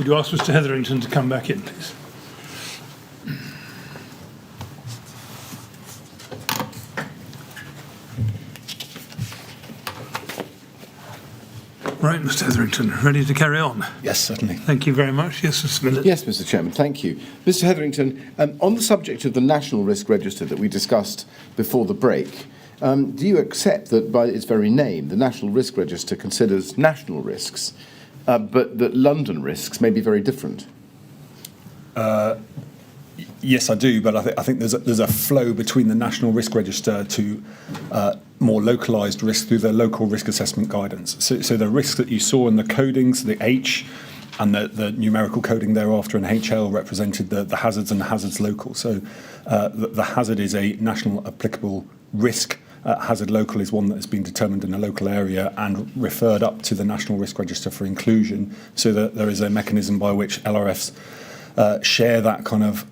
Could you ask Mr. Hetherington to come back in, please? Right, Mr. Hetherington, ready to carry on? Yes, certainly. Thank you very much. Yes, Mr. Millett. Yes, Mr. Chairman, thank you. Mr. Hetherington, on the subject of the National Risk Register that we discussed before the break, do you accept that by its very name, the National Risk Register considers national risks, but that London risks may be very different? Yes, I do, but I think there's a flow between the National Risk Register to more localised risk through the local risk assessment guidance. So the risks that you saw in the codings, the H and the numerical coding thereafter in HL represented the hazards and the hazards local. So the hazard is a national applicable risk. Hazard local is one that has been determined in a local area and referred up to the National Risk Register for inclusion, so that there is a mechanism by which LRFs share that kind of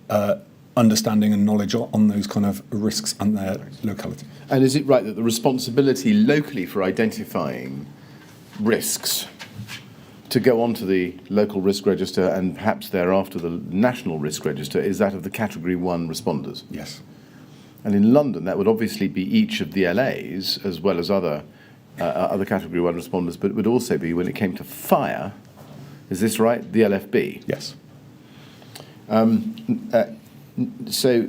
understanding and knowledge on those kind of risks and their locality. And is it right that the responsibility locally for identifying risks to go onto the local risk register and perhaps thereafter the National Risk Register is that of the Category 1 responders? Yes. And in London, that would obviously be each of the LAs as well as other Category 1 responders, but it would also be, when it came to fire, is this right, the LFB? Yes. So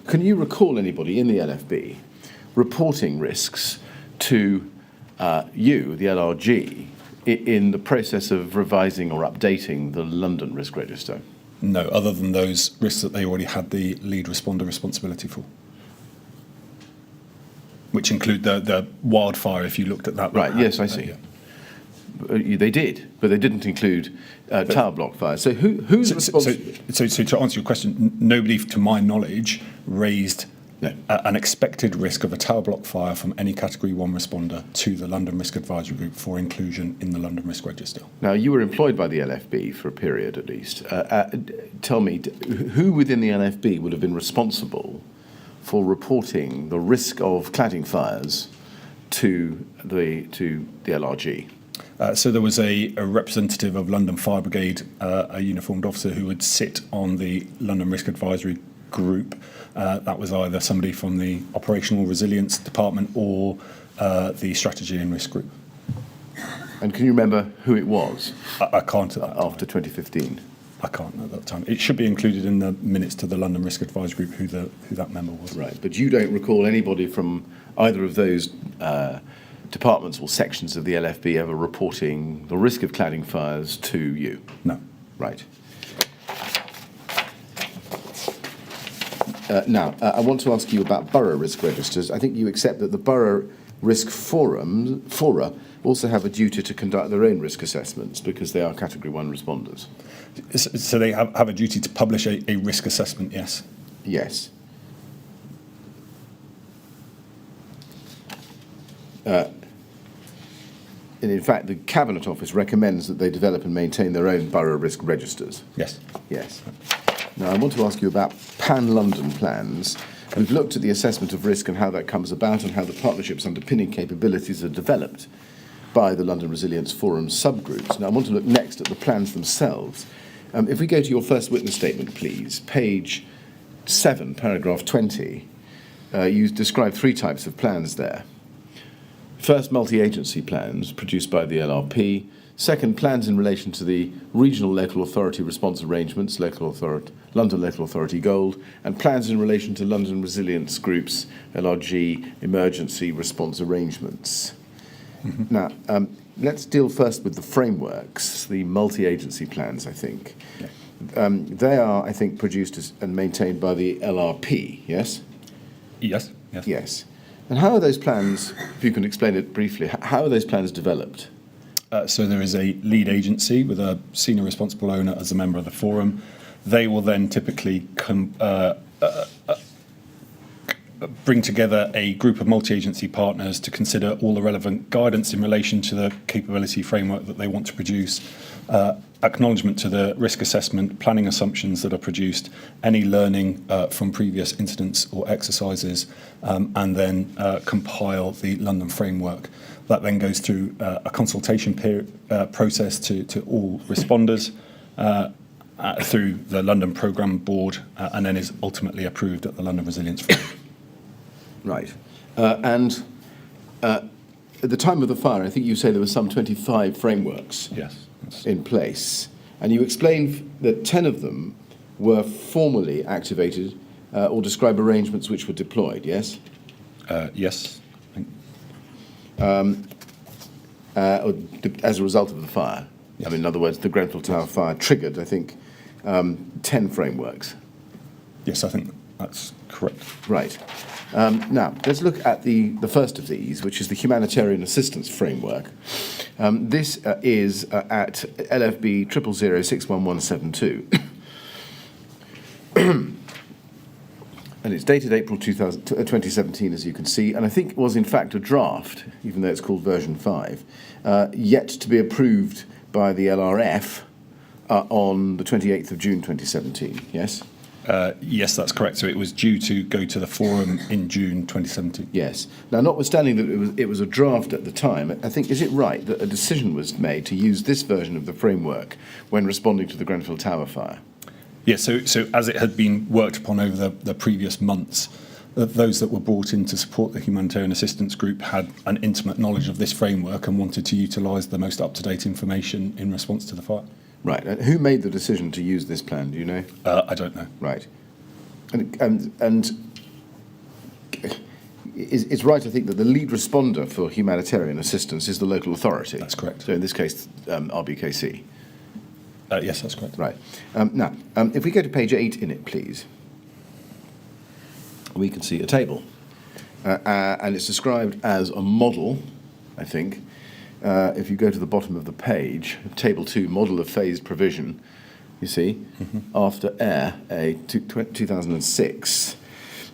can you recall anybody in the LFB reporting risks to you, the LRG, in the process of revising or updating the London Risk Register? No, other than those risks that they already had the lead responder responsibility for, which include the wildfire, if you looked at that. Right, yes, I see. They did, but they didn't include tower block fire. So who's responsible? So to answer your question, nobody, to my knowledge, raised an expected risk of a tower block fire from any Category 1 responder to the London Risk Advisory Group for inclusion in the London Risk Register. Now, you were employed by the LFB for a period at least. Tell me, who within the LFB would have been responsible for reporting the risk of cladding fires to the LRG? So there was a representative of London Fire Brigade, a uniformed officer who would sit on the London Risk Advisory Group. That was either somebody from the Operational Resilience Department or the Strategy and Risk Group. And can you remember who it was? I can't at that time. After 2015? I can't at that time. It should be included in the minutes to the London Risk Advisory Group who that member was. Right, but you don't recall anybody from either of those departments or sections of the LFB ever reporting the risk of cladding fires to you? No. Right. Now, I want to ask you about borough risk registers. I think you accept that the borough risk fora also have a duty to conduct their own risk assessments because they are Category 1 responders. So they have a duty to publish a risk assessment, yes? Yes. And in fact, the Cabinet Office recommends that they develop and maintain their own borough risk registers. Yes. Yes. Now, I want to ask you about Pan-London plans. We've looked at the assessment of risk and how that comes about and how the partnership's underpinning capabilities are developed by the London Resilience Forum subgroups. Now, I want to look next at the plans themselves. If we go to your first witness statement, please, page 7, paragraph 20, you describe 3 types of plans there. First, multi-agency plans produced by the LRP. Second, plans in relation to the regional local authority response arrangements, London Local Authority Gold, and plans in relation to London Resilience Group's LRG emergency response arrangements. Mm-hmm. Now, let's deal first with the frameworks, the multi-agency plans, I think. Yeah. They are, I think, produced and maintained by the LRP, yes? Yes. Yes. Yes. And how are those plans, if you can explain it briefly, how are those plans developed? So there is a lead agency with a senior responsible owner as a member of the forum. They will then typically bring together a group of multi-agency partners to consider all the relevant guidance in relation to the capability framework that they want to produce, acknowledgement to the risk assessment, planning assumptions that are produced, any learning from previous incidents or exercises, and then compile the London framework. That then goes through a consultation process to all responders through the London Programme Board, and then is ultimately approved at the London Resilience Forum. Right. And at the time of the fire, I think you say there were some 25 frameworks in place. And you explained that 10 of them were formally activated or describe arrangements which were deployed, yes? Yes. As a result of the fire. Yes. I mean, in other words, the Grenfell Tower fire triggered, I think, 10 frameworks. Yes, I think that's correct. Right. Now, let's look at the first of these, which is the Humanitarian Assistance Framework. This is at LFB 000061172. And it's dated April 2017, as you can see, and I think it was in fact a draft, even though it's called version 5, yet to be approved by the LRF on the 28th of June 2017, yes? Yes, that's correct. So it was due to go to the forum in June 2017. Yes. Now, notwithstanding that it was a draft at the time, I think, is it right that a decision was made to use this version of the framework when responding to the Grenfell Tower fire? Yes, so as it had been worked upon over the previous months, those that were brought in to support the Humanitarian Assistance Group had an intimate knowledge of this framework and wanted to utilise the most up-to-date information in response to the fire. Right. And who made the decision to use this plan? Do you know? I don't know. Right. And it's right, I think, that the lead responder for humanitarian assistance is the local authority. That's correct. So in this case, RBKC. Yes, that's correct. Right. Now, if we go to page 8 in it, please, we can see a table. And it's described as a model, I think. If you go to the bottom of the page, Table 2, Model of Phased Provision, you see, after Air, 2006.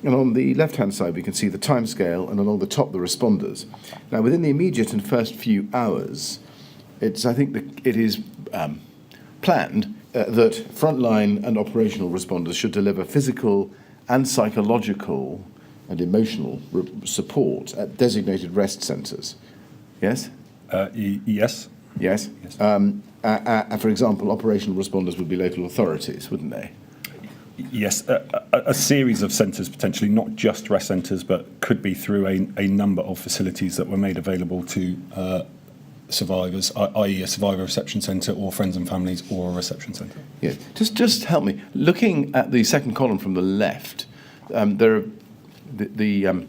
And on the left-hand side, we can see the timescale, and along the top, the responders. Now, within the immediate and first few hours, I think it is planned that frontline and operational responders should deliver physical and psychological and emotional support at designated rest centres. Yes? Yes. Yes? Yes. For example, operational responders would be local authorities, wouldn't they? Yes, a series of centres potentially, not just rest centres, but could be through a number of facilities that were made available to survivors, i.e. a survivor reception centre or friends and families or a reception centre. Yeah, just help me. Looking at the second column from the left, there are the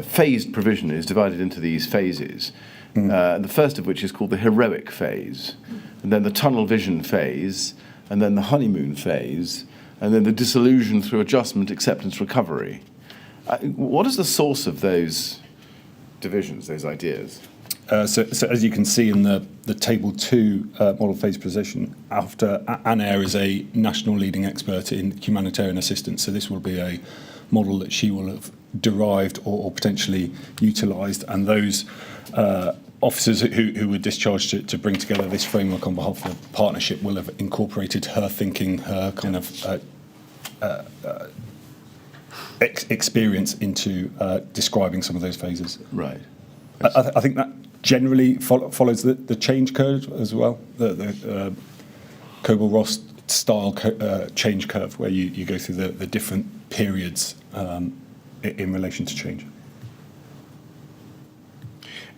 phased provision is divided into these phases. The first of which is called the heroic phase, and then the tunnel vision phase, and then the honeymoon phase, and then the disillusion through adjustment, acceptance, recovery. What is the source of those divisions, those ideas? So as you can see in the Table 2 model phase position, after Anne is a national leading expert in humanitarian assistance, so this will be a model that she will have derived or potentially utilised, and those officers who were discharged to bring together this framework on behalf of the partnership will have incorporated her thinking, her kind of experience into describing some of those phases. Right. I think that generally follows the change curve as well, the Kubler-Ross style change curve, where you go through the different periods in relation to change.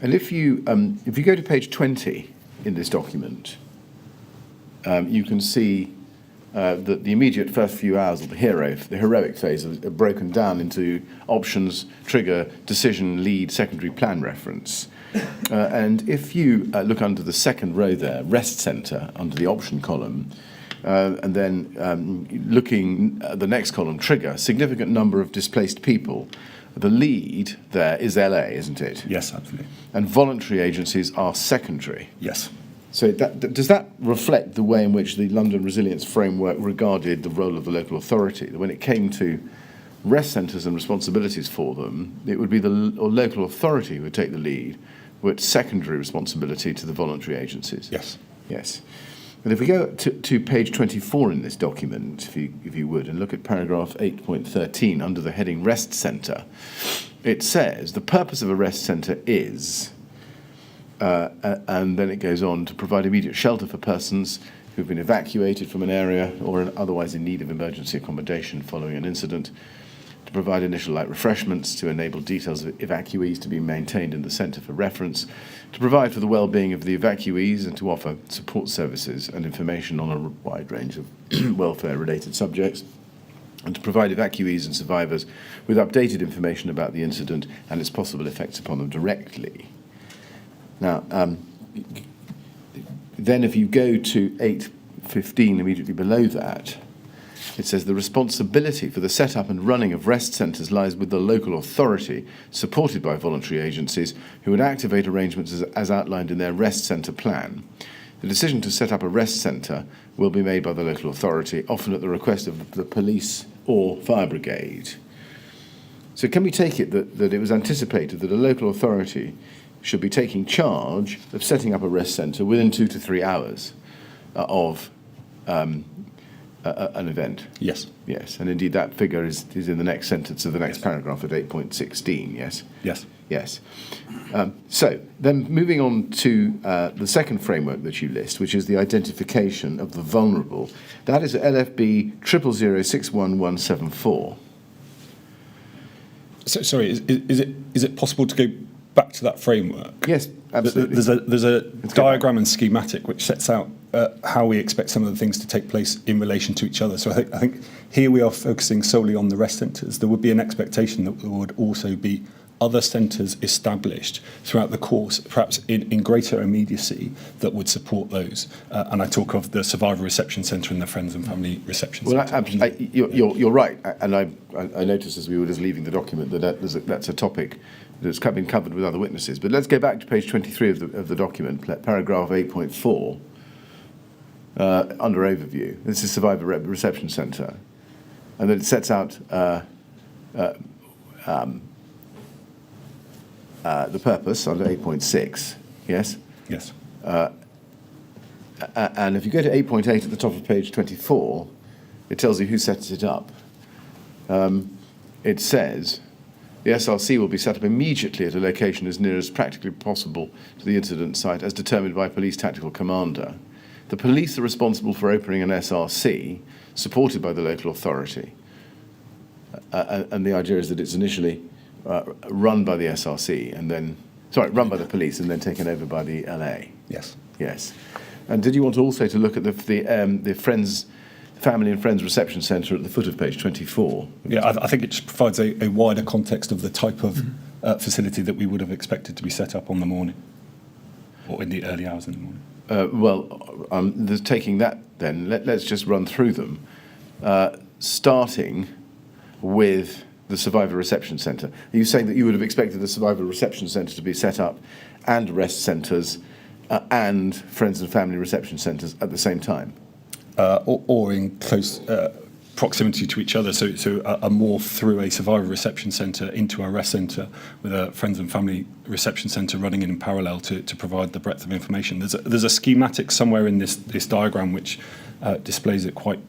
And if you go to page 20 in this document, you can see that the immediate first few hours of the heroic phase are broken down into options, trigger, decision, lead, secondary plan reference. And if you look under the second row there, rest centre, under the option column, and then looking at the next column, trigger, significant number of displaced people. The lead there is LA, isn't it? Yes, absolutely. And voluntary agencies are secondary. Yes. So does that reflect the way in which the London Resilience Framework regarded the role of the local authority? When it came to rest centres and responsibilities for them, it would be the local authority who would take the lead, with secondary responsibility to the voluntary agencies. Yes. Yes. But if we go to page 24 in this document, if you would, and look at paragraph 8.13 under the heading Rest Centre, it says the purpose of a rest centre is, and then it goes on to provide immediate shelter for persons who've been evacuated from an area or are otherwise in need of emergency accommodation following an incident, to provide initial light refreshments, to enable details of evacuees to be maintained in the centre for reference, to provide for the well-being of the evacuees and to offer support services and information on a wide range of welfare-related subjects, and to provide evacuees and survivors with updated information about the incident and its possible effects upon them directly. Now, then if you go to 8.15 immediately below that, it says the responsibility for the setup and running of rest centres lies with the local authority, supported by voluntary agencies, who would activate arrangements as outlined in their rest centre plan. The decision to set up a rest centre will be made by the local authority, often at the request of the police or fire brigade. So can we take it that it was anticipated that a local authority should be taking charge of setting up a rest centre within 2 to 3 hours of an event? Yes. Yes, and indeed that figure is in the next sentence of the next paragraph at 8.16, yes? Yes. Yes. So then moving on to the second framework that you list, which is the identification of the vulnerable. That is LFB 000611174. So, sorry, is it possible to go back to that framework? Yes, absolutely. There's a diagram and schematic which sets out how we expect some of the things to take place in relation to each other. So I think here we are focusing solely on the rest centres. There would be an expectation that there would also be other centres established throughout the course, perhaps in greater immediacy, that would support those. And I talk of the Survivor Reception Centre and the Friends and Family Reception Centre. You're right, and I noticed as we were just leaving the document that's a topic that's been covered with other witnesses. But let's go back to page 23 of the document, paragraph 8.4, under overview. This is Survivor Reception Centre, and then it sets out the purpose under 8.6, yes? Yes. And if you go to 8.8 at the top of page 24, it tells you who sets it up. It says, the SRC will be set up immediately at a location as near as practically possible to the incident site as determined by Police Tactical Commander. The police are responsible for opening an SRC, supported by the local authority. And the idea is that it's initially run by the SRC and then, run by the police and then taken over by the LA. Yes. Yes. And did you want also to look at the Family and Friends Reception Centre at the foot of page 24? Yeah, I think it just provides a wider context of the type of facility that we would have expected to be set up on the morning, or in the early hours in the morning. Taking that then, let's just run through them, starting with the Survivor Reception Centre. Are you saying that you would have expected the Survivor Reception Centre to be set up and rest centres and Friends and Family Reception Centres at the same time? Or in close proximity to each other, so a morph through a Survivor Reception Centre into a rest centre with a Friends and Family Reception Centre running in parallel to provide the breadth of information. There's a schematic somewhere in this diagram which displays it quite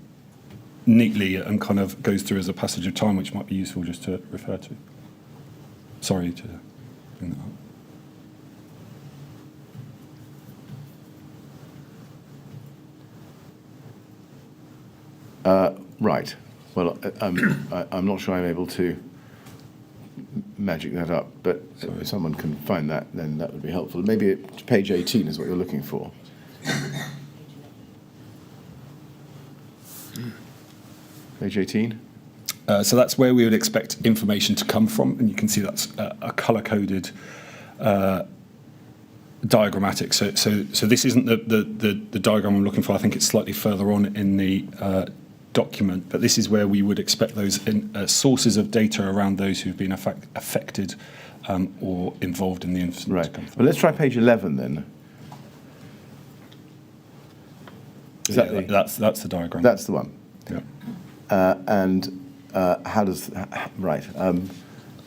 neatly and kind of goes through as a passage of time, which might be useful just to refer to. Sorry to bring that up. Right. Well, I'm not sure I'm able to magic that up, but if someone can find that, then that would be helpful. Maybe page 18 is what you're looking for. Page 18? So that's where we would expect information to come from, and you can see that's a colour-coded diagrammatic. So this isn't the diagram I'm looking for. I think it's slightly further on in the document, but this is where we would expect those sources of data around those who've been affected or involved in the incident. Right. Well, let's try page 11 then. That's the diagram. That's the one. Yeah. And how does right?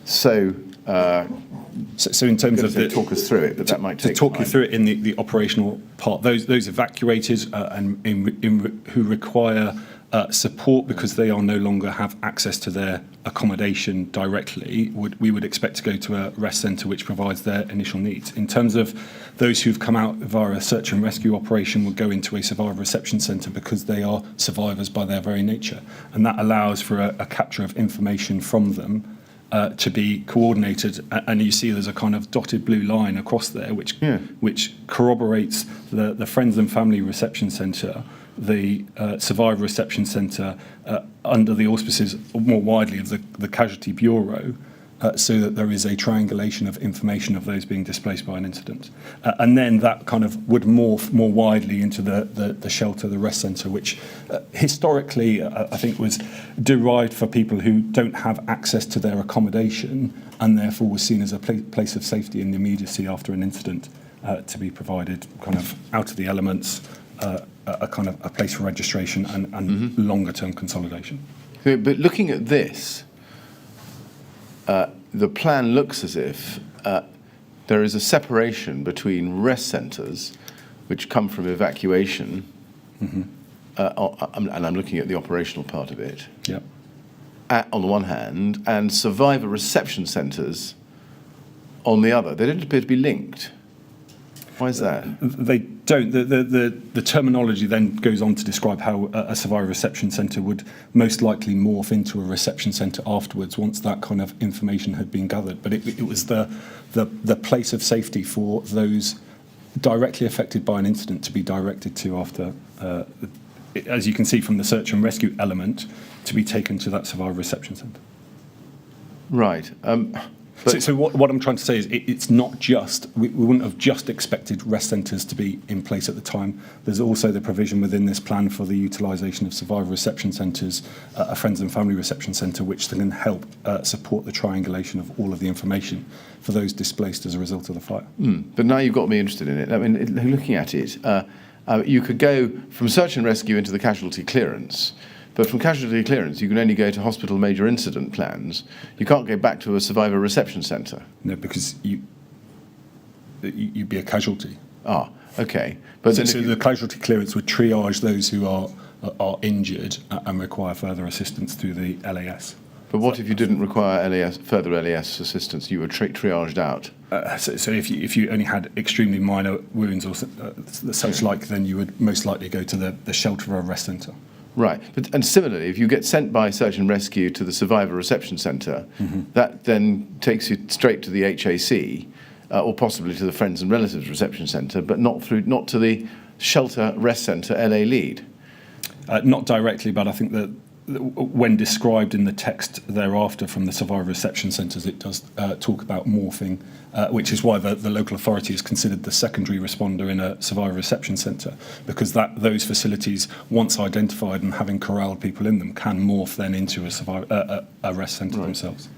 So in terms of talk us through it, but that might take to talk time. you through it in the operational part. Those evacuated and who require support because they are no longer have access to their accommodation directly, we would expect to go to a rest centre which provides their initial needs. In terms of those who've come out via a search and rescue operation would go into a survivor reception centre because they are survivors by their very nature, and that allows for a capture of information from them to be coordinated, and you see there's a kind of dotted blue line across there which corroborates the Friends and Family Reception Centre, the Survivor Reception Centre under the auspices more widely of the Casualty Bureau, so that there is a triangulation of information of those being displaced by an incident. And then that kind of would morph more widely into the shelter, the rest centre, which historically I think was derived for people who don't have access to their accommodation and therefore was seen as a place of safety in the immediacy after an incident, to be provided kind of out of the elements, a kind of a place for registration and longer term consolidation. But looking at this, the plan looks as if there is a separation between rest centres, which come from evacuation, and I'm looking at the operational part of it, on the one hand, and survivor reception centres on the other. They don't appear to be linked. Why is that? They don't. The terminology then goes on to describe how a survivor reception centre would most likely morph into a reception centre afterwards once that kind of information had been gathered. But it was the place of safety for those directly affected by an incident to be directed to after, as you can see from the search and rescue element, to be taken to that survivor reception centre. Right. So what I'm trying to say is it's not just, we wouldn't have just expected rest centres to be in place at the time. There's also the provision within this plan for the utilisation of survivor reception centres, a Friends and Family Reception Centre, which can help support the triangulation of all of the information for those displaced as a result of the fire. But now you've got me interested in it. I mean, looking at it, you could go from search and rescue into the casualty clearance. But from casualty clearance, you can only go to hospital major incident plans. You can't go back to a survivor reception centre. No, because you'd be a casualty. Ah, okay. But so the casualty clearance would triage those who are injured and require further assistance through the LAS. But what if you didn't require further LAS assistance? You were triaged out. So if you only had extremely minor wounds or such like, then you would most likely go to the shelter or rest centre. Right, and similarly, if you get sent by search and rescue to the survivor reception centre, that then takes you straight to the HAC, or possibly to the Friends and Relatives Reception Centre, but not to the shelter rest centre LA lead. Not directly, but I think that when described in the text thereafter from the survivor reception centres, it does talk about morphing, which is why the local authority is considered the secondary responder in a survivor reception centre, because those facilities, once identified and having corralled people in them, can morph then into a rest centre themselves.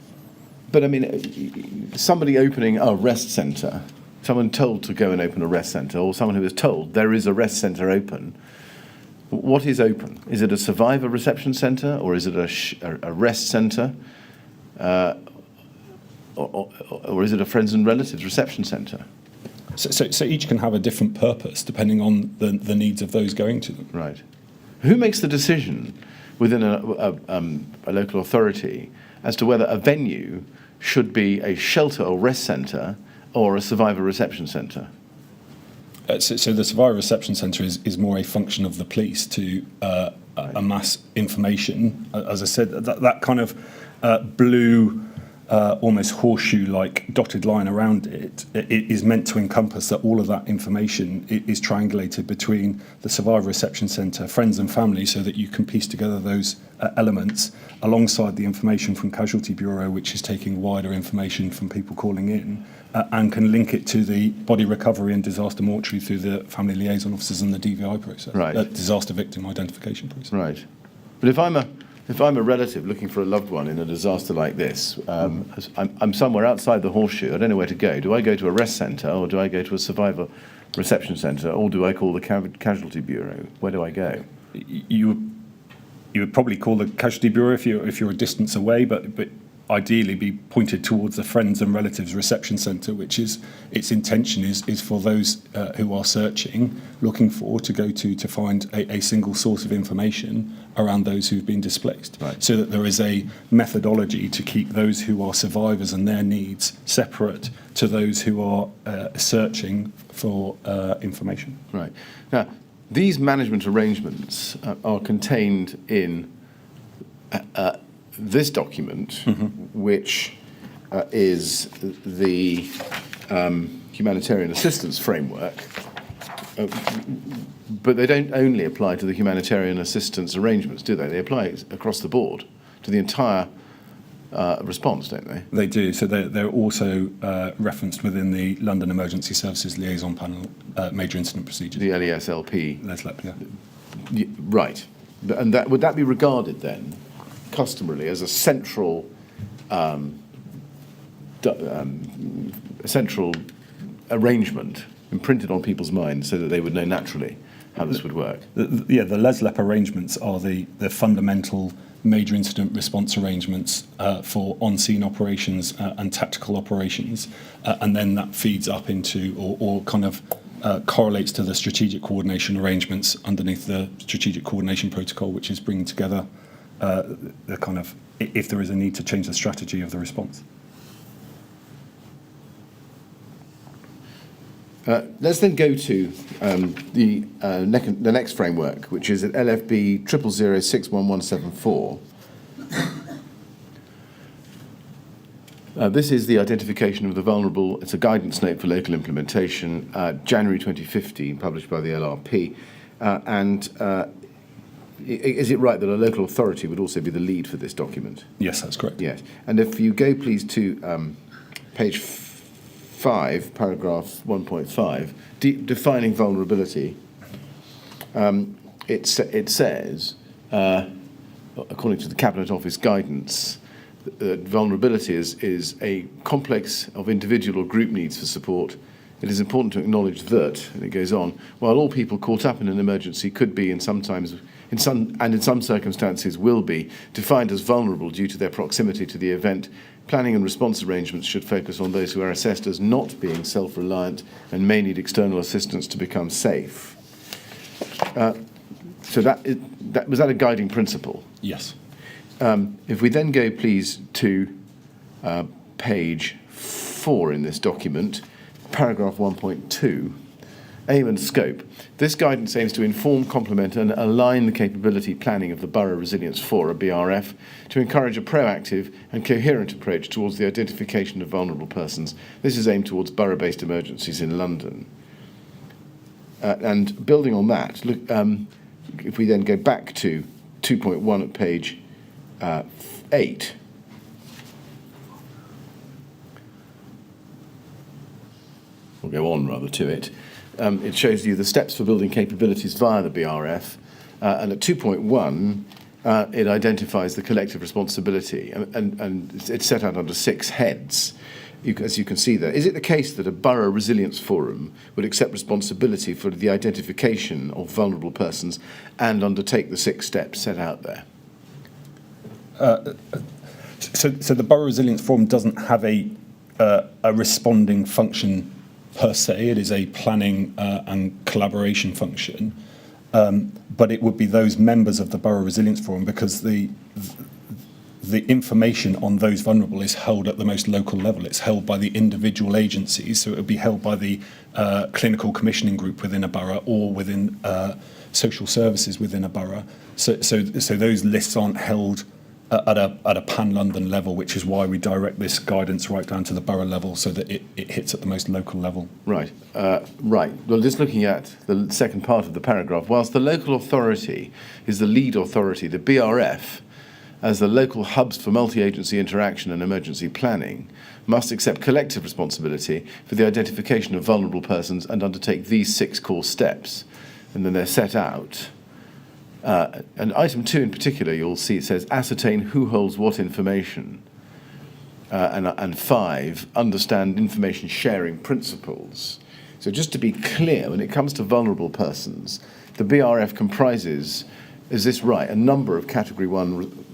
But I mean, somebody opening a rest centre, someone told to go and open a rest centre, or someone who is told there is a rest centre open, what is open? Is it a survivor reception centre, or is it a rest centre, or is it a Friends and Relatives Reception Centre? So each can have a different purpose depending on the needs of those going to them. Right. Who makes the decision within a local authority as to whether a venue should be a shelter or rest centre or a survivor reception centre? So the survivor reception centre is more a function of the police to amass information. As I said, that kind of blue, almost horseshoe-like dotted line around it is meant to encompass that all of that information is triangulated between the survivor reception centre, friends and family, so that you can piece together those elements alongside the information from Casualty Bureau, which is taking wider information from people calling in, and can link it to the body recovery and disaster mortuary through the family liaison officers and the DVI process, disaster victim identification process. Right. But if I'm a relative looking for a loved one in a disaster like this, I'm somewhere outside the horseshoe, I don't know where to go. Do I go to a rest centre, or do I go to a survivor reception centre, or do I call the Casualty Bureau? Where do I go? you would probably call the Casualty Bureau if you're a distance away, but ideally be pointed towards the Friends and Relatives Reception Centre, which is its intention is for those who are searching, looking for, to go to find a single source of information around those who've been displaced. Right. So that there is a methodology to keep those who are survivors and their needs separate to those who are searching for information. Right. Now, these management arrangements are contained in this document, which is the Humanitarian Assistance Framework, but they don't only apply to the humanitarian assistance arrangements, do they? They apply across the board to the entire response, don't they? They do. So they're also referenced within the London Emergency Services Liaison Panel Major Incident Procedures. The LESLP. LESLP, yeah. Right. And would that be regarded then, customarily, as a central arrangement imprinted on people's minds so that they would know naturally how this would work? The LESLP arrangements are the fundamental major incident response arrangements for on-scene operations and tactical operations, and then that feeds up into or kind of correlates to the strategic coordination arrangements underneath the strategic coordination protocol, which is bringing together the kind of, if there is a need to change the strategy of the response. Let's then go to the next framework, which is at LFB 000061174. This is the identification of the vulnerable. It's a guidance note for local implementation, January 2015, published by the LRP. Is it right that a local authority would also be the lead for this document? Yes, that's correct. Yes. And if you go, please, to page 5, paragraph 1.5, defining vulnerability, it says, according to the Cabinet Office guidance, vulnerability is a complex of individual or group needs for support. It is important to acknowledge that, and it goes on, while all people caught up in an emergency could be, in some circumstances will be, defined as vulnerable due to their proximity to the event, planning and response arrangements should focus on those who are assessed as not being self-reliant and may need external assistance to become safe. So was that a guiding principle? Yes. If we then go, please, to page 4 in this document, paragraph 1.2, aim and scope. This guidance aims to inform, complement and align the capability planning of the Borough Resilience Forum, BRF, to encourage a proactive and coherent approach towards the identification of vulnerable persons. This is aimed towards borough-based emergencies in London. And building on that, look, if we then go back to 2.1 at page 8, we'll go on rather to it. It shows you the steps for building capabilities via the BRF, and at 2.1 it identifies the collective responsibility, and it's set out under 6 heads, as you can see there. Is it the case that a Borough Resilience Forum would accept responsibility for the identification of vulnerable persons and undertake the 6 steps set out there? So the Borough Resilience Forum doesn't have a responding function per se. It is a planning and collaboration function, but it would be those members of the Borough Resilience Forum, because the information on those vulnerable is held at the most local level. It's held by the individual agencies, so it would be held by the clinical commissioning group within a borough or within social services within a borough. So those lists aren't held at a pan-London level, which is why we direct this guidance right down to the borough level so that it hits at the most local level. Right. Right. Well, just looking at the second part of the paragraph, whilst the local authority is the lead authority, the BRF, as the local hubs for multi-agency interaction and emergency planning, must accept collective responsibility for the identification of vulnerable persons and undertake these 6 core steps. And then they're set out. And item 2 in particular, you'll see it says ascertain who holds what information, and 5, understand information sharing principles. So just to be clear, when it comes to vulnerable persons, the BRF comprises Is this right? A number of Category 1,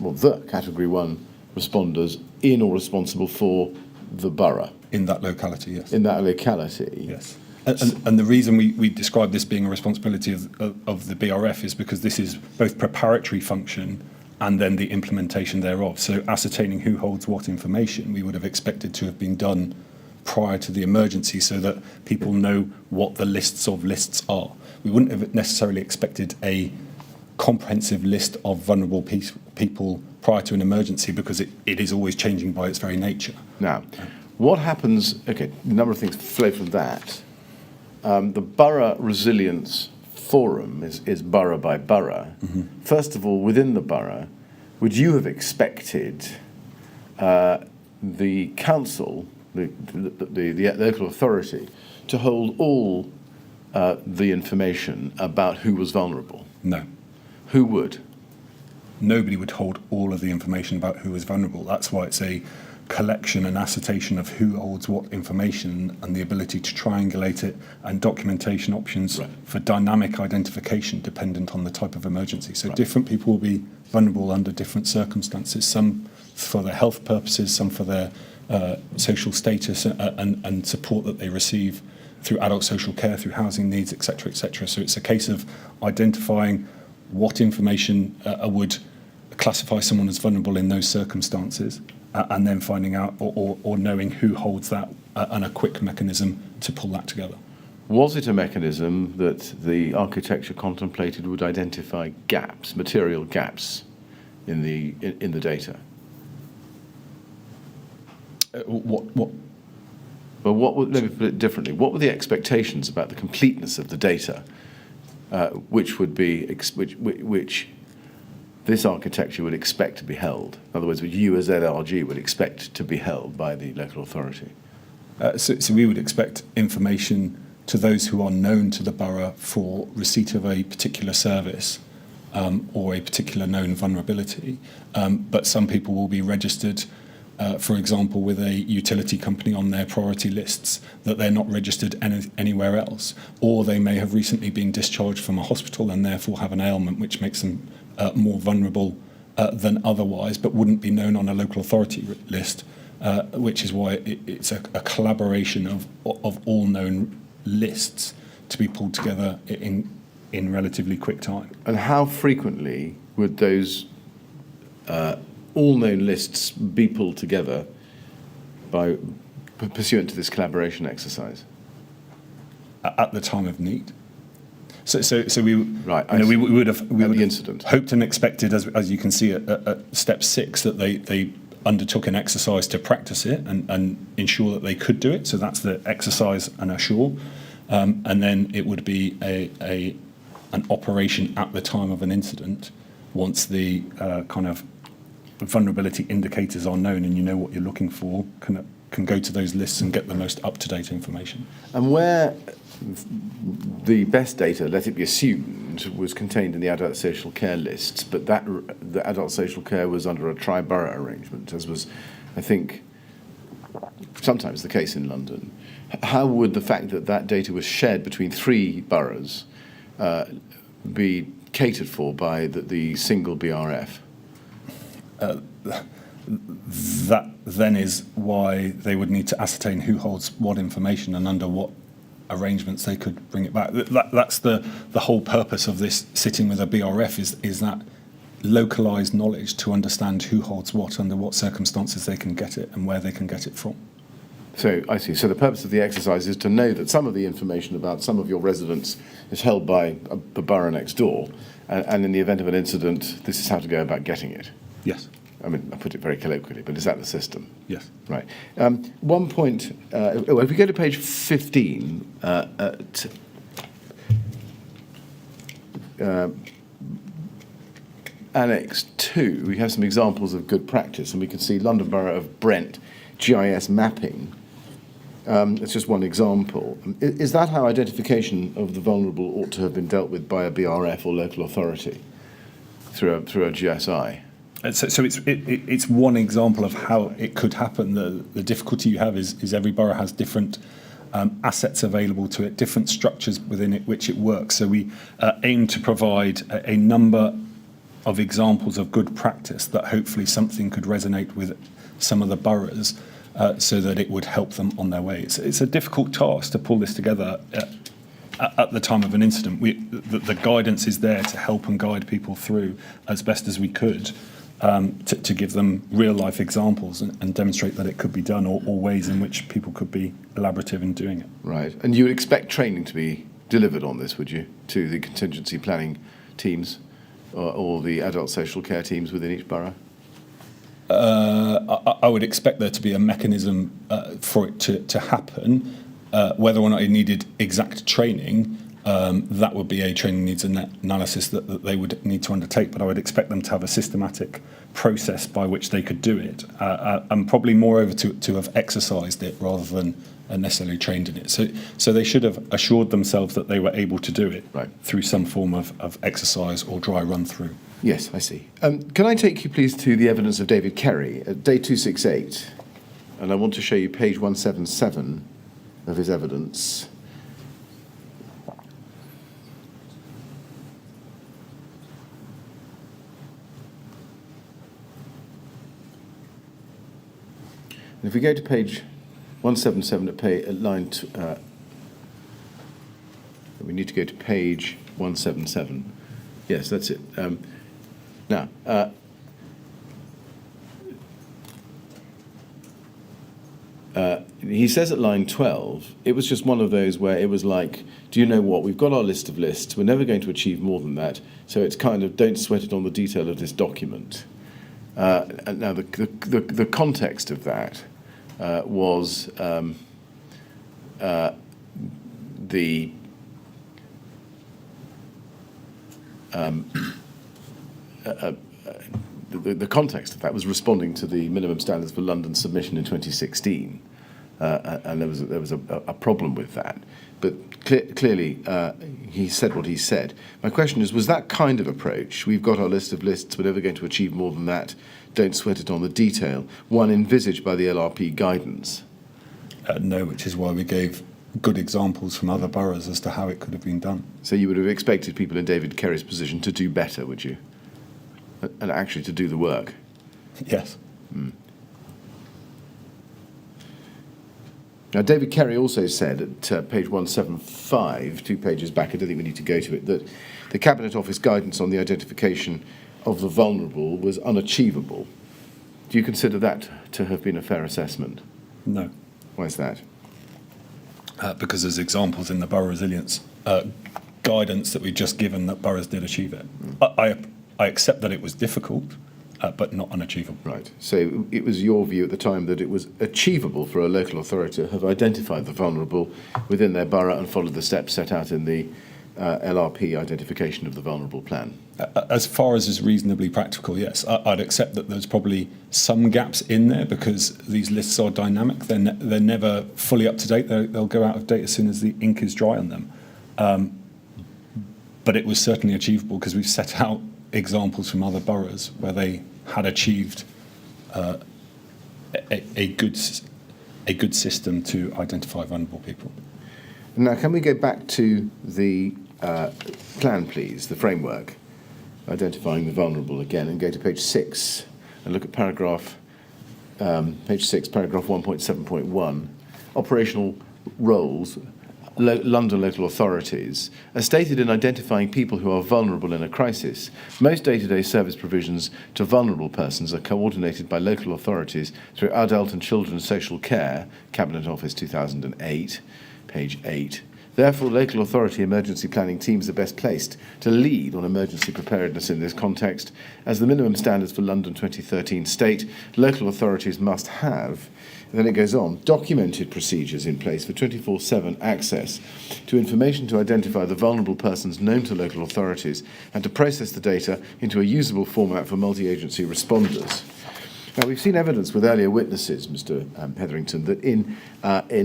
the Category 1 responders in or responsible for the borough? In that locality, yes. In that locality? Yes. And the reason we describe this being a responsibility of the BRF is because this is both preparatory function and then the implementation thereof. So ascertaining who holds what information we would have expected to have been done prior to the emergency so that people know what the lists of lists are. We wouldn't have necessarily expected a comprehensive list of vulnerable people prior to an emergency because it is always changing by its very nature. Now, what happens, okay, a number of things flow from that. The Borough Resilience Forum is borough by borough. Mm-hmm. First of all, within the borough, would you have expected the council, the local authority, to hold all the information about who was vulnerable? No. Who would? Nobody would hold all of the information about who was vulnerable. That's why it's a collection and ascertain of who holds what information and the ability to triangulate it and documentation options for dynamic identification dependent on the type of emergency. So different people will be vulnerable under different circumstances, some for their health purposes, some for their social status and support that they receive through adult social care, through housing needs, etc., etc. So it's a case of identifying what information would classify someone as vulnerable in those circumstances, and then finding out or knowing who holds that and a quick mechanism to pull that together. Was it a mechanism that the architecture contemplated would identify gaps, material gaps in the data? What? Well, let me put it differently. What were the expectations about the completeness of the data, which this architecture would expect to be held? In other words, which you as LRG would expect to be held by the local authority? So we would expect information to those who are known to the borough for receipt of a particular service or a particular known vulnerability. But some people will be registered, for example, with a utility company on their priority lists that they're not registered anywhere else. Or they may have recently been discharged from a hospital and therefore have an ailment which makes them more vulnerable than otherwise, but wouldn't be known on a local authority list, which is why it's a collaboration of all known lists to be pulled together in relatively quick time. And how frequently would those all known lists be pulled together by pursuant to this collaboration exercise? At the time of need. So we we would have hoped and expected, as you can see at step 6, that they undertook an exercise to practice it and ensure that they could do it. So that's the exercise and assure, and then it would be an operation at the time of an incident once the kind of vulnerability indicators are known and you know what you're looking for, can go to those lists and get the most up-to-date information. And where the best data, let it be assumed, was contained in the adult social care lists, but the adult social care was under a tri-borough arrangement, as was, I think, sometimes the case in London. How would the fact that data was shared between 3 boroughs be catered for by the single BRF? That then is why they would need to ascertain who holds what information and under what arrangements they could bring it back. That's the whole purpose of this sitting with a BRF is that localised knowledge to understand who holds what, under what circumstances they can get it and where they can get it from. So I see. So the purpose of the exercise is to know that some of the information about some of your residents is held by the borough next door, and in the event of an incident, this is how to go about getting it. Yes. I mean, I put it very colloquially, but is that the system? Yes. Right. One point, if we go to page 15, Annex 2, we have some examples of good practice, and we can see London Borough of Brent GIS mapping. It's just one example. Is that how identification of the vulnerable ought to have been dealt with by a BRF or local authority through a GSI? So it's one example of how it could happen. The difficulty you have is every borough has different assets available to it, different structures within it which it works. So we aim to provide a number of examples of good practice that hopefully something could resonate with some of the boroughs so that it would help them on their way. It's a difficult task to pull this together at the time of an incident. The guidance is there to help and guide people through as best as we could, to give them real life examples and demonstrate that it could be done, or ways in which people could be elaborative in doing it. Right. And you would expect training to be delivered on this, would you, to the contingency planning teams or the adult social care teams within each borough? I would expect there to be a mechanism for it to happen. Whether or not it needed exact training, that would be a training needs analysis that they would need to undertake, but I would expect them to have a systematic process by which they could do it, and probably moreover to have exercised it rather than necessarily trained in it. So they should have assured themselves that they were able to do it through some form of exercise or dry run through. Yes, I see. Can I take you, please, to the evidence of David Kerry at day 268? And I want to show you page 177 of his evidence. And if we go to page 177 at line... we need to go to page 177. Yes, that's it. Now, he says at line 12, it was just one of those where it was like, do you know what, we've got our list of lists, we're never going to achieve more than that, so it's kind of, don't sweat it on the detail of this document. And now, the context of that was the context of that was responding to the minimum standards for London submission in 2016, and there was a problem with that. But clearly, he said what he said. My question is, was that kind of approach, we've got our list of lists, we're never going to achieve more than that, don't sweat it on the detail, one envisaged by the LRP guidance? No, which is why we gave good examples from other boroughs as to how it could have been done. So you would have expected people in David Kerry's position to do better, would you? And actually to do the work? Yes. Now, David Kerry also said at page 175, 2 pages back, I don't think we need to go to it, that the Cabinet Office guidance on the identification of the vulnerable was unachievable. Do you consider that to have been a fair assessment? No. Why is that? Because there's examples in the borough resilience guidance that we've just given that boroughs did achieve it. I accept that it was difficult, but not unachievable. Right. So it was your view at the time that it was achievable for a local authority to have identified the vulnerable within their borough and followed the steps set out in the LRP identification of the vulnerable plan? As far as is reasonably practical, yes. I'd accept that there's probably some gaps in there because these lists are dynamic. They're never fully up to date. They'll go out of date as soon as the ink is dry on them. But it was certainly achievable because we've set out examples from other boroughs where they had achieved a good system to identify vulnerable people. Now, can we go back to the plan, please, the framework, identifying the vulnerable again, and go to page 6 and look at paragraph, page 6, paragraph 1.7.1, operational roles, London local authorities, are stated in identifying people who are vulnerable in a crisis. Most day-to-day service provisions to vulnerable persons are coordinated by local authorities through Adult and Children's Social Care, Cabinet Office 2008, page 8. Therefore, local authority emergency planning teams are best placed to lead on emergency preparedness in this context. As the minimum standards for London 2013 state, local authorities must have, and then it goes on, documented procedures in place for 24/7 access to information to identify the vulnerable persons known to local authorities and to process the data into a usable format for multi-agency responders. Now, we've seen evidence with earlier witnesses, Mr. Hetherington, that in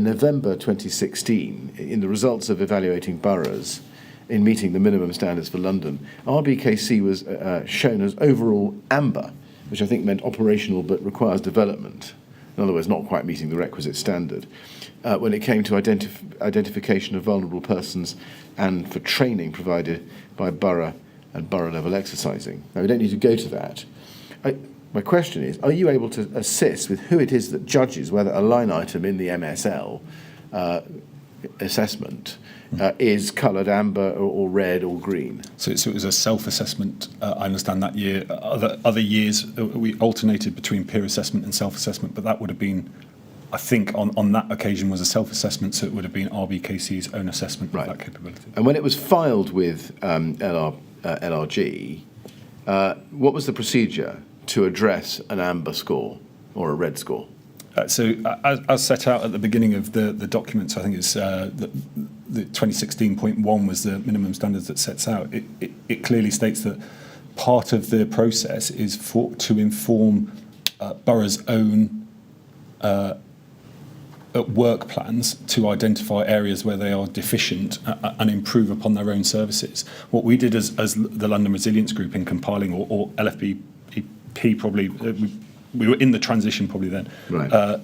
November 2016, in the results of evaluating boroughs in meeting the minimum standards for London, RBKC was shown as overall amber, which I think meant operational but requires development. in other words, not quite meeting the requisite standard, when it came to identification of vulnerable persons and for training provided by borough and borough-level exercising. Now, we don't need to go to that. My question is, are you able to assist with who it is that judges whether a line item in the MSL assessment is coloured amber or red or green? So it was a self-assessment, I understand, that year. Other years, we alternated between peer assessment and self-assessment, but that would have been, I think, on that occasion was a self-assessment, so it would have been RBKC's own assessment of that capability. And when it was filed with LRG, what was the procedure to address an amber score or a red score? So as set out at the beginning of the documents, I think it's the 2016.1 was the minimum standards that sets out. It clearly states that part of the process is to inform boroughs' own work plans to identify areas where they are deficient and improve upon their own services. What we did as the London Resilience Group in compiling, or LFBP probably, we were in the transition probably then. Right.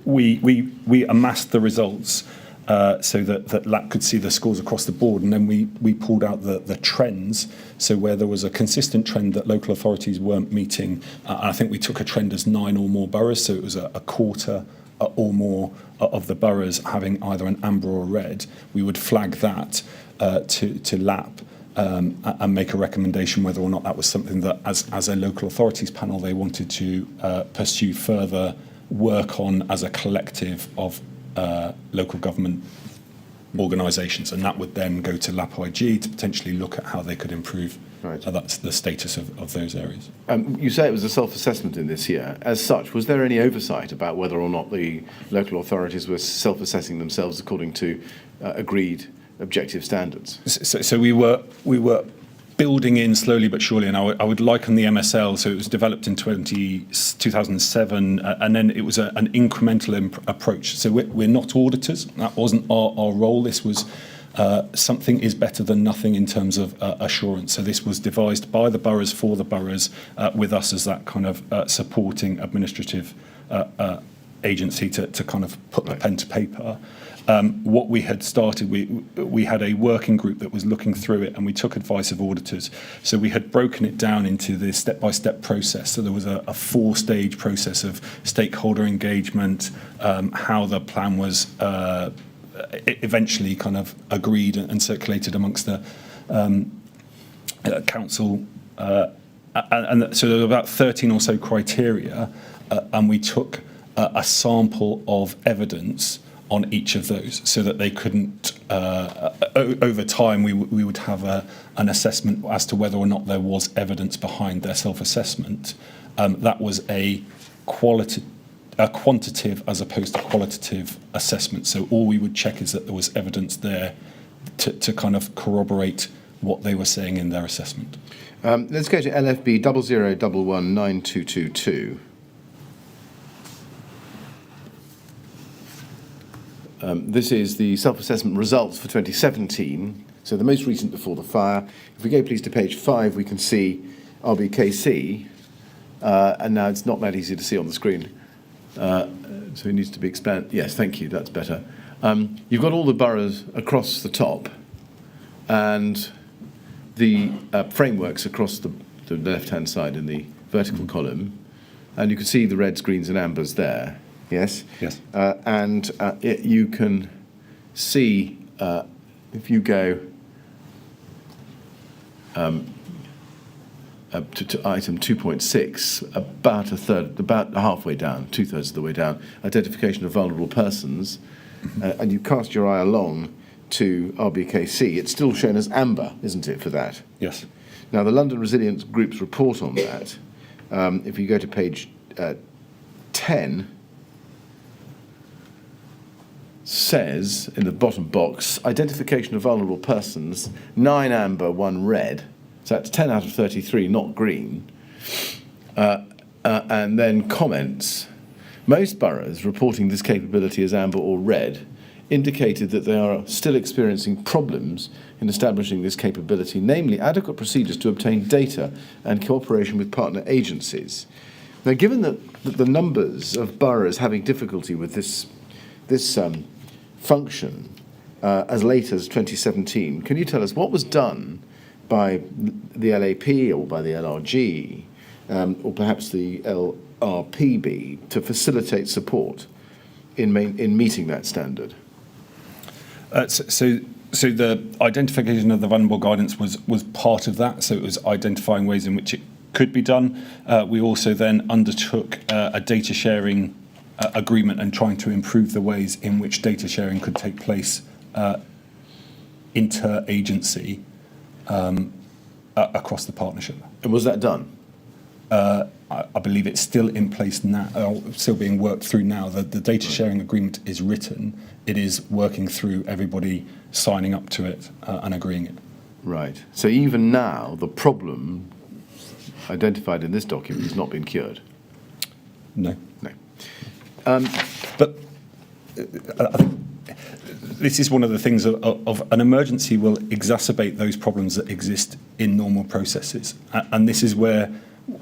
We amassed the results so that LAP could see the scores across the board, and then we pulled out the trends. So where there was a consistent trend that local authorities weren't meeting, and I think we took a trend as 9 or more boroughs, so it was a quarter or more of the boroughs having either an amber or red. We would flag that to LAP. And make a recommendation whether or not that was something that, as a local authorities panel, they wanted to pursue further work on as a collective of local government organisations, and that would then go to LAP IG to potentially look at how they could improve. Right. That's the status of those areas. You say it was a self-assessment in this year. As such, was there any oversight about whether or not the local authorities were self-assessing themselves according to agreed objective standards? So we were building in slowly but surely, and I would liken the MSL. So it was developed in 2007, and then it was an incremental approach. So we're not auditors. That wasn't our role. This was something is better than nothing in terms of assurance. So this was devised by the boroughs for the boroughs, with us as that kind of supporting administrative agency to kind of put the pen to paper. What we had started, we had a working group that was looking through it, and we took advice of auditors. So we had broken it down into the step-by-step process. So there was a 4-stage process of stakeholder engagement, how the plan was eventually kind of agreed and circulated amongst the council. And so there were about 13 or so criteria, and we took a sample of evidence on each of those, so that they couldn't, over time, we would have an assessment as to whether or not there was evidence behind their self-assessment. That was a quantitative as opposed to qualitative assessment. So all we would check is that there was evidence there to kind of corroborate what they were saying in their assessment. Let's go to LFB 00119222. This is the self-assessment results for 2017, so the most recent before the fire. If we go please to page 5, we can see RBKC, and now it's not that easy to see on the screen, so it needs to be expanded. Yes, thank you, that's better. You've got all the boroughs across the top, and the frameworks across the left-hand side in the vertical column, and you can see the reds, greens and ambers there. Yes? Yes. And you can see, if you go to item 2.6, about a third, about halfway down, 2/3 of the way down, identification of vulnerable persons, and you cast your eye along to RBKC, it's still shown as amber, isn't it, for that? Yes. Now, the London Resilience Group's report on that, if you go to page 10, says in the bottom box, identification of vulnerable persons, 9 amber, 1 red. So that's 10 out of 33, not green. And then comments. Most boroughs reporting this capability as amber or red indicated that they are still experiencing problems in establishing this capability, namely adequate procedures to obtain data and cooperation with partner agencies. Now, given that the numbers of boroughs having difficulty with this function as late as 2017. Can you tell us what was done by the LAP or by the LRG or perhaps the LRPB to facilitate support in meeting that standard? So the identification of the vulnerable guidance was part of that. So it was identifying ways in which it could be done. We also then undertook a data sharing agreement and trying to improve the ways in which data sharing could take place inter-agency across the partnership. And was that done? I believe it's still in place now, still being worked through now. The data sharing agreement is written. It is working through everybody signing up to it and agreeing it. Right. So even now, the problem identified in this document has not been cured? No. No. But I think this is one of the things of an emergency will exacerbate those problems that exist in normal processes. And this is where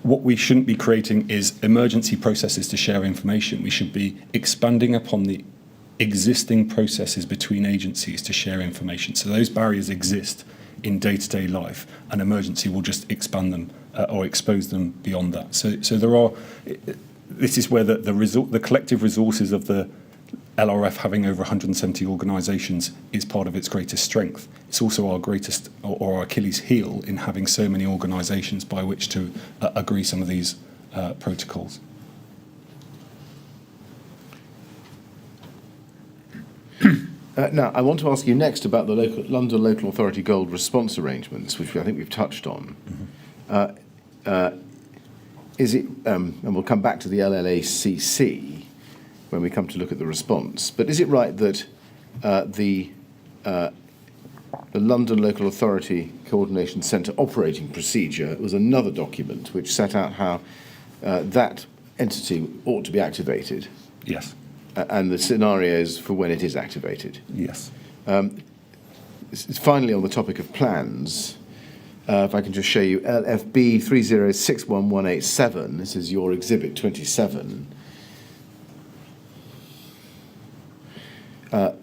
what we shouldn't be creating is emergency processes to share information. We should be expanding upon the existing processes between agencies to share information. So those barriers exist in day-to-day life, and emergency will just expand them or expose them beyond that. So there are. This is where the collective resources of the LRF, having over 170 organisations, is part of its greatest strength. It's also our greatest or our Achilles heel in having so many organisations by which to agree some of these protocols. Now, I want to ask you next about the London Local Authority Gold response arrangements, which I think we've touched on. Is it, and we'll come back to the LLACC when we come to look at the response, but is it right that the London Local Authority Coordination Centre operating procedure was another document which set out how that entity ought to be activated? Yes. And the scenarios for when it is activated? Yes. Finally, on the topic of plans, if I can just show you LFB 3061187, this is your Exhibit 27.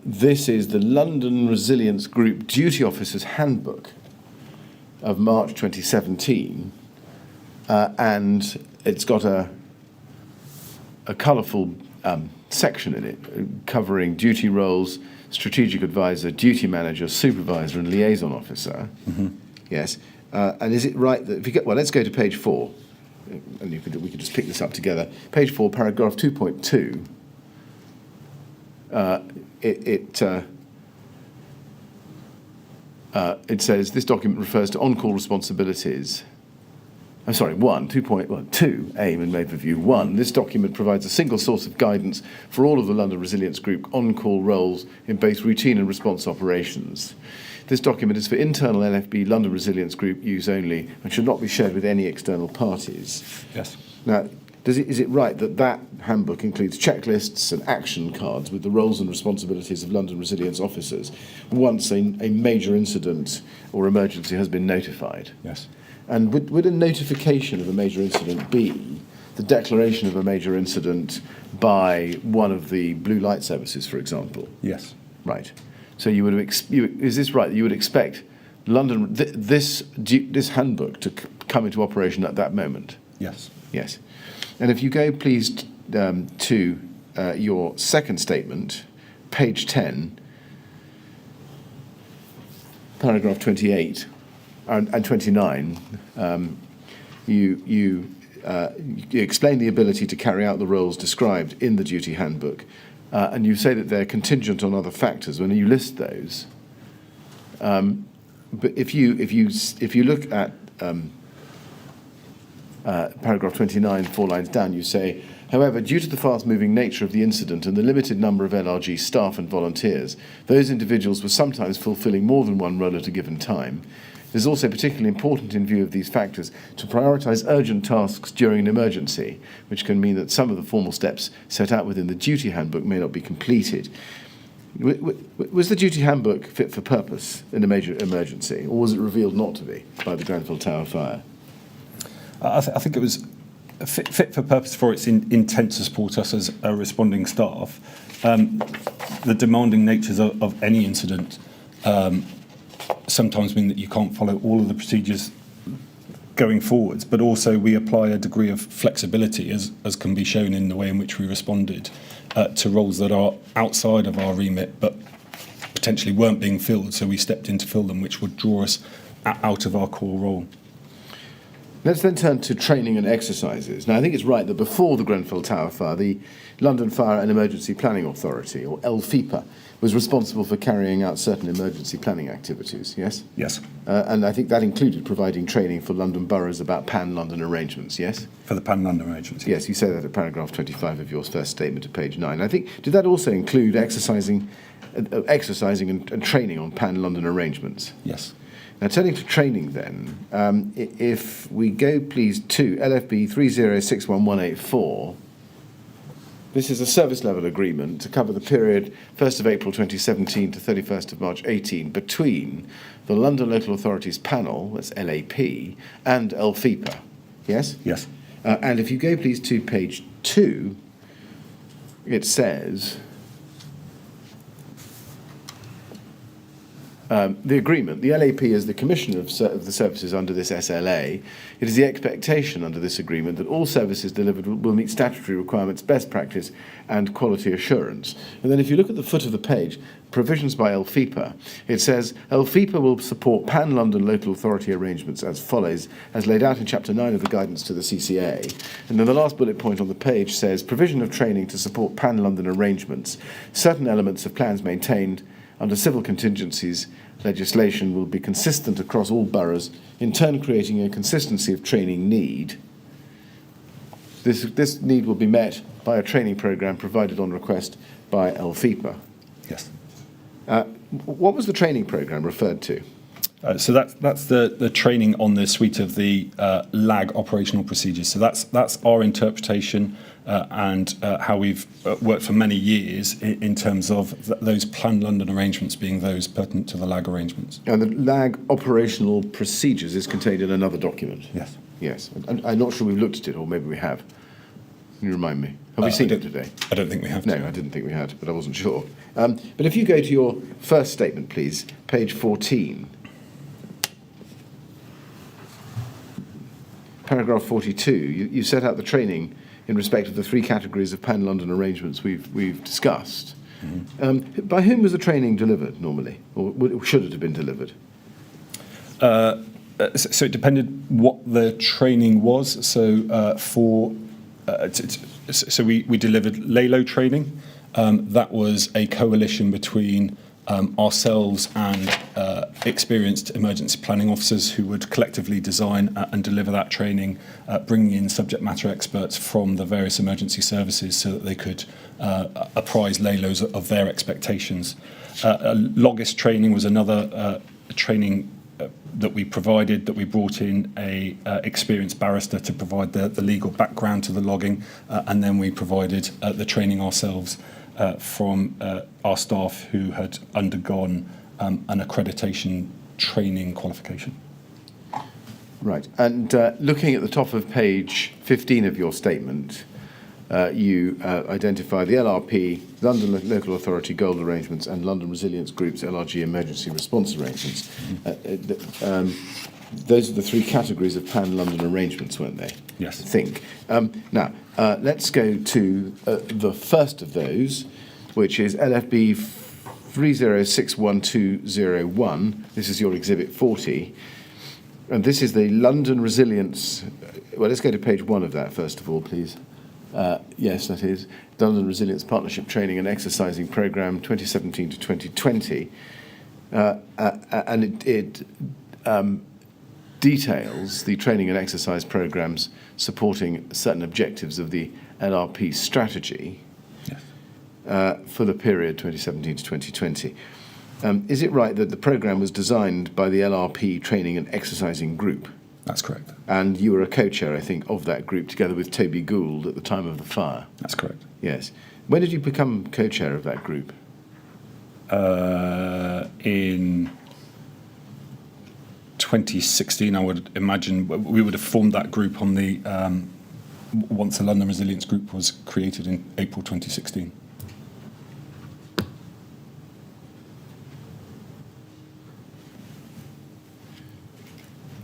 This is the London Resilience Group Duty Officers Handbook of March 2017, and it's got a colourful section in it covering duty roles, strategic advisor, duty manager, supervisor, and liaison officer. Mm-hmm. Yes, and is it right that if you get let's go to page 4, and we could just pick this up together. Page 4, paragraph 2.2. It says this document refers to on-call responsibilities. I'm sorry, 2, aim and overview. 1, this document provides a single source of guidance for all of the London Resilience Group on-call roles in both routine and response operations. This document is for internal LFB London Resilience Group use only and should not be shared with any external parties. Yes. Now, is it right that handbook includes checklists and action cards with the roles and responsibilities of London Resilience officers once a major incident or emergency has been notified? Yes. And would a notification of a major incident be the declaration of a major incident by one of the blue light services, for example? Yes. Right. So you would is this right? You would expect London this handbook to come into operation at that moment? Yes. Yes. And if you go, please, to your second statement, page 10, paragraph 28 and 29, you explain the ability to carry out the roles described in the duty handbook, and you say that they're contingent on other factors when you list those. But if you look at paragraph 29, 4 lines down, you say, however, due to the fast-moving nature of the incident and the limited number of LRG staff and volunteers, those individuals were sometimes fulfilling more than one role at a given time. It is also particularly important in view of these factors to prioritise urgent tasks during an emergency, which can mean that some of the formal steps set out within the duty handbook may not be completed. Was the duty handbook fit for purpose in a major emergency, or was it revealed not to be by the Grenfell Tower fire? I think it was fit for purpose for its intent to support us as a responding staff. The demanding natures of any incident sometimes mean that you can't follow all of the procedures going forwards, but also we apply a degree of flexibility, as can be shown in the way in which we responded to roles that are outside of our remit but potentially weren't being filled, so we stepped in to fill them, which would draw us out of our core role. Let's then turn to training and exercises. Now, I think it's right that before the Grenfell Tower fire, the London Fire and Emergency Planning Authority, or LFEPA, was responsible for carrying out certain emergency planning activities, yes? Yes. And I think that included providing training for London boroughs about pan-London arrangements, yes? For the Pan-London arrangements. Yes, you say that at paragraph 25 of your first statement at page 9. I think, did that also include exercising and training on pan-London arrangements? Yes. Now, turning to training then, if we go, please, to LFB 3061184, this is a service-level agreement to cover the period 1st of April 2017 to 31st of March 18 between the London Local Authorities Panel, that's LAP, and LFEPA, yes? Yes. And if you go, please, to page 2, it says... the agreement, the LAP is the commissioner of the services under this SLA. It is the expectation under this agreement that all services delivered will meet statutory requirements, best practice and quality assurance. And then if you look at the foot of the page, provisions by LFEPA, it says, LFEPA will support pan-London local authority arrangements as follows, as laid out in Chapter 9 of the Guidance to the CCA. And then the last bullet point on the page says, provision of training to support pan-London arrangements. Certain elements of plans maintained under civil contingencies legislation will be consistent across all boroughs, in turn creating a consistency of training need. This need will be met by a training programme provided on request by LFEPA. Yes. What was the training programme referred to? So that's the training on the suite of the LAG operational procedures. So that's our interpretation and how we've worked for many years in terms of those planned London arrangements being those pertinent to the LAG arrangements. And the LAG operational procedures is contained in another document? Yes. Yes. I'm not sure we've looked at it, or maybe we have. Can you remind me? Have we seen it today? I don't think we have. No, I didn't think we had, but I wasn't sure. But if you go to your first statement, please, page 14. Paragraph 42, you set out the training in respect of the three categories of pan-London arrangements we've discussed. Mm-hmm. By whom was the training delivered normally, or should it have been delivered? So it depended what the training was. So so we delivered LALO training. That was a coalition between ourselves and experienced emergency planning officers who would collectively design and deliver that training, bringing in subject matter experts from the various emergency services so that they could apprise LALOs of their expectations. Logist training was another training that we provided, that we brought in a experienced barrister to provide the legal background to the logging, and then we provided the training ourselves from our staff who had undergone an accreditation training qualification. Right, and looking at the top of page 15 of your statement, you identify the LRP, London Local Authority Gold Arrangements, and London Resilience Group's LRG Emergency Response Arrangements. Those are the three categories of pan-London arrangements, weren't they? Yes. I think. Now, let's go to the first of those, which is LFB 3061201. This is your Exhibit 40. And this is the London Resilience... Well, let's go to page 1 of that, first of all, please. Yes, that is. London Resilience Partnership Training and Exercising Programme 2017 to 2020. And it details the training and exercise programmes supporting certain objectives of the LRP strategy. Yes. For the period 2017 to 2020. Is it right that the programme was designed by the LRP Training and Exercising Group? That's correct. And you were a co-chair, I think, of that group together with Toby Gould at the time of the fire? That's correct. Yes. When did you become co-chair of that group? In 2016, I would imagine we would have formed that group on the once the London Resilience Group was created in April 2016.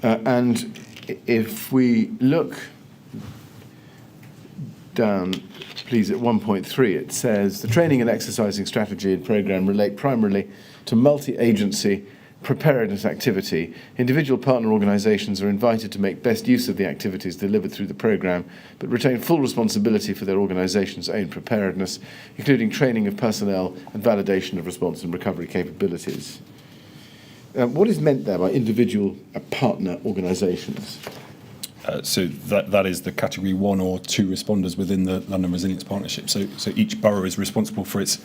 And if we look down, please, at 1.3, it says the training and exercising strategy and programme relate primarily to multi-agency preparedness activity. Individual partner organisations are invited to make best use of the activities delivered through the programme, but retain full responsibility for their organisation's own preparedness, including training of personnel and validation of response and recovery capabilities. What is meant there by individual partner organisations? So that is the category 1 or 2 responders within the London Resilience Partnership. So each borough is responsible for its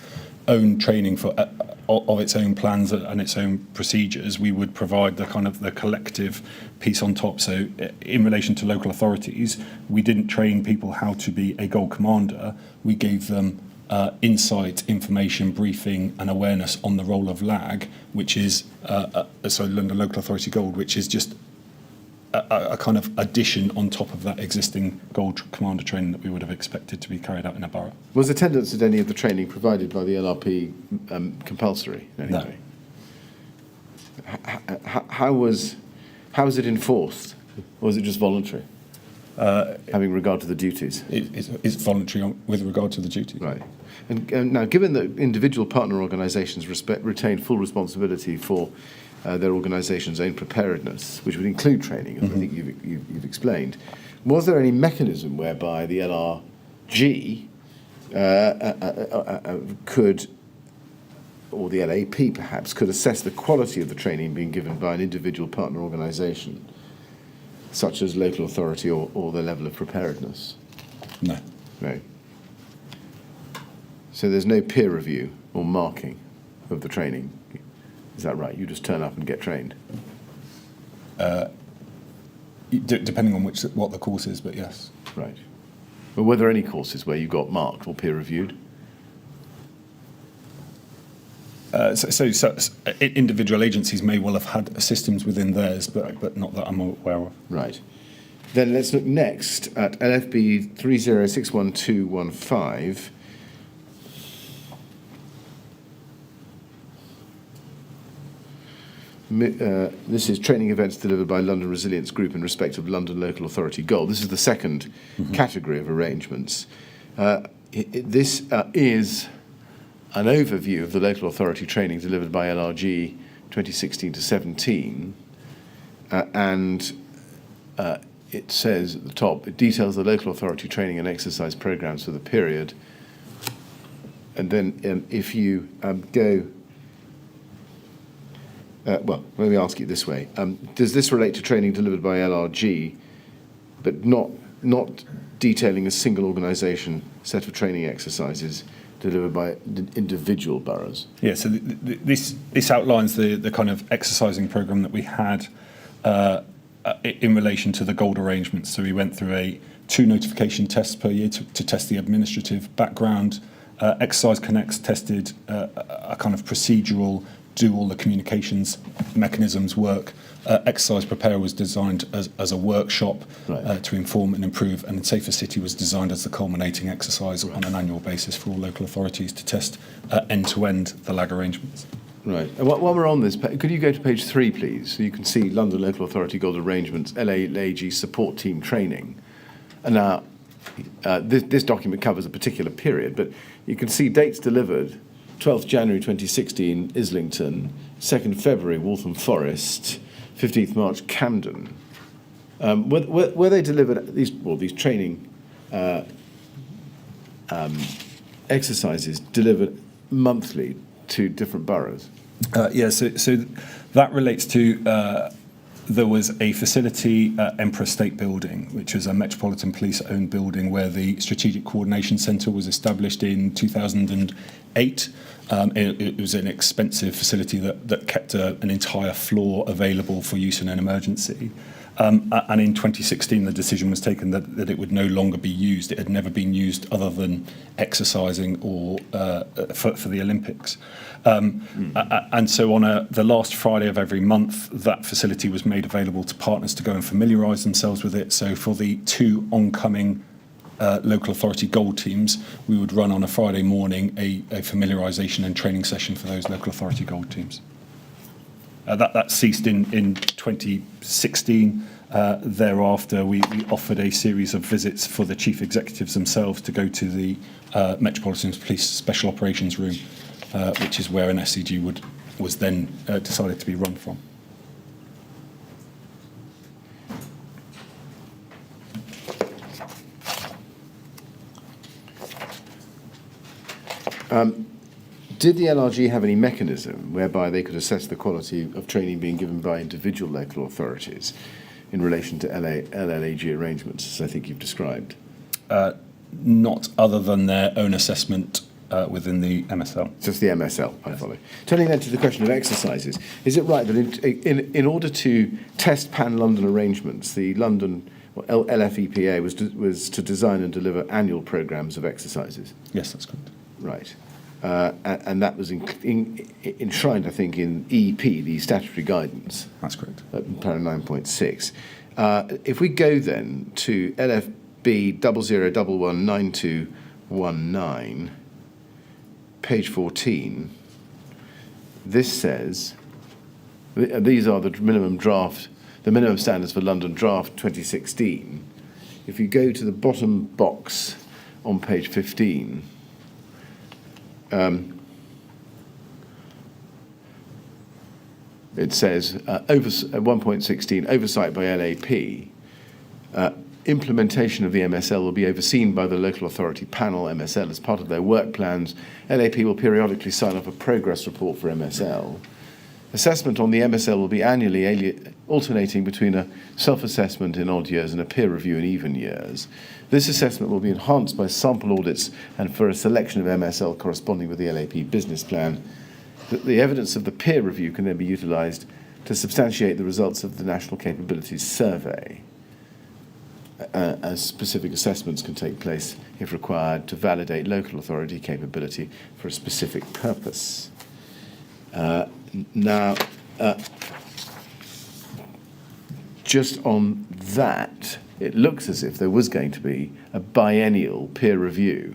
own training of its own plans and its own procedures. We would provide the collective piece on top. So in relation to local authorities, we didn't train people how to be a gold commander. We gave them insight, information, briefing and awareness on the role of LAG, which is London Local Authority Gold, which is just a kind of addition on top of that existing gold commander training that we would have expected to be carried out in a borough. Was attendance at any of the training provided by the LRP compulsory in any way? How was it enforced, or was it just voluntary? Having regard to the duties? It's voluntary with regard to the duties. Right. And now, given that individual partner organisations retain full responsibility for their organisation's own preparedness, which would include training, as I think you've explained, was there any mechanism whereby the LRG could, or the LAP perhaps, could assess the quality of the training being given by an individual partner organisation, such as local authority or the level of preparedness? No. No. So there's no peer review or marking of the training? Is that right? You just turn up and get trained? Depending on what the course is, but yes. Right. But were there any courses where you got marked or peer reviewed? So individual agencies may well have had systems within theirs, but not that I'm aware of. Right. Then let's look next at LFB 30611215. This is training events delivered by London Resilience Group in respect of London Local Authority Gold. This is the second category of arrangements. This is an overview of the local authority training delivered by LRG 2016 to 17, and it says at the top, it details the local authority training and exercise programs for the period. And then if you go... well, let me ask you this way. Does this relate to training delivered by LRG, but not detailing a single organisation set of training exercises delivered by individual boroughs? Yeah, so this outlines the kind of exercising programme that we had in relation to the gold arrangements. So we went through 2 notification tests per year to test the administrative background. Exercise Connects tested a kind of procedural, do all the communications mechanisms work. Exercise Prepare was designed as a workshop to inform and improve, and Safer City was designed as the culminating exercise on an annual basis for all local authorities to test end-to-end the LAG arrangements. Right. And while we're on this, could you go to page 3, please, so you can see London Local Authority Gold Arrangements, LAG Support Team Training. And now, this document covers a particular period, but you can see dates delivered: 12th January 2016, Islington; 2nd February, Waltham Forest; 15th March, Camden. Were they delivered, these training exercises delivered monthly to different boroughs? So that relates to... there was a facility at Emperor State Building, which was a Metropolitan Police-owned building where the Strategic Coordination Centre was established in 2008. It was an expensive facility that kept an entire floor available for use in an emergency. And in 2016, the decision was taken that it would no longer be used. It had never been used other than exercising or for the Olympics. And so on the last Friday of every month, that facility was made available to partners to go and familiarise themselves with it. So for the 2 oncoming local authority gold teams, we would run on a Friday morning a familiarisation and training session for those local authority gold teams. That ceased in 2016. Thereafter, we offered a series of visits for the chief executives themselves to go to the Metropolitan Police Special Operations Room, which is where an SCG was then decided to be run from. Did the LRG have any mechanism whereby they could assess the quality of training being given by individual local authorities in relation to LLAG arrangements, as I think you've described? Not other than their own assessment within the MSL. Just the MSL, I follow. Turning then to the question of exercises, is it right that in order to test pan-London arrangements, the London LFEPA was to design and deliver annual programmes of exercises? Yes, that's correct. Right. And that was enshrined, I think, in EP, the statutory guidance. That's correct. Para 9.6. If we go then to LFB 00119219, page 14, this says, these are the minimum standards for London Draft 2016. If you go to the bottom box on page 15, it says 1.16 oversight by LAP. Implementation of the MSL will be overseen by the local authority panel MSL as part of their work plans. LAP will periodically sign off a progress report for MSL. Assessment on the MSL will be annually alternating between a self-assessment in odd years and a peer review in even years. This assessment will be enhanced by sample audits and for a selection of MSL corresponding with the LAP business plan. The evidence of the peer review can then be utilised to substantiate the results of the National Capabilities Survey, as specific assessments can take place, if required, to validate local authority capability for a specific purpose. Now, just on that, it looks as if there was going to be a biennial peer review.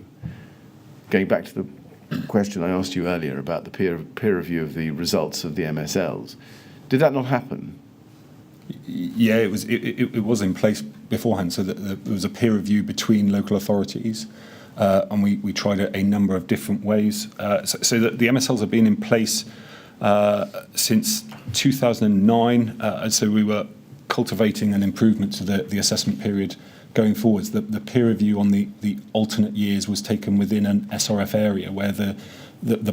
Going back to the question I asked you earlier about the peer review of the results of the MSLs, did that not happen? Yeah, it was in place beforehand, so that there was a peer review between local authorities, and we tried a number of different ways. So that the MSLs have been in place since 2009, so we were cultivating an improvement to the assessment period going forwards. The peer review on the alternate years was taken within an SRF area where the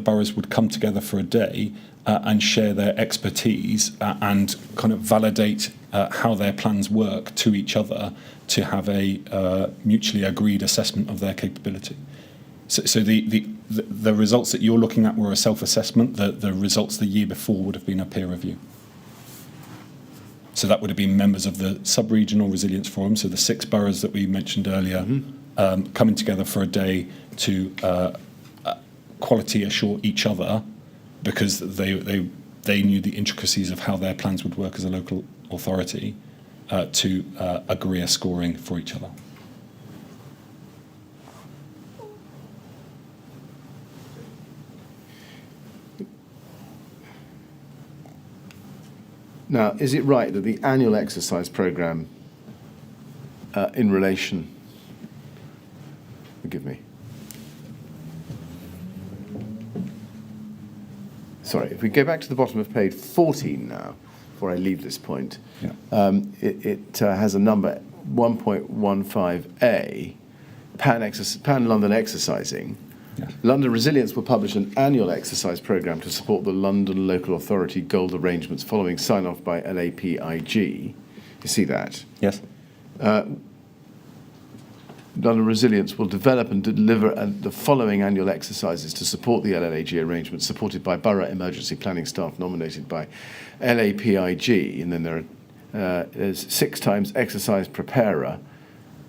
boroughs would come together for a day and share their expertise and kind of validate how their plans work to each other to have a mutually agreed assessment of their capability. So the results that you're looking at were a self-assessment. The results the year before would have been a peer review. So that would have been members of the sub-regional resilience forum, so the 6 boroughs that we mentioned earlier, coming together for a day to quality assure each other, because they knew the intricacies of how their plans would work as a local authority, to agree a scoring for each other. Now, is it right that the annual exercise programme in relation... Forgive me. Sorry, if we go back to the bottom of page 14 now, before I leave this point, it has a number 1.15a, Pan-London exercising. Yes. London Resilience will publish an annual exercise programme to support the London Local Authority gold arrangements following sign-off by LAPIG. You see that? Yes. London Resilience will develop and deliver the following annual exercises to support the LLAG arrangements, supported by Borough Emergency Planning staff nominated by LAPIG. And then there's 6 times exercise preparer,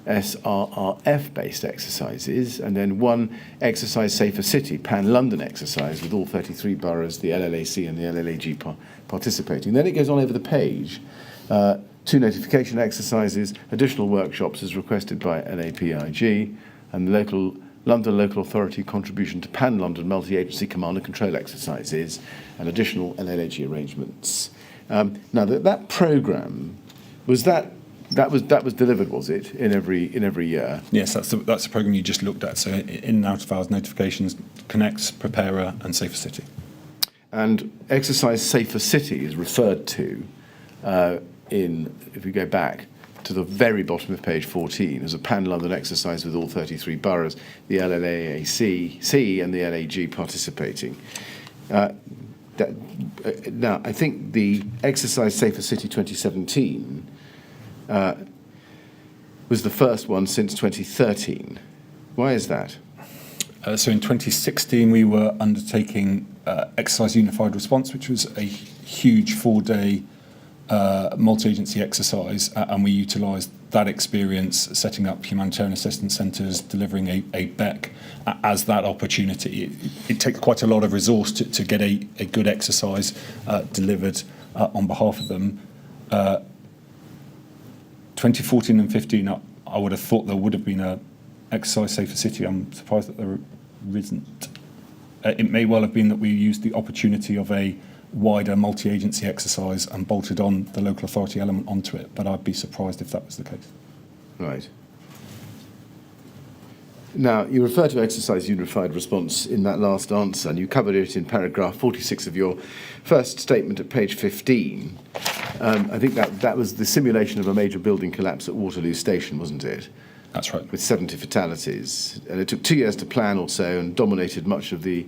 SRRF-based exercises, and then 1 exercise safer city, Pan-London exercise, with all 33 boroughs, the LLAC and the LLAG participating. Then it goes on over the page 2 notification exercises, additional workshops as requested by LAPIG, and the London Local Authority contribution to Pan-London multi-agency command and control exercises, and additional LLAG arrangements. Now that programme, that was delivered, was it, in every year? Yes, that's the programme you just looked at. So in and out of hours notifications, Connects, Preparer, and Safer City. And exercise Safer City is referred to if we go back to the very bottom of page 14 as a pan-London exercise with all 33 boroughs, the LLAC and the LAG participating. Now, I think the exercise Safer City 2017 was the first one since 2013. Why is that? So in 2016, we were undertaking Exercise Unified Response, which was a huge 4-day multi-agency exercise, and we utilised that experience setting up humanitarian assistance centres, delivering a BEC as that opportunity. It takes quite a lot of resource to get a good exercise delivered on behalf of them. 2014 and 15, I would have thought there would have been a exercise Safer City. I'm surprised that there isn't. It may well have been that we used the opportunity of a wider multi-agency exercise and bolted on the local authority element onto it, but I'd be surprised if that was the case. Right. Now, you refer to exercise unified response in that last answer, and you covered it in paragraph 46 of your first statement at page 15. I think that was the simulation of a major building collapse at Waterloo Station, wasn't it? That's right. With 70 fatalities. And it took 2 years to plan or so and dominated much of the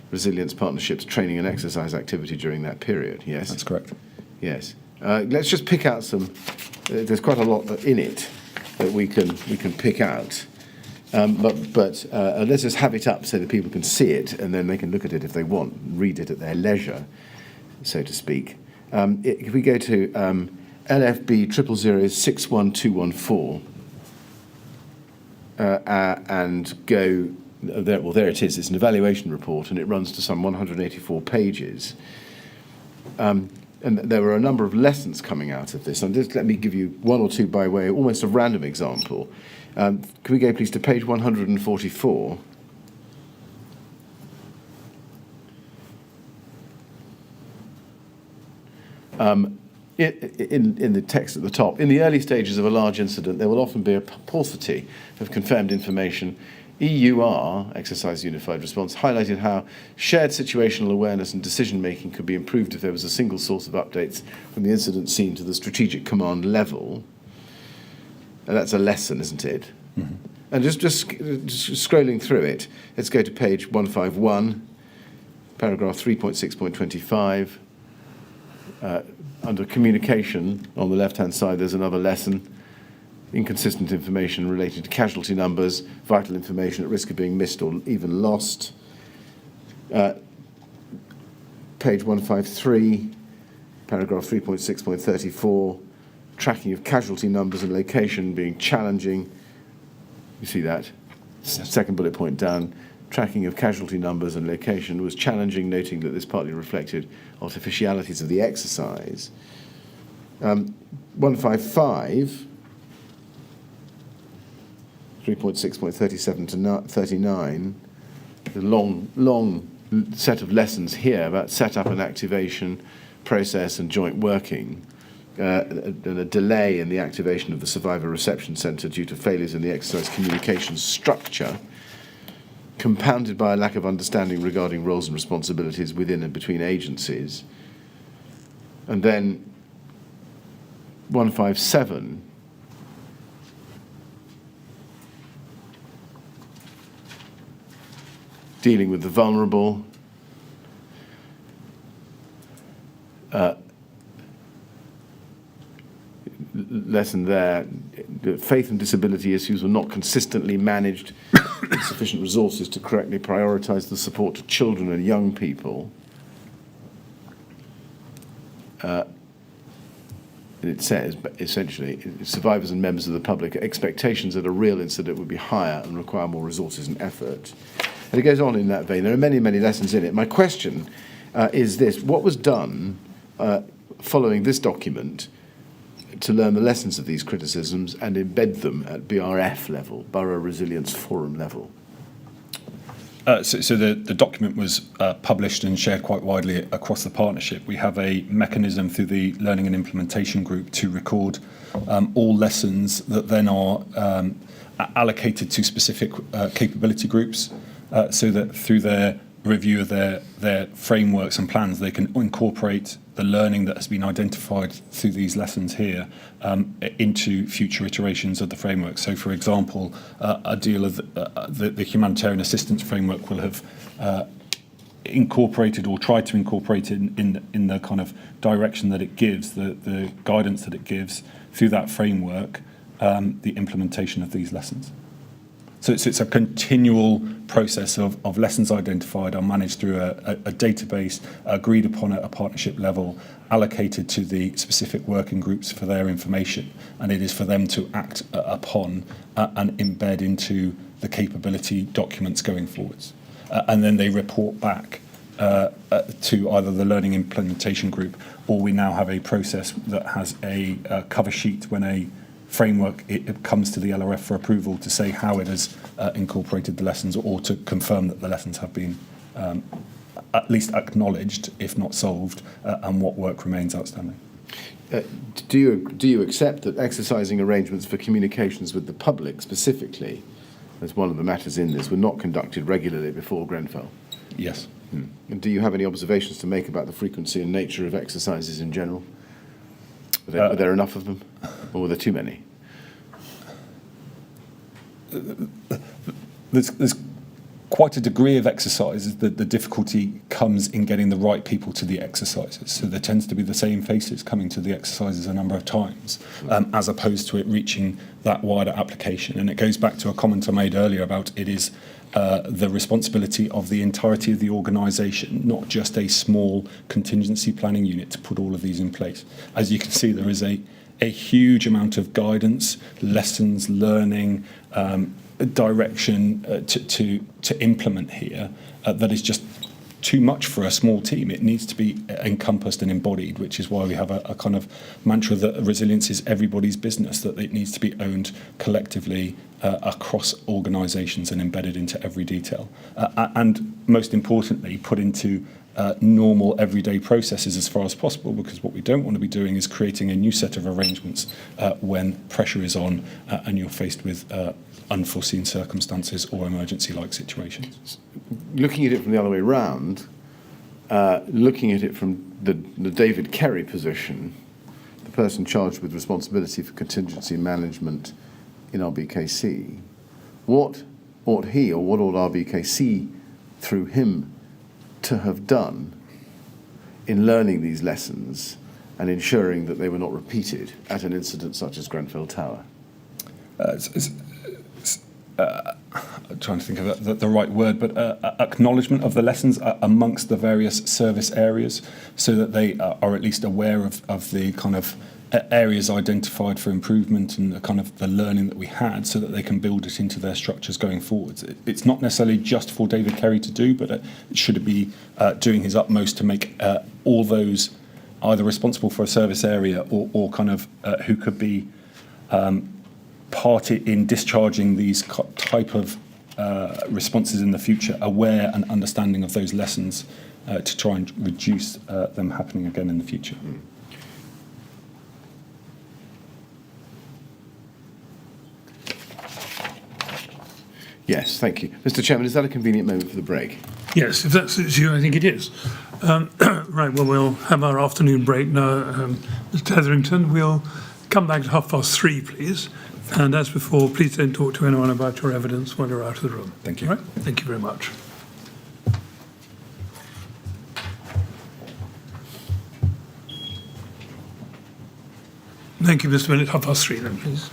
Resilience Partnership's training and exercise activity during that period, yes? That's correct. Yes. Let's just pick out some. There's quite a lot in it that we can pick out. But let's just have it up so that people can see it, and then they can look at it if they want, read it at their leisure, so to speak. If we go to LFB 000061214 and go there, well, there it is. It's an evaluation report, and it runs to some 184 pages. And there were a number of lessons coming out of this. And just let me give you one or two by way, almost a random example. Can we go, please, to page 144? In the text at the top, in the early stages of a large incident, there will often be a paucity of confirmed information. EUR, Exercise Unified Response, highlighted how shared situational awareness and decision-making could be improved if there was a single source of updates from the incident scene to the strategic command level. And that's a lesson, isn't it? Mm-hmm. And just scrolling through it, let's go to page 151, paragraph 3.6.25. Under communication, on the left-hand side, there's another lesson. Inconsistent information related to casualty numbers, vital information at risk of being missed or even lost. Page 153, paragraph 3.6.34, tracking of casualty numbers and location being challenging. You see that? Yes. Second bullet point down. Tracking of casualty numbers and location was challenging, noting that this partly reflected artificialities of the exercise. 155, 3.6.37 to 39, the long set of lessons here about setup and activation, process and joint working, and a delay in the activation of the Survivor Reception Centre due to failures in the exercise communications structure, compounded by a lack of understanding regarding roles and responsibilities within and between agencies. And then 157, dealing with the vulnerable, lesson there, faith and disability issues were not consistently managed with sufficient resources to correctly prioritise the support to children and young people. It says, essentially, survivors and members of the public, expectations that a real incident would be higher and require more resources and effort. And it goes on in that vein. There are many, many lessons in it. My question is this. What was done following this document to learn the lessons of these criticisms and embed them at BRF level, Borough Resilience Forum level? So the document was published and shared quite widely across the partnership. We have a mechanism through the Learning and Implementation Group to record all lessons that then are allocated to specific capability groups, so that through their review of their frameworks and plans, they can incorporate the learning that has been identified through these lessons here into future iterations of the framework. So, for example, a deal of the humanitarian assistance framework will have incorporated or tried to incorporate in the kind of direction that it gives, the guidance that it gives through that framework, the implementation of these lessons. So it's a continual process of lessons identified are managed through a database agreed upon at a partnership level, allocated to the specific working groups for their information, and it is for them to act upon and embed into the capability documents going forwards. And then they report back to either the Learning Implementation Group, or we now have a process that has a cover sheet when a framework it comes to the LRF for approval to say how it has incorporated the lessons, or to confirm that the lessons have been at least acknowledged, if not solved, and what work remains outstanding. Do you accept that exercising arrangements for communications with the public specifically, as one of the matters in this, were not conducted regularly before Grenfell? Yes. And do you have any observations to make about the frequency and nature of exercises in general? Were there enough of them, or were there too many? There's quite a degree of exercises. The difficulty comes in getting the right people to the exercises. So there tends to be the same faces coming to the exercises a number of times, as opposed to it reaching that wider application. And it goes back to a comment I made earlier about it is the responsibility of the entirety of the organisation, not just a small contingency planning unit, to put all of these in place. As you can see, there is a huge amount of guidance, lessons, learning, direction to implement here that is just too much for a small team. It needs to be encompassed and embodied, which is why we have a kind of mantra that resilience is everybody's business, that it needs to be owned collectively across organisations and embedded into every detail. And most importantly, put into normal everyday processes as far as possible, because what we don't want to be doing is creating a new set of arrangements when pressure is on and you're faced with unforeseen circumstances or emergency-like situations. Looking at it from the other way round, looking at it from the David Kerry position, the person charged with responsibility for contingency management in RBKC, what ought he, or what ought RBKC through him to have done in learning these lessons and ensuring that they were not repeated at an incident such as Grenfell Tower? I'm trying to think of the right word, but acknowledgement of the lessons amongst the various service areas, so that they are at least aware of the kind of areas identified for improvement and the kind of the learning that we had, so that they can build it into their structures going forwards. It's not necessarily just for David Kerry to do, but it should be doing his utmost to make all those either responsible for a service area or kind of who could be part in discharging these type of responses in the future, aware and understanding of those lessons to try and reduce them happening again in the future. Yes, thank you. Mr. Chairman, is that a convenient moment for the break? Yes, if that suits you, I think it is. Right, well, we'll have our afternoon break now. Mr. Hetherington, we'll come back at 3:30, please. And as before, please don't talk to anyone about your evidence while you're out of the room. Thank you. All right? Thank you very much. Thank you, Mr. Bennett. 3:30 then, please.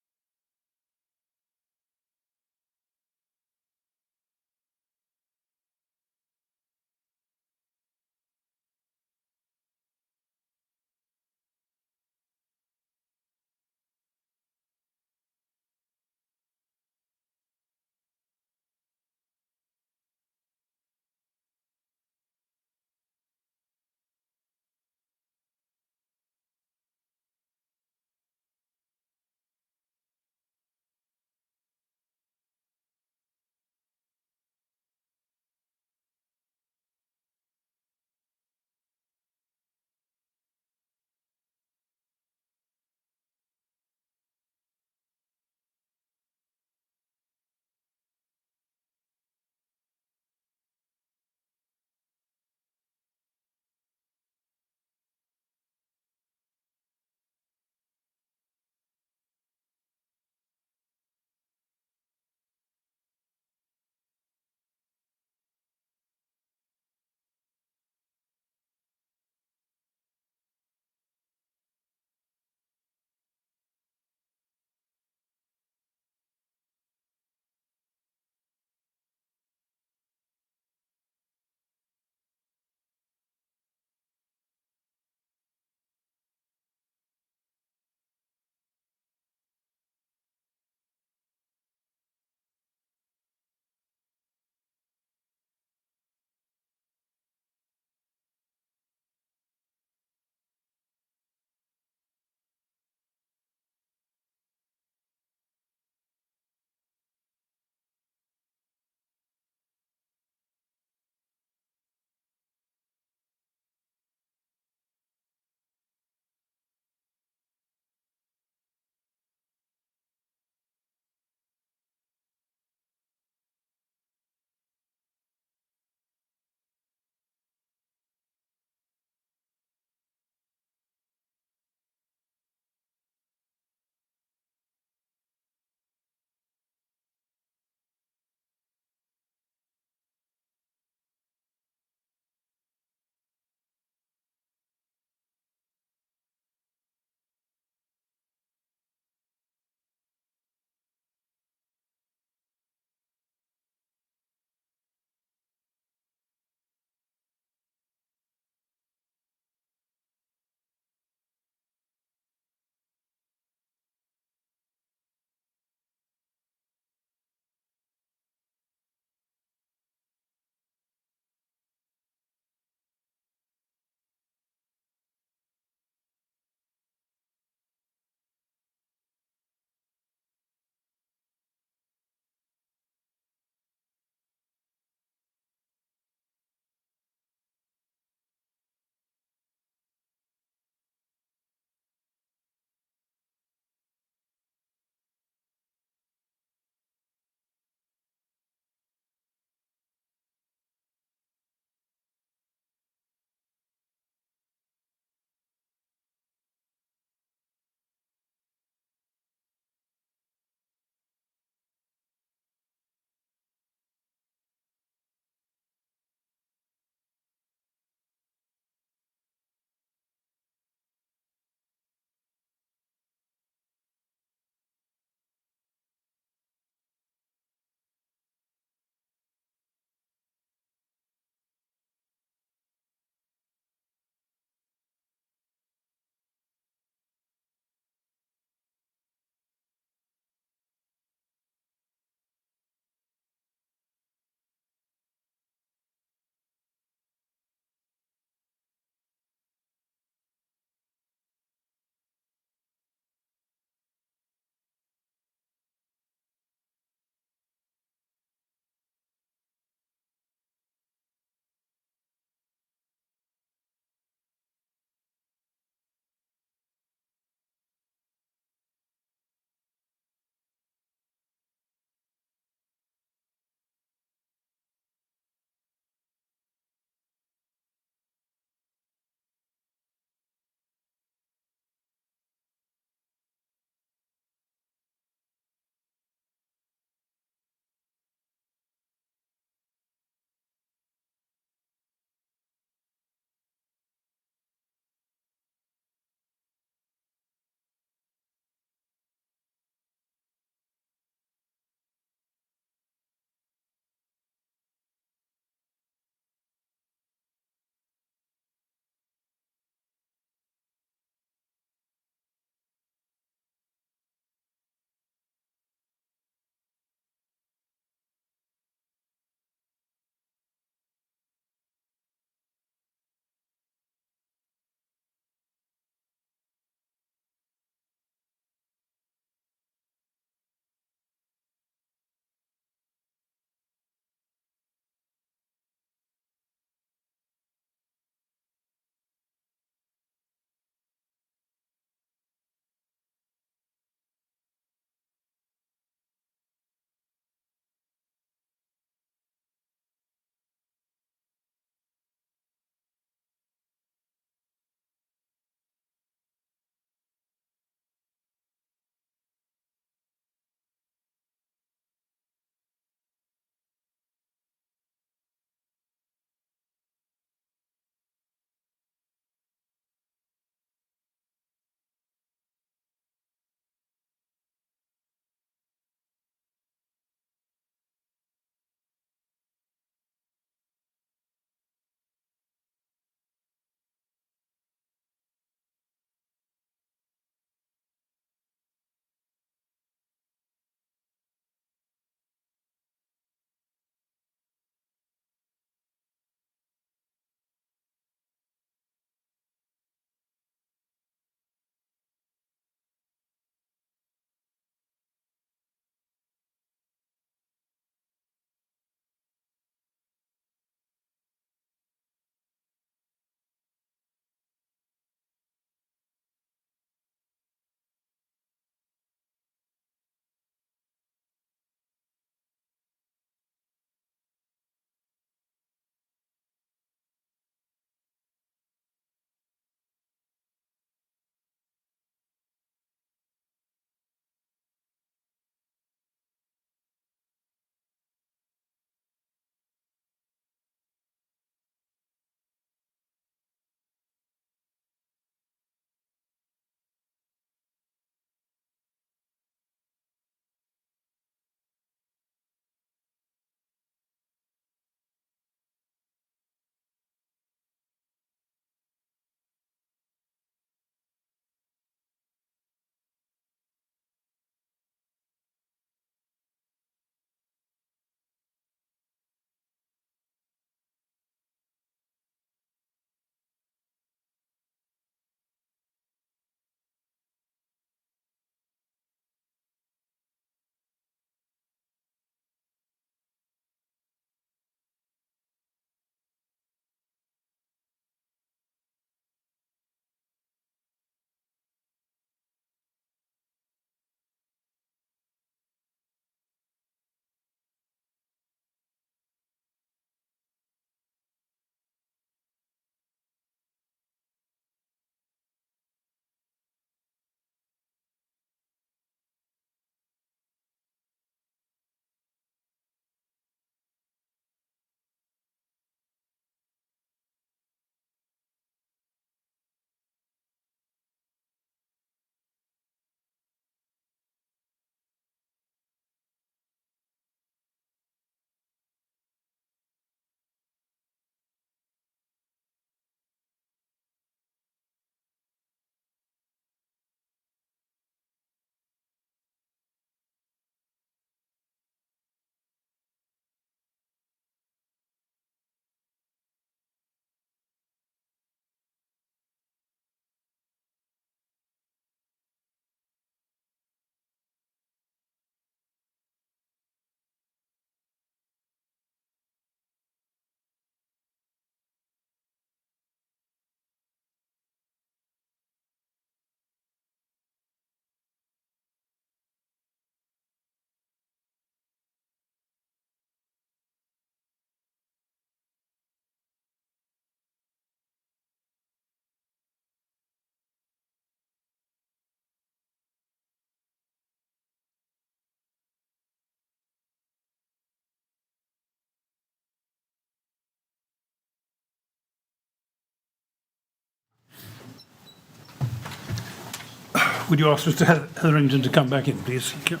Would you ask Mr. Hetherington to come back in, please? Thank you.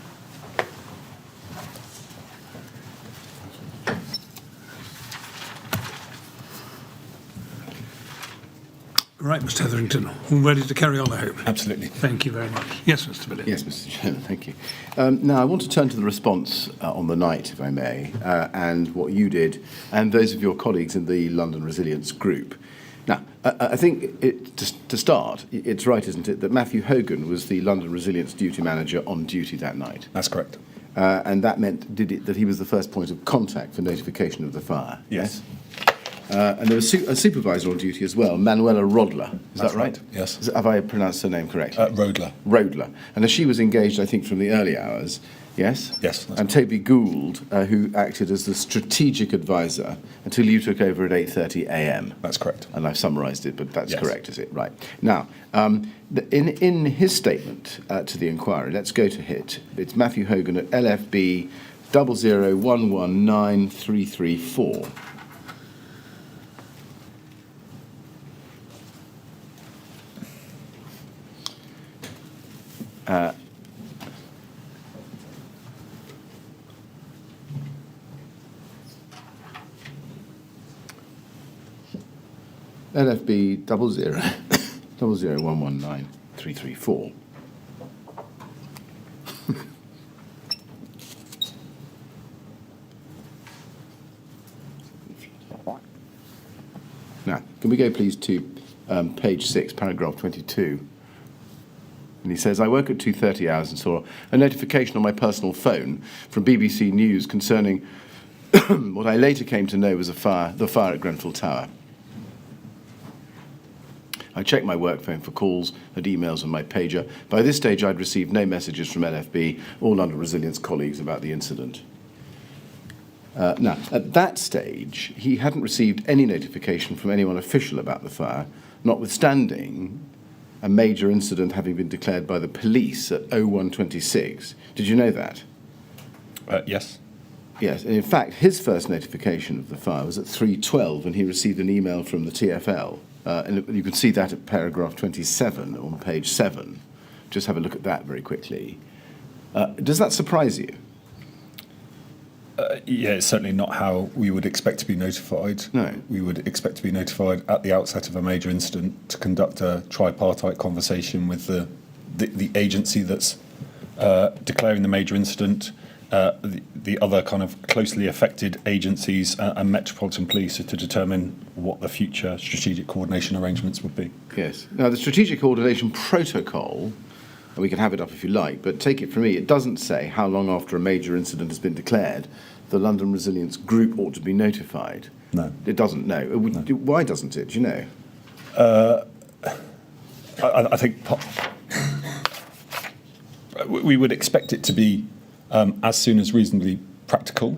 Right, Mr. Hetherington, all ready to carry on, I hope. Absolutely. Thank you very much. Yes, Mr. Billett. Yes, Mr. Chairman, thank you. Now, I want to turn to the response on the night, if I may, and what you did, and those of your colleagues in the London Resilience Group. Now, I think to start, it's right, isn't it, that Matthew Hogan was the London Resilience duty manager on duty that night? That's correct. And that meant that he was the first point of contact for notification of the fire? Yes. And there was a supervisor on duty as well, Manuela Rodler. Is That's that right? Yes. Have I pronounced her name correctly? Rodler. Rodler. And as she was engaged, I think, from the early hours, yes? Yes. And Toby Gould, who acted as the strategic advisor until you took over at 8:30 a.m. That's correct. And I've summarised it, but that's Yes. correct, is it? Right. Now, in his statement to the inquiry, let's go to it. It's Matthew Hogan at LFB 00119334. LFB 00119334. Now, can we go please to page 6, paragraph 22? And he says, I woke at 2:30 hours and saw a notification on my personal phone from BBC News concerning what I later came to know was the fire at Grenfell Tower. I checked my work phone for calls and emails on my pager. By this stage, I'd received no messages from LFB or London Resilience colleagues about the incident. Now, at that stage, he hadn't received any notification from anyone official about the fire, notwithstanding a major incident having been declared by the police at 01:26. Did you know that? Yes. Yes, and in fact, his first notification of the fire was at 3:12, and he received an email from the TfL. And you can see that at paragraph 27 on page 7. Just have a look at that very quickly. Does that surprise you? Yeah, it's certainly not how we would expect to be notified. No. We would expect to be notified at the outset of a major incident to conduct a tripartite conversation with the agency that's declaring the major incident, the other kind of closely affected agencies and Metropolitan Police to determine what the future strategic coordination arrangements would be. Yes. Now, the strategic coordination protocol, and we can have it up if you like, but take it from me, it doesn't say how long after a major incident has been declared the London Resilience Group ought to be notified. No. It doesn't, no. Why doesn't it? Do you know? I think we would expect it to be as soon as reasonably practical.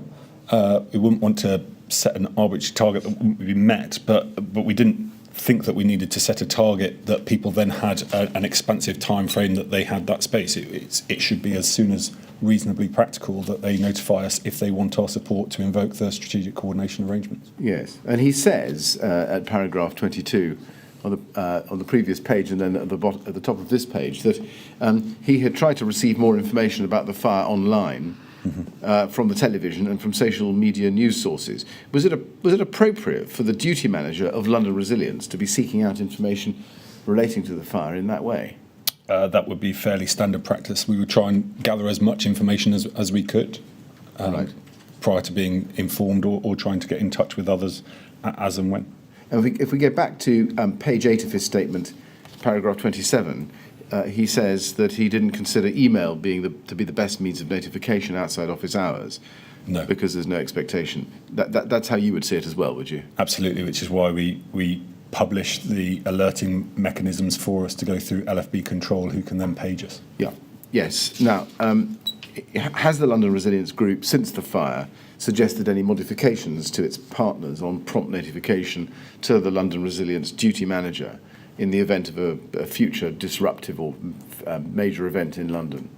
We wouldn't want to set an arbitrary target that wouldn't be met, but we didn't think that we needed to set a target that people then had an expansive time frame that they had that space. It should be as soon as reasonably practical that they notify us if they want our support to invoke the strategic coordination arrangements. Yes, and he says at paragraph 22 on the previous page and then at the top of this page that he had tried to receive more information about the fire online from the television and from social media news sources. Was it appropriate for the duty manager of London Resilience to be seeking out information relating to the fire in that way? That would be fairly standard practice. We would try and gather as much information as we could Right. prior to being informed or trying to get in touch with others as and when. And if we go back to page 8 of his statement, paragraph 27, he says that he didn't consider email to be the best means of notification outside office hours. No. Because there's no expectation. That's how you would see it as well, would you? Absolutely, which is why we publish the alerting mechanisms for us to go through LFB control, who can then page us. Yeah. Yes. Now, has the London Resilience Group, since the fire, suggested any modifications to its partners on prompt notification to the London Resilience duty manager in the event of a future disruptive or major event in London?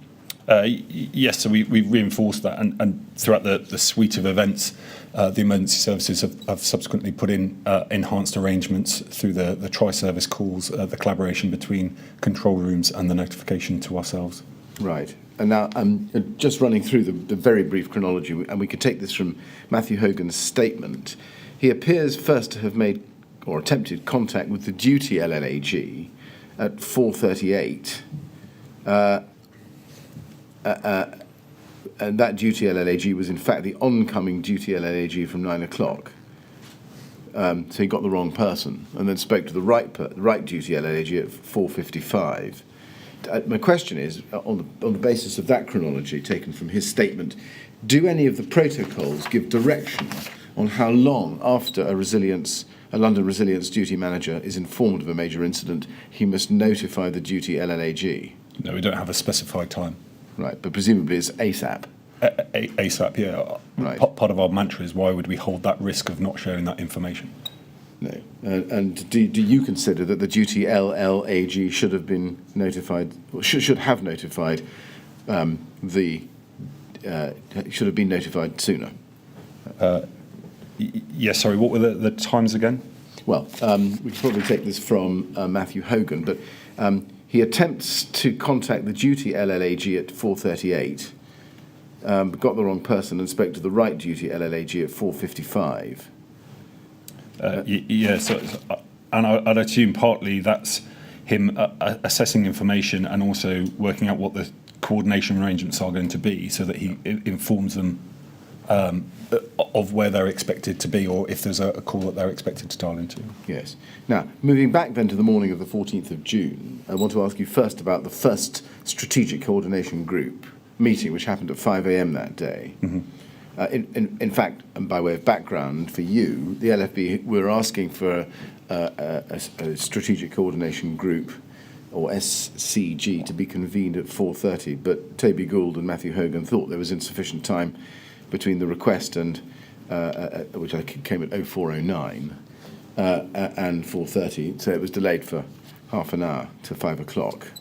Yes, so we've reinforced that, and throughout the suite of events, the emergency services have subsequently put in enhanced arrangements through the tri-service calls, the collaboration between control rooms and the notification to ourselves. Right. And now I'm just running through the very brief chronology, and we could take this from Matthew Hogan's statement. He appears first to have made or attempted contact with the duty LLAG at 4:38. And that duty LLAG was in fact the oncoming duty LLAG from 9 o'clock. So he got the wrong person, and then spoke to the right duty LLAG at 4:55. My question is, on the basis of that chronology taken from his statement, do any of the protocols give direction on how long after a London Resilience duty manager is informed of a major incident, he must notify the duty LLAG? No, we don't have a specified time. Right, but presumably it's ASAP. ASAP, yeah. Right. Part of our mantra is why would we hold that risk of not sharing that information? No. And do you consider that the duty LLAG should have been notified, or should have notified should have been notified sooner? Yes, sorry, what were the times again? Well, we could probably take this from Matthew Hogan, but he attempts to contact the duty LLAG at 4:38, but got the wrong person and spoke to the right duty LLAG at 4:55. Yes, and I'd assume partly that's him assessing information and also working out what the coordination arrangements are going to be, so that he informs them of where they're expected to be, or if there's a call that they're expected to dial into. Yes. Now, moving back then to the morning of the 14th of June, I want to ask you first about the first strategic coordination group meeting, which happened at 5 a.m. that day. Mm-hmm. In fact, and by way of background for you, the LFB were asking for a strategic coordination group, or SCG, to be convened at 4:30, but Toby Gould and Matthew Hogan thought there was insufficient time between the request and which came at 04:09 and 4:30, so it was delayed for half an hour to 5 o'clock.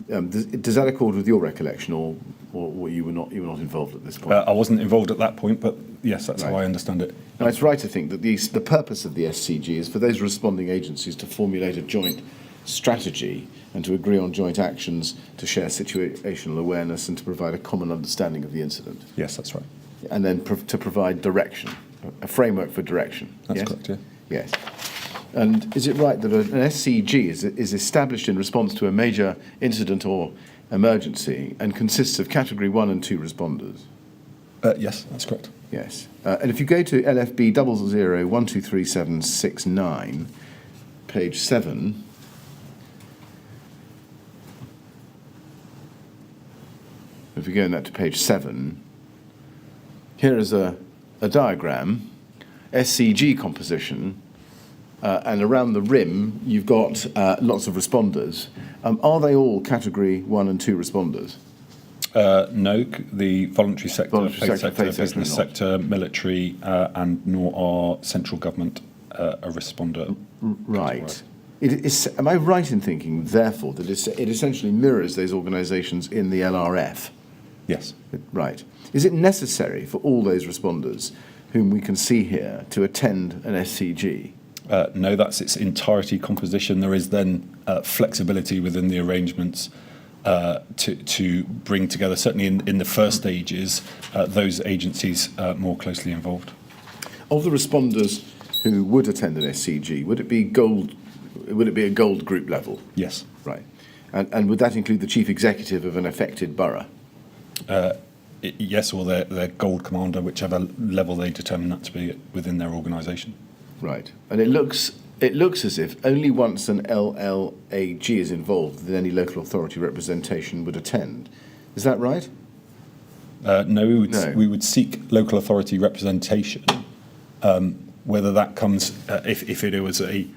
Does that accord with your recollection, or you were not involved at this point? I wasn't involved at that point, but yes, that's how I understand it. Now, it's right to think that the purpose of the SCG is for those responding agencies to formulate a joint strategy and to agree on joint actions, to share situational awareness, and to provide a common understanding of the incident. Yes, that's right. And then to provide direction, a framework for direction. That's yes? correct, yeah. Yes. And is it right that an SCG is established in response to a major incident or emergency and consists of Category 1 and 2 responders? Yes, that's correct. Yes. And if you go to LFB 00123769, page 7, if you go in that to page 7, here is a diagram, SCG composition, and around the rim you've got lots of responders. Are they all Category 1 and 2 responders? No, the voluntary sector, faith sector, business sector, military, and nor our central government a responder. Right. Am I right in thinking, therefore, that it essentially mirrors those organisations in the LRF? Yes. Right. Is it necessary for all those responders whom we can see here to attend an SCG? No, that's its entirety composition. There is then flexibility within the arrangements to bring together, certainly in the first stages, those agencies more closely involved. Of the responders who would attend an SCG, would it be gold? Would it be a gold group level? Yes. Right. And would that include the chief executive of an affected borough? Yes, or their gold commander, whichever level they determine that to be within their organisation. Right. And it looks as if only once an LLAG is involved that any local authority representation would attend. Is that right? No, we would seek local authority representation. Whether that comes, if it was a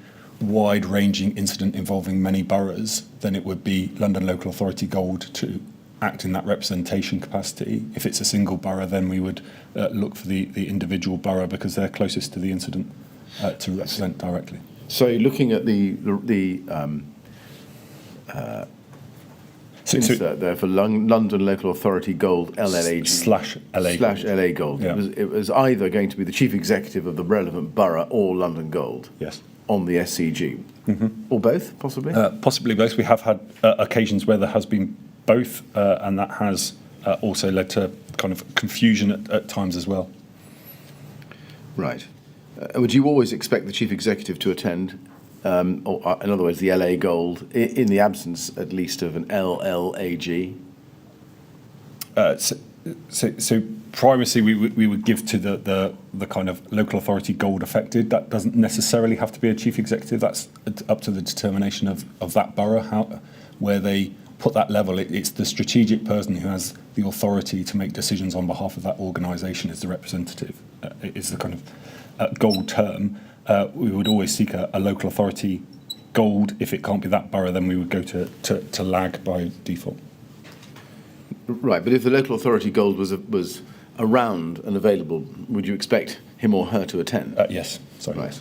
wide-ranging incident involving many boroughs, then it would be London Local Authority Gold to act in that representation capacity. If it's a single borough, then we would look for the individual borough, because they're closest to the incident, to represent directly. insert there for London Local Authority Gold LLAG slash LA slash LA Gold. Yeah. It was either going to be the chief executive of the relevant borough or London Gold. Yes. On the SCG, or both, possibly. Possibly both. We have had occasions where there has been both, and that has also led to kind of confusion at times as well. Right. Would you always expect the chief executive to attend, or in other words, the LA Gold, in the absence at least of an LLAG? So primacy we would give to the kind of local authority gold affected. That doesn't necessarily have to be a chief executive. That's up to the determination of that borough, where they put that level. It's the strategic person who has the authority to make decisions on behalf of that organisation as the representative. Is the kind of gold term. We would always seek a local authority gold. If it can't be that borough, then we would go to lag by default. Right, but if the local authority gold was around and available, would you expect him or her to attend? Yes. Sorry. Right.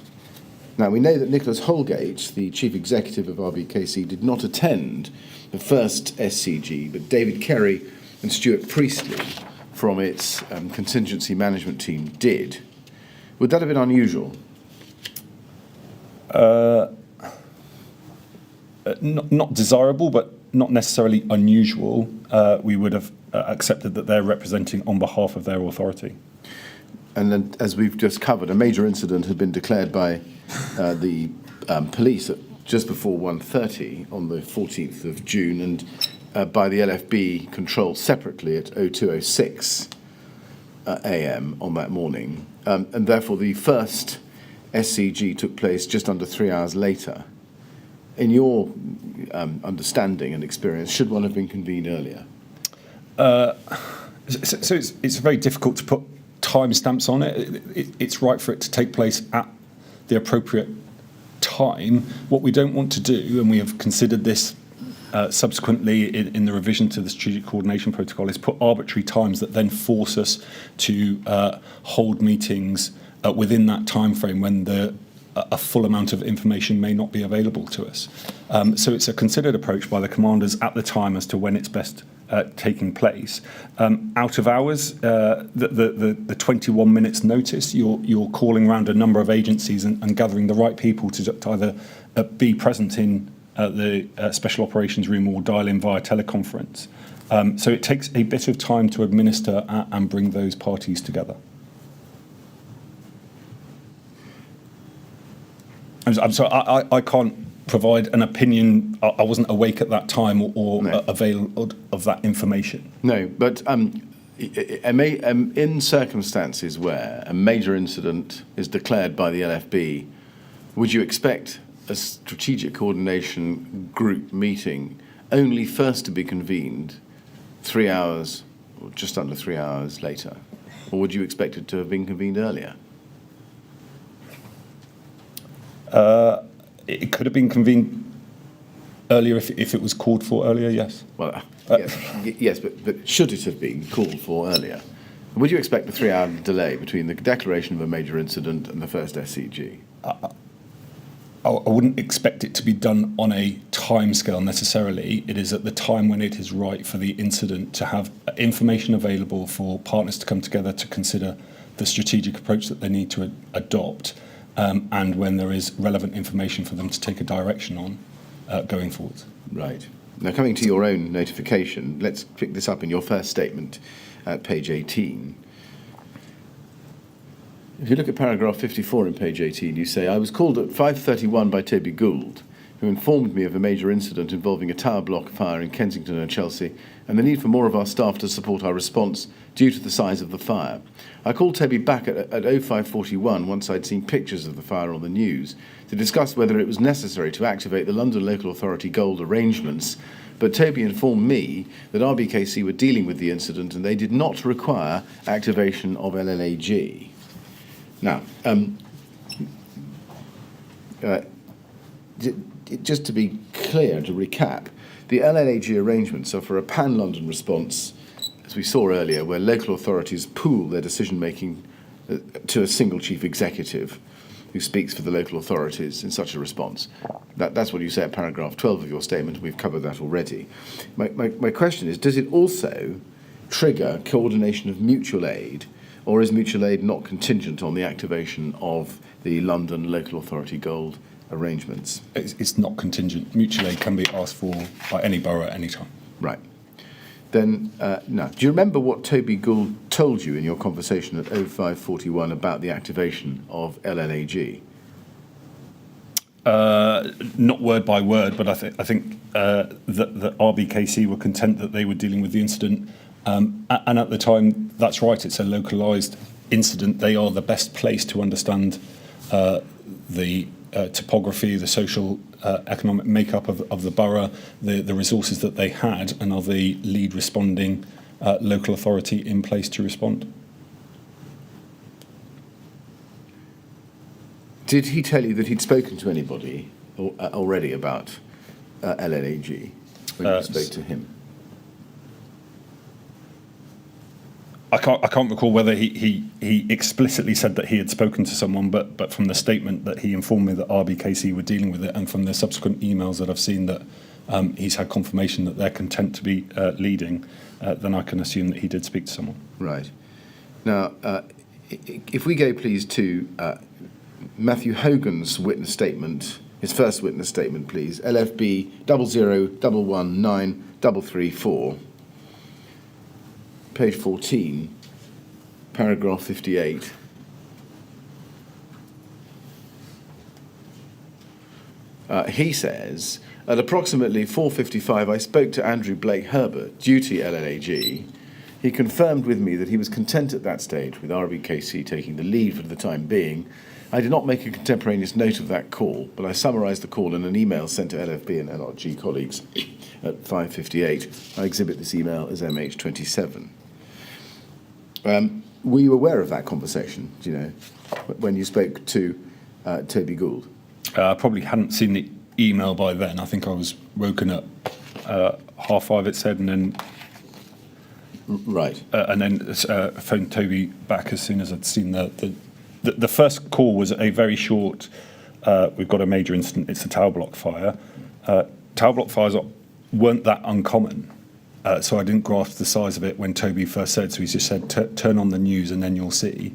Now, we know that Nicholas Holgate, the chief executive of RBKC, did not attend the first SCG, but David Kerry and Stuart Priestley from its contingency management team did. Would that have been unusual? Not desirable, but not necessarily unusual. We would have accepted that they're representing on behalf of their authority. And then, as we've just covered, a major incident had been declared by the police at just before 1:30 on the 14th of June, and by the LFB controlled separately at 02:06 a.m. on that morning. And therefore, the first SCG took place just under 3 hours later. In your understanding and experience, should one have been convened earlier? So it's very difficult to put timestamps on it. It's right for it to take place at the appropriate time. What we don't want to do, and we have considered this subsequently in the revision to the strategic coordination protocol, is put arbitrary times that then force us to hold meetings within that time frame when a full amount of information may not be available to us. So it's a considered approach by the commanders at the time as to when it's best taking place. Out of hours, the 21 minutes notice, you're calling around a number of agencies and gathering the right people to either be present in the special operations room or dial in via teleconference. So it takes a bit of time to administer and bring those parties together. I'm sorry, I can't provide an opinion. I wasn't awake at that time or No. available of that information. No, but in circumstances where a major incident is declared by the LFB, would you expect a strategic coordination group meeting only first to be convened 3 hours or just under 3 hours later? Or would you expect it to have been convened earlier? It could have been convened earlier if it was called for earlier, yes. Well, yes, but should it have been called for earlier? Would you expect a 3 hour delay between the declaration of a major incident and the first SCG? I wouldn't expect it to be done on a timescale necessarily. It is at the time when it is right for the incident to have information available for partners to come together to consider the strategic approach that they need to adopt, and when there is relevant information for them to take a direction on going forward. Right. Now, coming to your own notification, let's pick this up in your first statement at page 18. If you look at paragraph 54 in page 18, you say, I was called at 5:31 by Toby Gould, who informed me of a major incident involving a tower block fire in Kensington and Chelsea, and the need for more of our staff to support our response due to the size of the fire. I called Toby back at 05:41 once I'd seen pictures of the fire on the news to discuss whether it was necessary to activate the London Local Authority Gold arrangements, but Toby informed me that RBKC were dealing with the incident and they did not require activation of LLAG. Now, just to be clear, to recap, the LLAG arrangements are for a pan-London response, as we saw earlier, where local authorities pool their decision-making to a single chief executive. who speaks for the local authorities in such a response. That's what you say at paragraph 12 of your statement. We've covered that already. My question is, does it also trigger coordination of mutual aid, or is mutual aid not contingent on the activation of the London local authority gold arrangements? It's not contingent. Mutual aid can be asked for by any borough at any time. Right. Then, now, do you remember what Toby Gould told you in your conversation at 0541 about the activation of LLAG? Not word by word, but I think that RBKC were content that they were dealing with the incident. And at the time, that's right, it's a localised incident. They are the best place to understand the topography, the social, economic makeup of the borough, the resources that they had, and are the lead responding local authority in place to respond. Did he tell you that he'd spoken to anybody already about LLAG when you spoke to him? I can't recall whether he explicitly said that he had spoken to someone, but from the statement that he informed me that RBKC were dealing with it, and from the subsequent emails that I've seen that he's had confirmation that they're content to be leading, then I can assume that he did speak to someone. Right. Now, if we go please to Matthew Hogan's witness statement, his first witness statement please, LFB 001193334. Page 14, paragraph 58. He says, at approximately 4:55, I spoke to Andrew Blake Herbert, duty LLAG. He confirmed with me that he was content at that stage with RBKC taking the lead for the time being. I did not make a contemporaneous note of that call, but I summarised the call in an email sent to LFB and LRG colleagues at 5:58. I exhibit this email as MH27. Were you aware of that conversation, do you know, when you spoke to Toby Gould? I probably hadn't seen the email by then. I think I was woken up 5:30, it said, and then right, and then phoned Toby back as soon as I'd seen the first call was a very short. We've got a major incident. It's the tower block fire. Tower block fires weren't that uncommon. So I didn't grasp the size of it when Toby first said, so he just said, turn on the news and then you'll see.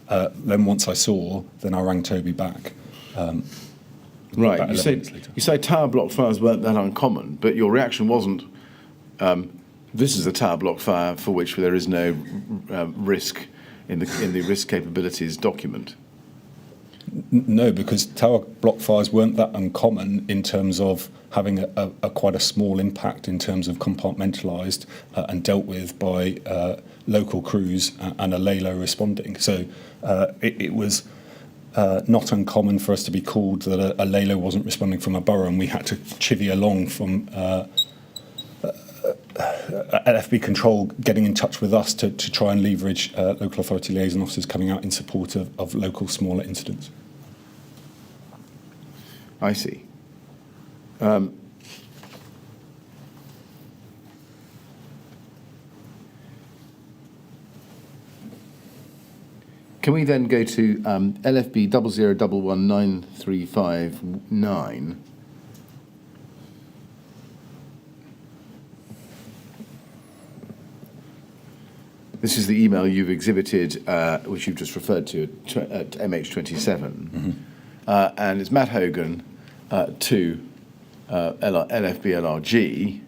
Then once I saw, then I rang Toby back. Right, you say tower block fires weren't that uncommon, but your reaction wasn't, this is a tower block fire for which there is no risk in the risk capabilities document. No, because tower block fires weren't that uncommon in terms of having a quite a small impact in terms of compartmentalised and dealt with by local crews and a LALO responding. So it was not uncommon for us to be called that a LALO wasn't responding from a borough, and we had to chivvy along from LFB control getting in touch with us to try and leverage local authority liaison officers coming out in support of local smaller incidents. I see. Can we then go to LFB 001193559? This is the email you've exhibited, which you've just referred to at MH27. Mm-hmm. And it's Matt Hogan to LFB LRG.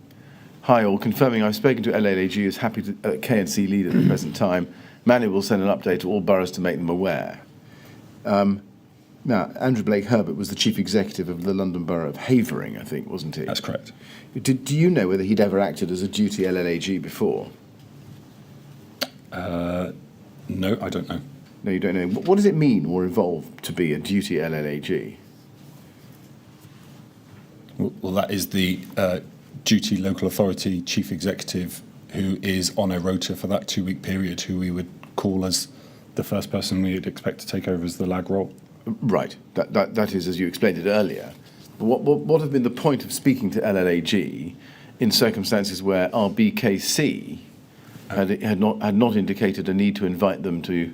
Hi all, confirming I've spoken to LLAG, is happy to KNC lead at the present time. Manny will send an update to all boroughs to make them aware. Now, Andrew Blake Herbert was the chief executive of the London Borough of Havering, I think, wasn't he? That's correct. Do you know whether he'd ever acted as a duty LLAG before? No, I don't know. No, you don't know. What does it mean or involve to be a duty LLAG? Well, that is the duty local authority chief executive who is on a rota for that 2-week period, who we would call as the first person we would expect to take over as the LAG role. Right. That is, as you explained it earlier. But what have been the point of speaking to LLAG in circumstances where RBKC had not indicated a need to invite them to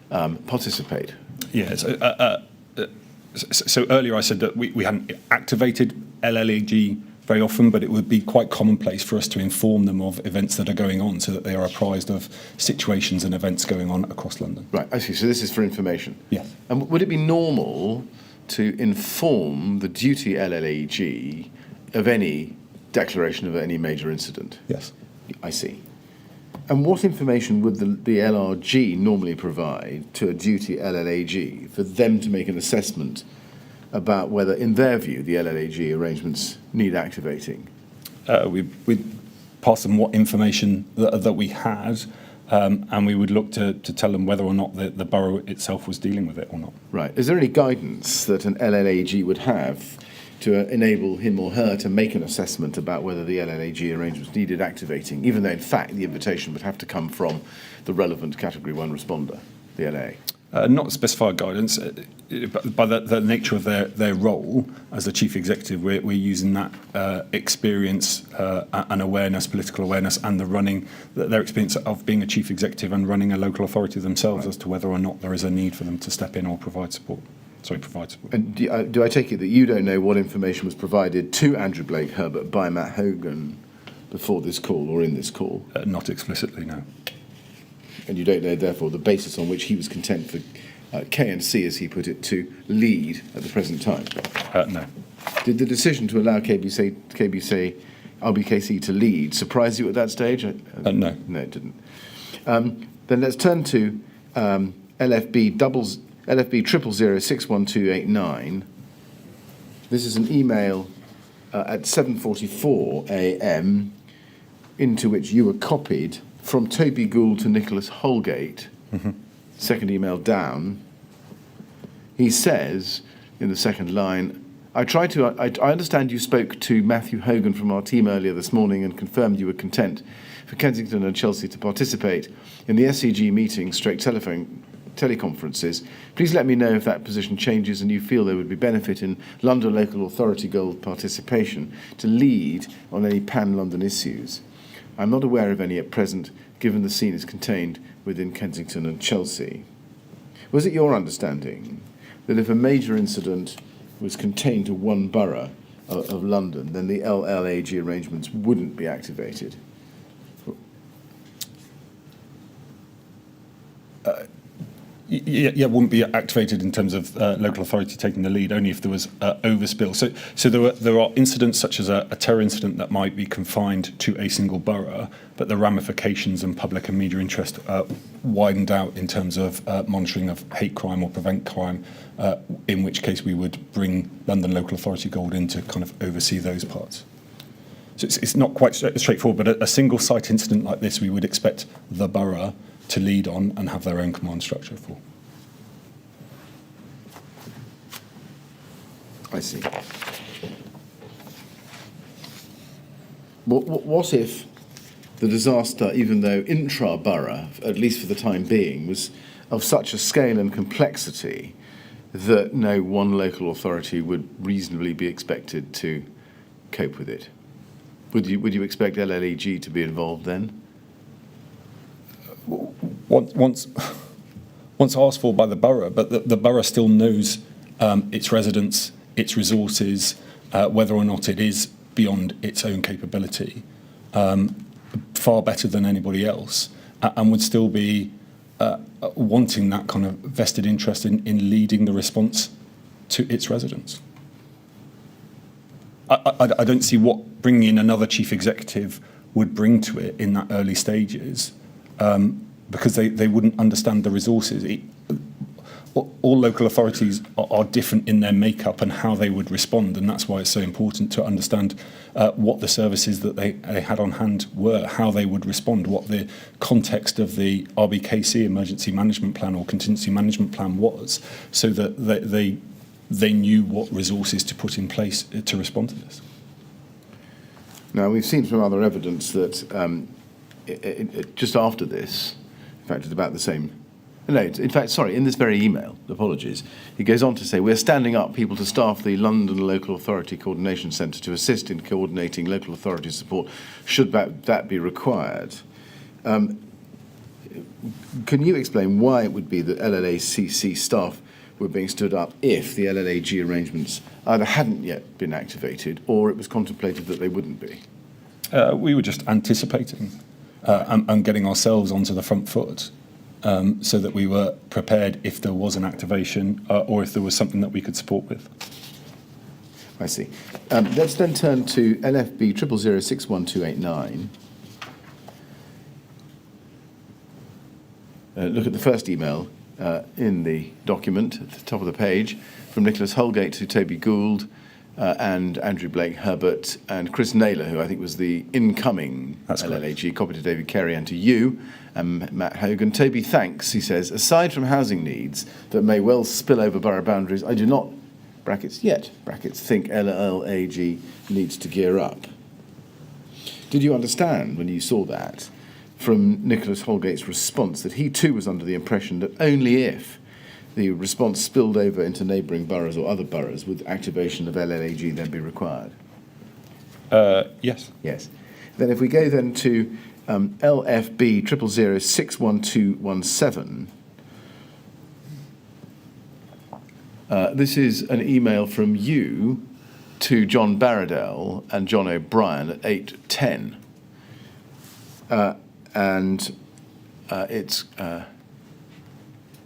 participate? Yes. So earlier I said that we hadn't activated LLAG very often, but it would be quite commonplace for us to inform them of events that are going on so that they are apprised of situations and events going on across London. Right, I see. So this is for information. Yes. And would it be normal to inform the duty LLAG of any declaration of any major incident? Yes. I see. And what information would the LRG normally provide to a duty LLAG for them to make an assessment about whether, in their view, the LLAG arrangements need activating? We'd pass them what information that we had, and we would look to tell them whether or not the borough itself was dealing with it or not. Right. Is there any guidance that an LLAG would have to enable him or her to make an assessment about whether the LLAG arrangements needed activating, even though, in fact, the invitation would have to come from the relevant Category 1 responder, the LA? Not specified guidance. By the nature of their role as the chief executive, we're using that experience and awareness, political awareness, and their experience of being a chief executive and running a local authority themselves, as to whether or not there is a need for them to step in or provide support. And do I take it that you don't know what information was provided to Andrew Blake Herbert by Matt Hogan before this call or in this call? Not explicitly, no. And you don't know, therefore, the basis on which he was content for K&C, as he put it, to lead at the present time? No. Did the decision to allow RBKC to lead surprise you at that stage? No. No, it didn't. Then let's turn to LFB 000061289. This is an email at 7:44 a.m. into which you were copied from Toby Gould to Nicholas Holgate. Mm-hmm. Second email down. He says in the second line, I understand you spoke to Matthew Hogan from our team earlier this morning and confirmed you were content for Kensington and Chelsea to participate in the SCG meetings / teleconferences. Please let me know if that position changes and you feel there would be benefit in London Local Authority Gold participation to lead on any pan-London issues. I'm not aware of any at present, given the scene is contained within Kensington and Chelsea. Was it your understanding that if a major incident was contained to one borough of London, then the LLAG arrangements wouldn't be activated? Yeah, wouldn't be activated in terms of local authority taking the lead, only if there was overspill. So there are incidents such as a terror incident that might be confined to a single borough, but the ramifications and public and media interest widened out in terms of monitoring of hate crime or prevent crime, in which case we would bring London Local Authority Gold in to kind of oversee those parts. So it's not quite straightforward, but a single site incident like this we would expect the borough to lead on and have their own command structure for. I see. What if the disaster, even though intra-borough, at least for the time being, was of such a scale and complexity that no one local authority would reasonably be expected to cope with it? Would you expect LLAG to be involved then? Once asked for by the borough, but the borough still knows its residents, its resources, whether or not it is beyond its own capability, far better than anybody else, and would still be wanting that kind of vested interest in leading the response to its residents. I don't see what bringing in another chief executive would bring to it in that early stages. Because they wouldn't understand the resources. All local authorities are different in their makeup and how they would respond, and that's why it's so important to understand what the services that they had on hand were, how they would respond, what the context of the RBKC emergency management plan or contingency management plan was, so that they knew what resources to put in place to respond to this. Now, we've seen from other evidence that just after this, in fact, it's about the same. No, in fact, sorry, in this very email, apologies, he goes on to say, we're standing up people to staff the London Local Authority Coordination Centre to assist in coordinating local authority support, should that be required. Can you explain why it would be that LLACC staff were being stood up if the LLAG arrangements either hadn't yet been activated or it was contemplated that they wouldn't be? We were just anticipating and getting ourselves onto the front foot so that we were prepared if there was an activation or if there was something that we could support with. I see. Let's then turn to LFB 0006129. Look at the first email in the document at the top of the page from Nicholas Holgate to Toby Gould and Andrew Blake Herbert and Chris Naylor, who I think was the incoming LLAG, copy to David Kerry and to you and Matt Hogan. Toby thanks, he says, aside from housing needs that may well spill over borough boundaries, I do not, brackets yet, brackets, think LLAG needs to gear up. Did you understand when you saw that from Nicholas Holgate's response that he too was under the impression that only if the response spilled over into neighbouring boroughs or other boroughs would activation of LLAG then be required? Yes. Yes. Then if we go then to LFB 0006117, this is an email from you to John Barradell and John O'Brien at 8:10. And its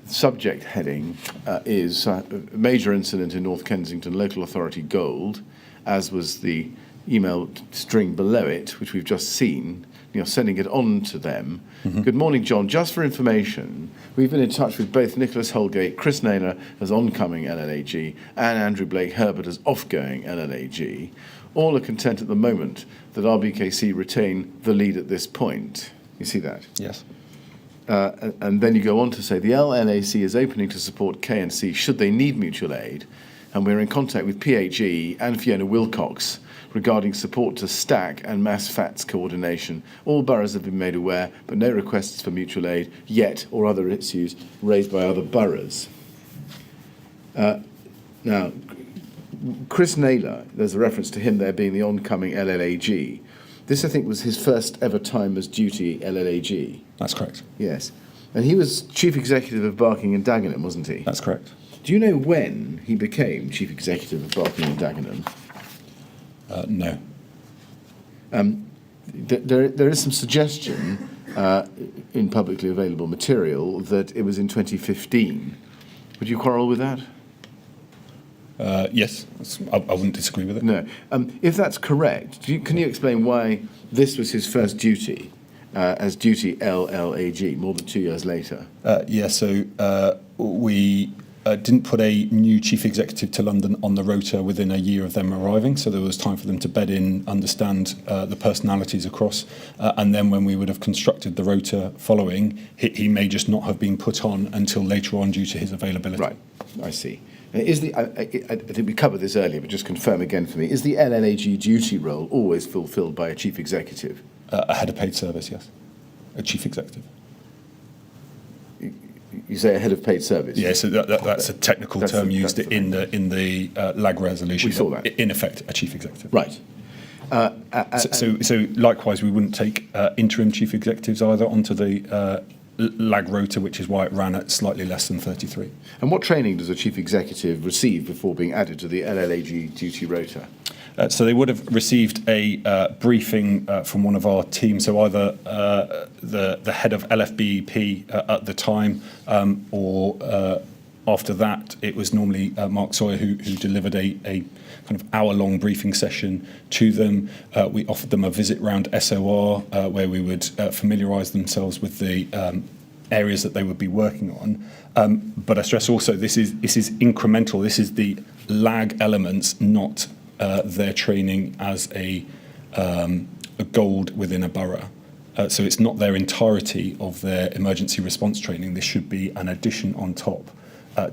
subject heading is major incident in North Kensington, local authority gold, as was the email string below it, which we've just seen. You're sending it on to them. Mm-hmm. Good morning, John. Just for information, we've been in touch with both Nicholas Holgate, Chris Naylor as oncoming LLAG, and Andrew Blake Herbert as offgoing LLAG. All are content at the moment that RBKC retain the lead at this point. You see that? Yes. And then you go on to say the LLAC is opening to support K&C should they need mutual aid, and we're in contact with PHE and Fiona Wilcox regarding support to STAC and mass FATS coordination. All boroughs have been made aware, but no requests for mutual aid yet or other issues raised by other boroughs. Now, Chris Naylor, there's a reference to him there being the oncoming LLAG. This, I think, was his first ever time as duty LLAG. That's correct. Yes. And he was chief executive of Barking and Dagenham, wasn't he? That's correct. Do you know when he became chief executive of Barking and Dagenham? No. There is some suggestion in publicly available material that it was in 2015. Would you quarrel with that? Yes, I wouldn't disagree with it. No. If that's correct, can you explain why this was his first duty as duty LLAG more than 2 years later? So we didn't put a new chief executive to London on the rota within a year of them arriving, so there was time for them to bed in, understand the personalities across, and then when we would have constructed the rota following, he may just not have been put on until later on due to his availability. Right, I see. Is I think we covered this earlier, but just confirm again for me, is the LLAG duty role always fulfilled by a chief executive? A head of paid service, yes. A chief executive. You say a head of paid service? Yeah, so that's a technical term used in the LAG resolution. We saw that. In effect, a chief executive. Right. So likewise, we wouldn't take interim chief executives either onto the LAG rota, which is why it ran at slightly less than 33. And what training does a chief executive receive before being added to the LLAG duty rota? So they would have received a briefing from one of our teams, so either the head of LFBEP at the time, or after that, it was normally Mark Sawyer who delivered a kind of hour-long briefing session to them. We offered them a visit round SOR where we would familiarise themselves with the areas that they would be working on. But I stress also this is incremental. This is the LAG elements, not their training as a gold within a borough. So it's not their entirety of their emergency response training. This should be an addition on top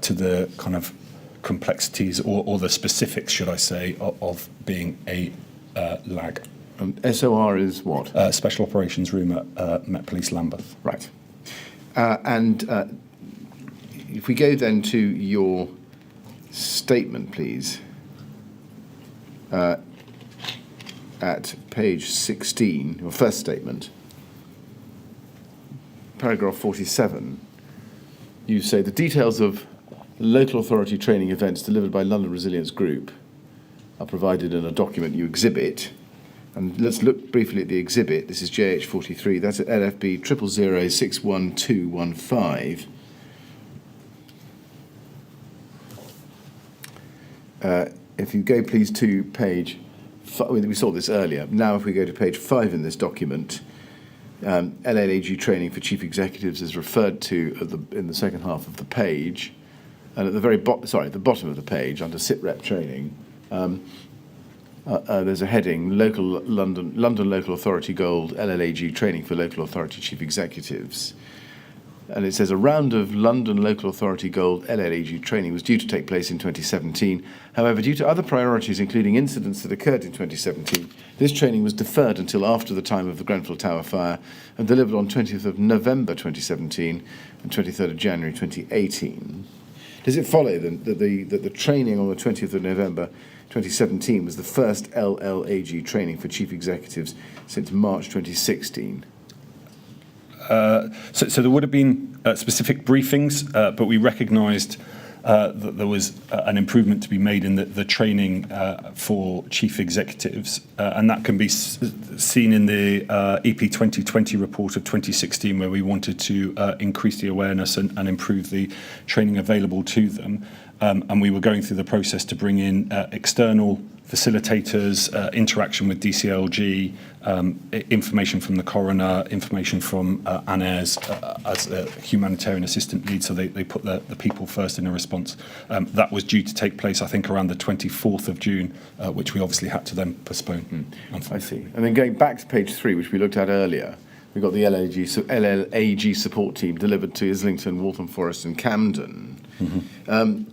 to the kind of complexities or the specifics, should I say, of being a LAG. SOR is what? Special Operations Room at Met Police Lambeth. Right. And if we go then to your statement, please, at page 16, your first statement, paragraph 47, you say the details of local authority training events delivered by London Resilience Group are provided in a document you exhibit. And let's look briefly at the exhibit. This is JH43. That's at LFB 000061215. If you go, please, to page 5, we saw this earlier. Now, if we go to page 5 in this document, LLAG training for chief executives is referred to in the second half of the page, and at the very at the bottom of the page, under SITREP training, there's a heading: London Local Authority Gold LLAG training for local authority chief executives. And it says a round of London Local Authority Gold LLAG training was due to take place in 2017. However, due to other priorities, including incidents that occurred in 2017, this training was deferred until after the time of the Grenfell Tower fire and delivered on 20th of November 2017 and 23rd of January 2018. Does it follow then that the training on the 20th of November 2017 was the first LLAG training for chief executives since March 2016? So there would have been specific briefings, but we recognised that there was an improvement to be made in the training for chief executives, and that can be seen in the EP 2020 report of 2016, where we wanted to increase the awareness and improve the training available to them. And we were going through the process to bring in external facilitators, interaction with DCLG, information from the coroner, information from ANAIRS as a humanitarian assistant lead, so they put the people first in a response. That was due to take place, I think, around the 24th of June, which we obviously had to then postpone. I see. And then going back to page 3, which we looked at earlier, we've got the LLAG support team delivered to Islington, Waltham Forest and Camden.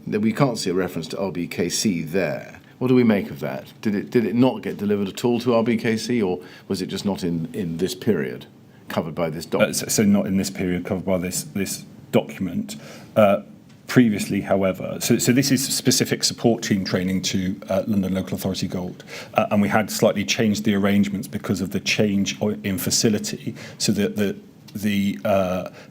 We can't see a reference to RBKC there. What do we make of that? Did it not get delivered at all to RBKC, or was it just not in this period covered by this document? So not in this period covered by this document. Previously, however, so this is specific support team training to London Local Authority Gold, and we had slightly changed the arrangements because of the change in facility, so that the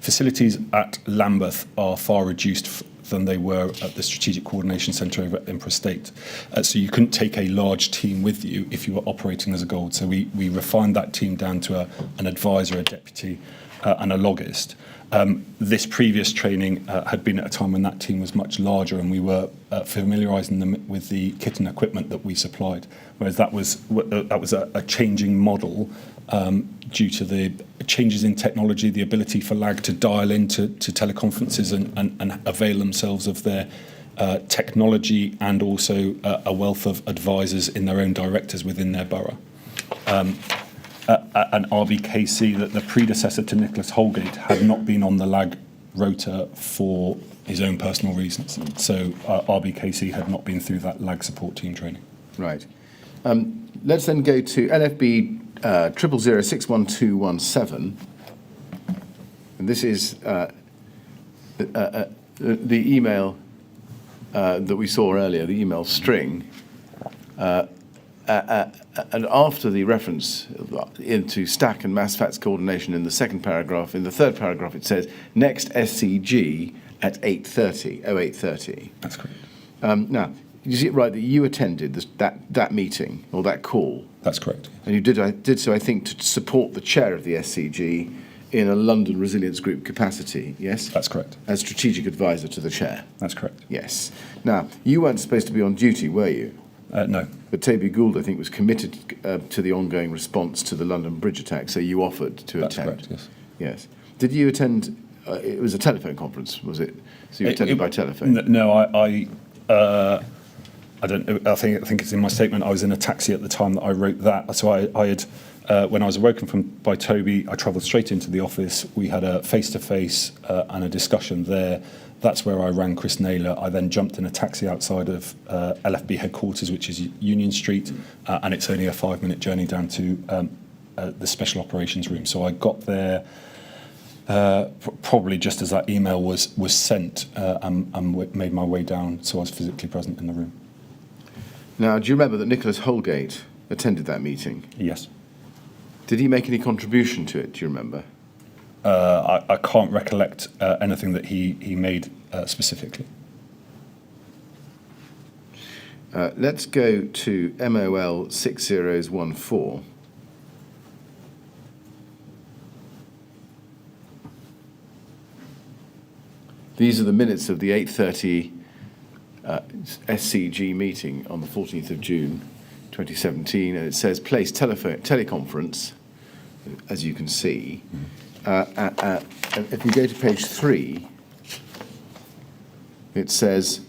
facilities at Lambeth are far reduced than they were at the Strategic Coordination Centre over at Emperor State. So you couldn't take a large team with you if you were operating as a Gold. So we refined that team down to an advisor, a deputy, and a logist. This previous training had been at a time when that team was much larger, and we were familiarising them with the kit and equipment that we supplied, whereas that was a changing model due to the changes in technology, the ability for LAG to dial into teleconferences and avail themselves of their technology, and also a wealth of advisors in their own directors within their borough. And RBKC, that the predecessor to Nicholas Holgate, had not been on the LAG rota for his own personal reasons. So RBKC had not been through that LAG support team training. Right. Let's then go to LFB 000061217. And this is the email that we saw earlier, the email string. And after the reference into stack and mass facts coordination in the second paragraph, in the third paragraph it says, next SCG at 08:30. That's correct. Now, is it right that you attended that meeting, or that call? That's correct. And you did so, I think, to support the chair of the SCG in a London Resilience Group capacity, yes? That's correct. As strategic advisor to the chair? That's correct. Yes. Now, you weren't supposed to be on duty, were you? No. But Toby Gould, I think, was committed to the ongoing response to the London Bridge attack, so you offered to That's attend. correct, yes. Yes. Did you attend? It was a telephone conference, was it? So you attended by telephone? No, I don't know. I think it's in my statement. I was in a taxi at the time that I wrote that. So I had, when I was awoken by Toby, I travelled straight into the office. We had a face-to-face and a discussion there. That's where I rang Chris Naylor. I then jumped in a taxi outside of LFB headquarters, which is Union Street, and it's only a 5-minute journey down to the Special Operations Room. So I got there probably just as that email was sent, and made my way down, so I was physically present in the room. Now, do you remember that Nicholas Holgate attended that meeting? Yes. Did he make any contribution to it, do you remember? I can't recollect anything that he made specifically. Let's go to MOL 6014. These are the minutes of the 8:30 SCG meeting on the 14th of June 2017, and it says place teleconference, as you can see. If you go to page 3, it says,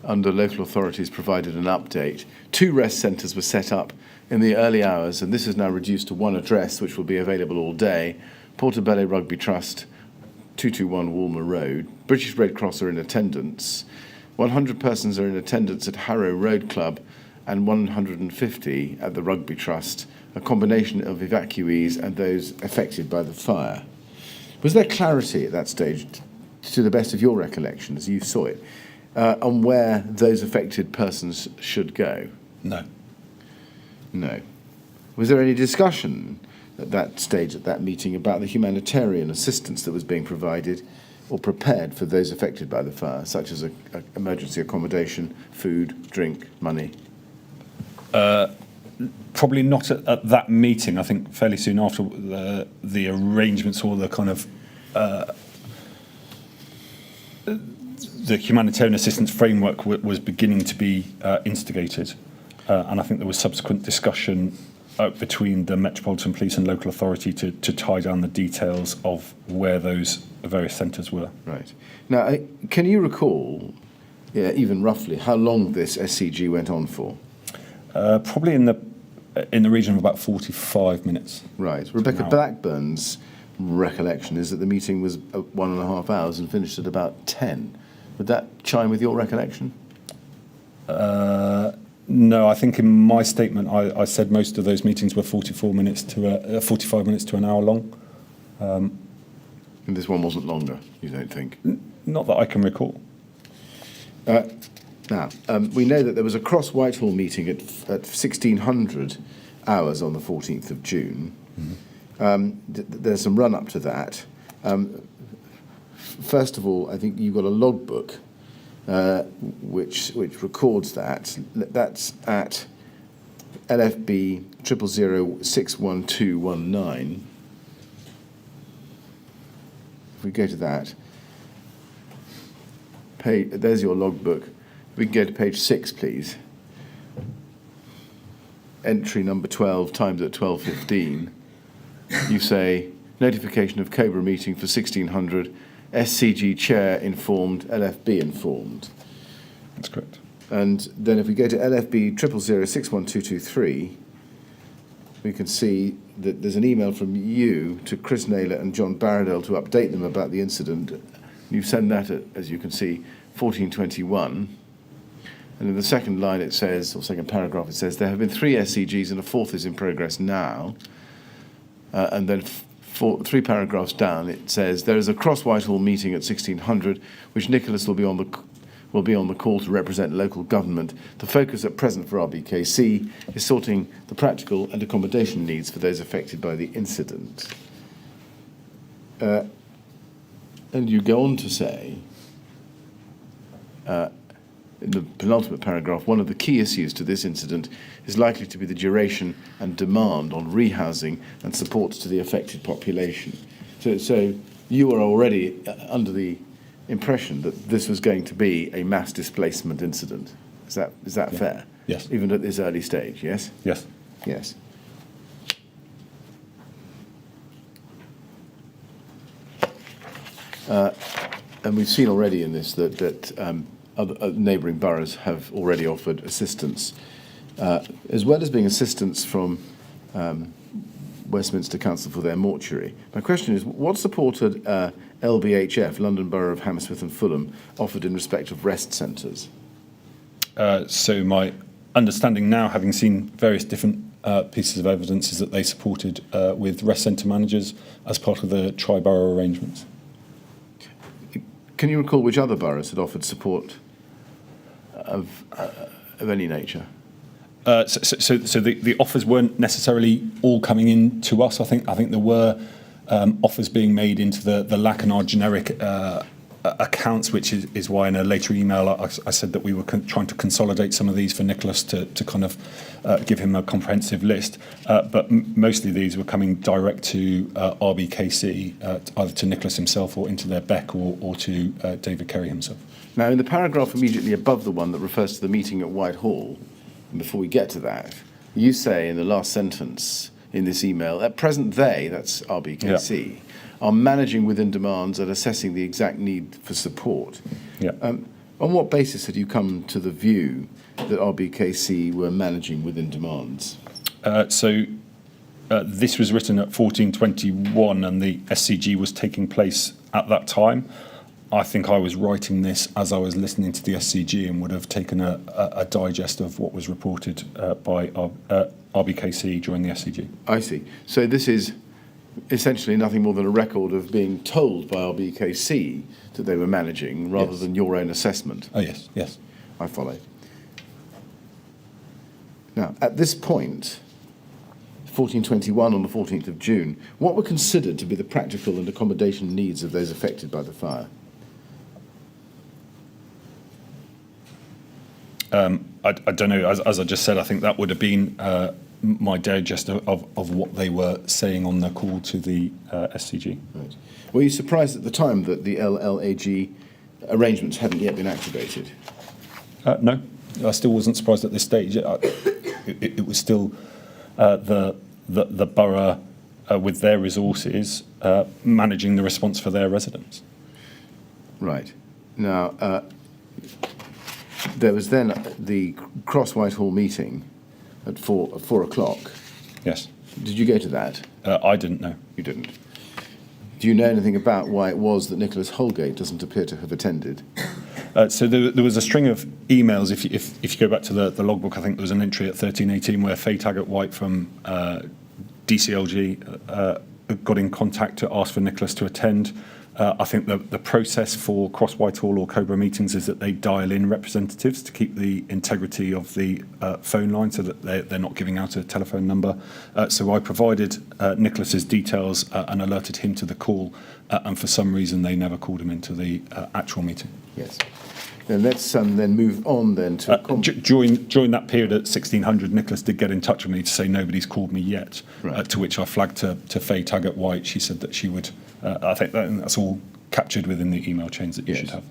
under local authorities provided an update, 2 rest centres were set up in the early hours, and this is now reduced to 1 address, which will be available all day. Portobello Rugby Trust, 221 Walmer Road. British Red Cross are in attendance. 100 persons are in attendance at Harrow Road Club and 150 at the Rugby Trust, a combination of evacuees and those affected by the fire. Was there clarity at that stage, to the best of your recollection, as you saw it, on where those affected persons should go? No. No. Was there any discussion at that stage, at that meeting, about the humanitarian assistance that was being provided or prepared for those affected by the fire, such as emergency accommodation, food, drink, money? Probably not at that meeting. I think fairly soon after the arrangements or the kind of the humanitarian assistance framework was beginning to be instigated, and I think there was subsequent discussion between the Metropolitan Police and local authority to tie down the details of where those various centres were. Right. Now, can you recall, even roughly, how long this SCG went on for? Probably in the region of about 45 minutes. Right. Rebecca Blackburn's recollection is that the meeting was 1.5 hours and finished at about 10. Would that chime with your recollection? No, I think in my statement I said most of those meetings were 45 minutes to an hour long. And this one wasn't longer, you don't think? Not that I can recall. Now, we know that there was a Cross Whitehall meeting at 1600 hours on the 14th of June. Mm-hmm. There's some run-up to that. First of all, I think you've got a logbook which records that. That's at LFB 000061219. If we go to that, there's your logbook. We can go to page 6, please. Entry number 12, times at 12:15. You say, notification of Cobra meeting for 1600, SCG chair informed, LFB informed. That's correct. And then if we go to LFB 000061223, we can see that there's an email from you to Chris Naylor and John Barradell to update them about the incident. You send that at, as you can see, 1421. And in the second line it says, or second paragraph, it says, there have been 3 SCGs and a 4th is in progress now. And then 3 paragraphs down it says, there is a Cross Whitehall meeting at 1600, which Nicholas will be on the call to represent local government. The focus at present for RBKC is sorting the practical and accommodation needs for those affected by the incident. And you go on to say, in the penultimate paragraph, one of the key issues to this incident is likely to be the duration and demand on rehousing and supports to the affected population. So you are already under the impression that this was going to be a mass displacement incident. Is that fair? Yes. Even at this early stage, yes? Yes. Yes. And we've seen already in this that other neighbouring boroughs have already offered assistance, as well as being assistance from Westminster Council for their mortuary. My question is, what support had LBHF, London Borough of Hammersmith and Fulham, offered in respect of rest centres? So my understanding now, having seen various different pieces of evidence, is that they supported with rest centre managers as part of the tri-borough arrangements. Can you recall which other boroughs had offered support of any nature? So the offers weren't necessarily all coming in to us. I think there were offers being made into the Lacanard generic accounts, which is why in a later email I said that we were trying to consolidate some of these for Nicholas to kind of give him a comprehensive list. But mostly these were coming direct to RBKC, either to Nicholas himself or into their BEC or to David Kerry himself. Now, in the paragraph immediately above the one that refers to the meeting at Whitehall, and before we get to that, you say in the last sentence in this email, at present they, that's RBKC, are managing within demands and assessing the exact need for support. Yeah. On what basis had you come to the view that RBKC were managing within demands? This was written at 1421 and the SCG was taking place at that time. I think I was writing this as I was listening to the SCG and would have taken a digest of what was reported by RBKC during the SCG. I see. So this is essentially nothing more than a record of being told by RBKC that they were managing rather than your own assessment. Oh, yes, yes. I follow. Now, at this point, 1421 on the 14th of June, what were considered to be the practical and accommodation needs of those affected by the fire? I don't know. As I just said, I think that would have been my digest of what they were saying on the call to the SCG. Right. Were you surprised at the time that the LLAG arrangements hadn't yet been activated? No, I still wasn't surprised at this stage. It was still the borough with their resources managing the response for their residents. Right. Now, there was then the Cross Whitehall meeting at 4 o'clock. Yes. Did you go to that? I didn't know. You didn't. Do you know anything about why it was that Nicholas Holgate doesn't appear to have attended? So there was a string of emails. If you go back to the logbook, I think there was an entry at 1318 where Faye Taggart-White from DCLG got in contact to ask for Nicholas to attend. I think the process for Cross Whitehall or Cobra meetings is that they dial in representatives to keep the integrity of the phone line so that they're not giving out a telephone number. So I provided Nicholas's details and alerted him to the call, and for some reason they never called him into the actual meeting. Yes. Then let's then move on then to... During that period at 1600, Nicholas did get in touch with me to say nobody's called me yet, right. To which I flagged to Faye Taggart-White. She said that she would... I think that's all captured within the email chains that you should have.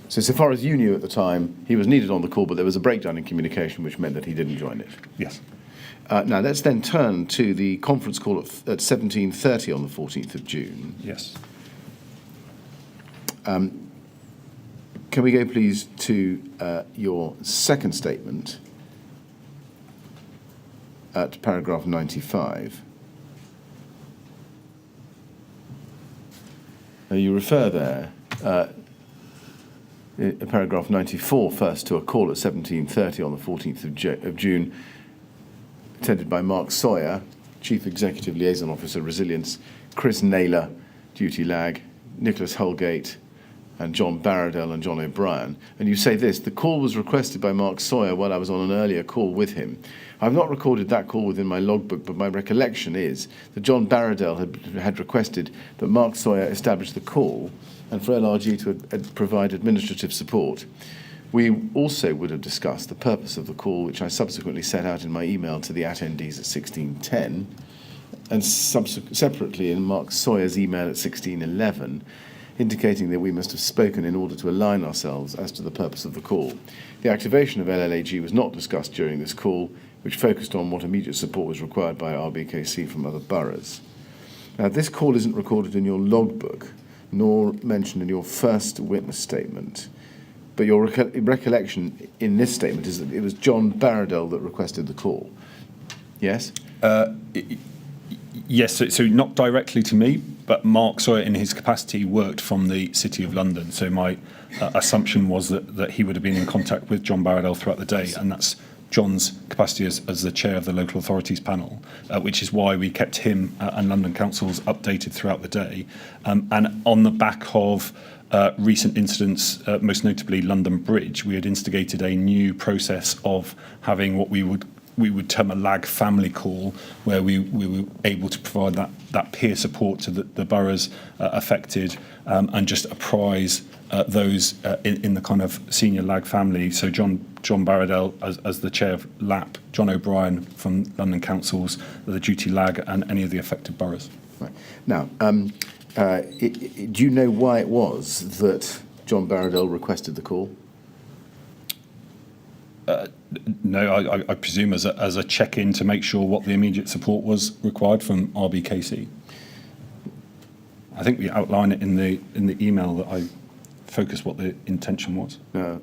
So far as you knew at the time, he was needed on the call, but there was a breakdown in communication which meant that he didn't join it. Yes. Now let's then turn to the conference call at 17:30 on the 14th of June. Yes. Can we go please to your second statement at paragraph 95? You refer there in paragraph 94 first to a call at 17:30 on the 14th of June, attended by Mark Sawyer, Chief Executive Liaison Officer Resilience, Chris Naylor, Duty Lag, Nicholas Holgate, and John Barradell and John O'Brien. And you say this: the call was requested by Mark Sawyer while I was on an earlier call with him. I've not recorded that call within my logbook, but my recollection is that John Barradell had requested that Mark Sawyer establish the call and for LRG to provide administrative support. We also would have discussed the purpose of the call, which I subsequently set out in my email to the attendees at 1610, and separately in Mark Sawyer's email at 1611, indicating that we must have spoken in order to align ourselves as to the purpose of the call. The activation of LLAG was not discussed during this call, which focused on what immediate support was required by RBKC from other boroughs. Now, this call isn't recorded in your logbook, nor mentioned in your first witness statement, but your recollection in this statement is that it was John Barradell that requested the call. Yes? Yes, so not directly to me, but Mark Sawyer in his capacity worked from the City of London. So my assumption was that he would have been in contact with John Barradell throughout the day, and that's John's capacity as the chair of the local authorities panel, which is why we kept him and London councils updated throughout the day. And on the back of recent incidents, most notably London Bridge, we had instigated a new process of having what we would we would term a lag family call, where we were able to provide that peer support to the boroughs affected, and just apprise those in the kind of senior lag family. So John Barradell as the chair of LAP, John O'Brien from London Council's the duty lag, and any of the affected boroughs. Right. Now, do you know why it was that John Barradell requested the call? No, I presume as a check-in to make sure what the immediate support was required from RBKC. I think we outline it in the email that I focus what the intention was.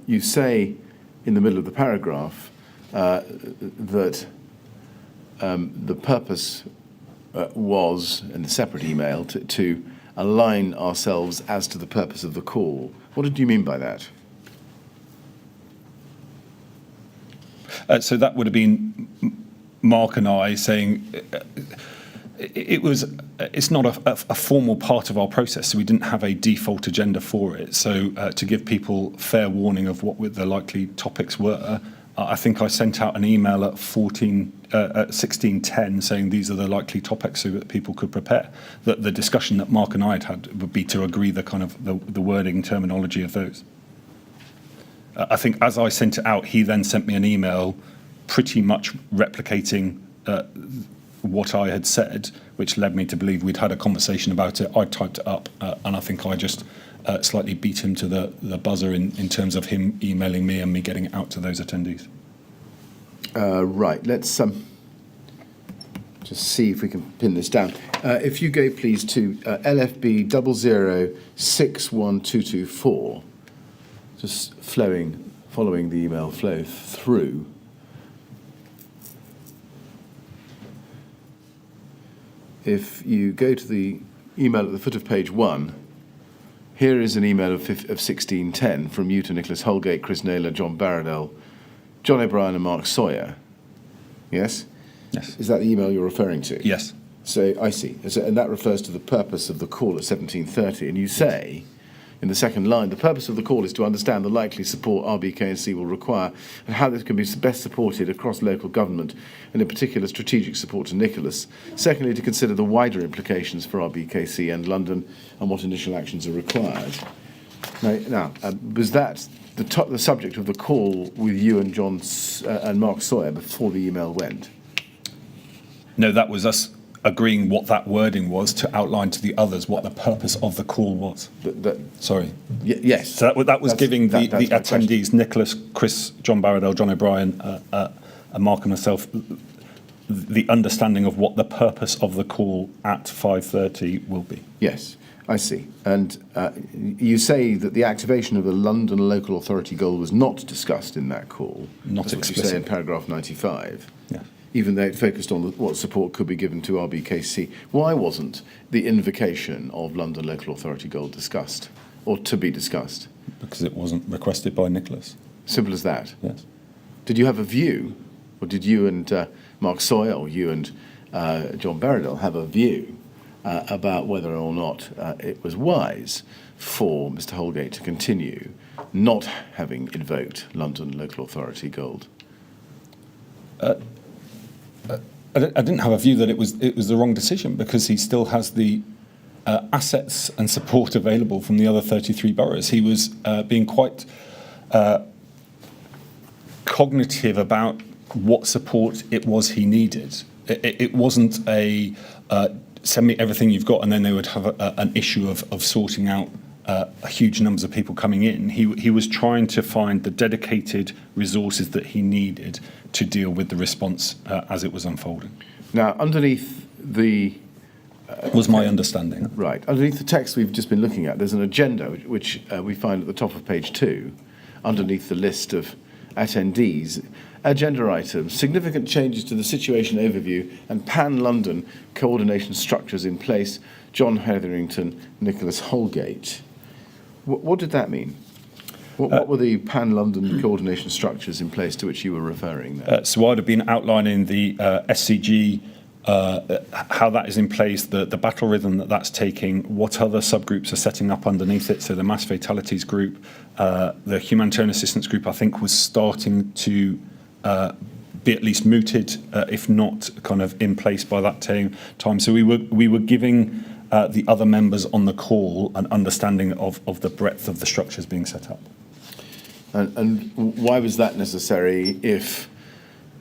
You say in the middle of the paragraph that the purpose was, in a separate email, to align ourselves as to the purpose of the call. What did you mean by that? So that would have been Mark and I saying it's not a formal part of our process, so we didn't have a default agenda for it. So to give people fair warning of what the likely topics were, I think I sent out an email at 16:10 saying these are the likely topics so that people could prepare. The discussion that Mark and I had would be to agree the kind of the wording terminology of those. I think as I sent it out, he then sent me an email pretty much replicating what I had said, which led me to believe we'd had a conversation about it. I typed it up, and I think I just slightly beat him to the buzzer in terms of him emailing me and me getting it out to those attendees. Right, let's just see if we can pin this down. If you go, please, to LFB 00061224, just following the email flow through. If you go to the email at the foot of page 1, here is an email of 1610 from you to Nicholas Holgate, Chris Naylor, John Barradell, John O'Brien and Mark Sawyer. Yes? Yes. Is that the email you're referring to? Yes. So I see. And that refers to the purpose of the call at 17:30. And you say, in the second line, the purpose of the call is to understand the likely support RBKC will require and how this can be best supported across local government, and in particular strategic support to Nicholas. Secondly, to consider the wider implications for RBKC and London and what initial actions are required. Now, was that the subject of the call with you and John and Mark Sawyer before the email went? No, that was us agreeing what that wording was to outline to the others what the purpose of the call was. Sorry. Yes. So that was giving the attendees, Nicholas, Chris, John Barradell, John O'Brien, and Mark and myself, the understanding of what the purpose of the call at 5:30 will be. Yes, I see. And you say that the activation of the London local authority goal was not discussed in that call. Not explicitly. That's what you say in paragraph 95. Yeah. Even though it focused on what support could be given to RBKC. Why wasn't the invocation of London local authority goal discussed, or to be discussed? Because it wasn't requested by Nicholas. Simple as that? Yes. Did you have a view, or did you and Mark Sawyer, or you and John Barradell have a view about whether or not it was wise for Mr Holgate to continue not having invoked London local authority gold? I didn't have a view that it was the wrong decision, because he still has the assets and support available from the other 33 boroughs. He was being quite cognitive about what support it was he needed. It wasn't a send me everything you've got and then they would have an issue of sorting out huge numbers of people coming in. He was trying to find the dedicated resources that he needed to deal with the response as it was unfolding. Now, underneath the... was my understanding. Right. Underneath the text we've just been looking at, there's an agenda which we find at the top of page 2, underneath the list of attendees. Agenda items, significant changes to the situation overview and pan-London coordination structures in place, John Hetherington, Nicholas Holgate. What did that mean? What were the pan-London coordination structures in place to which you were referring there? So I'd have been outlining the SCG, how that is in place, the battle rhythm that's taking, what other subgroups are setting up underneath it. So the mass fatalities group, the humanitarian assistance group, I think, was starting to be at least mooted, if not kind of in place by that time. So we were giving the other members on the call an understanding of the breadth of the structures being set up. And why was that necessary if,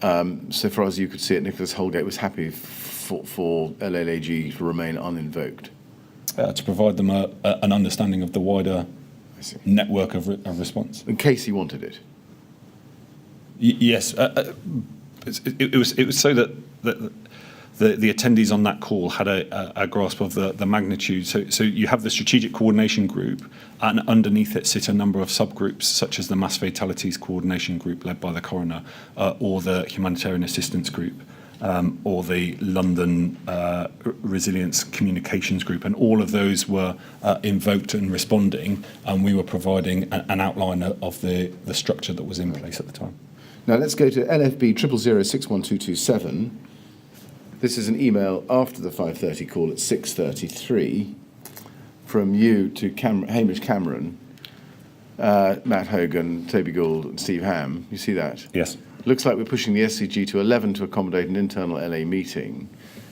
so far as you could see it, Nicholas Holgate was happy for LLAG to remain uninvoked? To provide them an understanding of the wider network of response. In case he wanted it? Yes. It was so that the attendees on that call had a grasp of the magnitude. So you have the strategic coordination group, and underneath it sit a number of subgroups, such as the mass fatalities coordination group led by the coroner, or the humanitarian assistance group, or the London Resilience Communications Group, and all of those were invoked and responding, and we were providing an outline of the structure that was in place at the time. Now let's go to LFB 000612227. This is an email after the 5:30 call at 6:33 from you to Hamish Cameron, Matt Hogan, Toby Gould and Steve Ham. You see that? Yes. Looks like we're pushing the SCG to 11 to accommodate an internal LA meeting.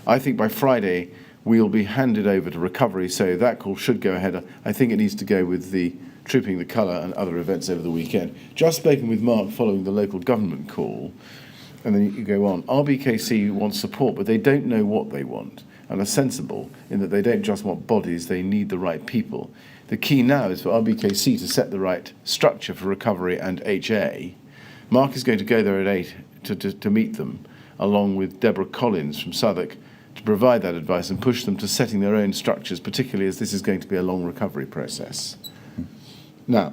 I think by Friday we'll be handed over to recovery, so that call should go ahead. I think it needs to go with the Trooping the Colour and other events over the weekend. Just spoken with Mark following the local government call, and then you go on. RBKC wants support, but they don't know what they want, and are sensible in that they don't just want bodies, they need the right people. The key now is for RBKC to set the right structure for recovery and HA. Mark is going to go there at 8 to meet them, along with Deborah Collins from Southwark, to provide that advice and push them to setting their own structures, particularly as this is going to be a long recovery process. Now,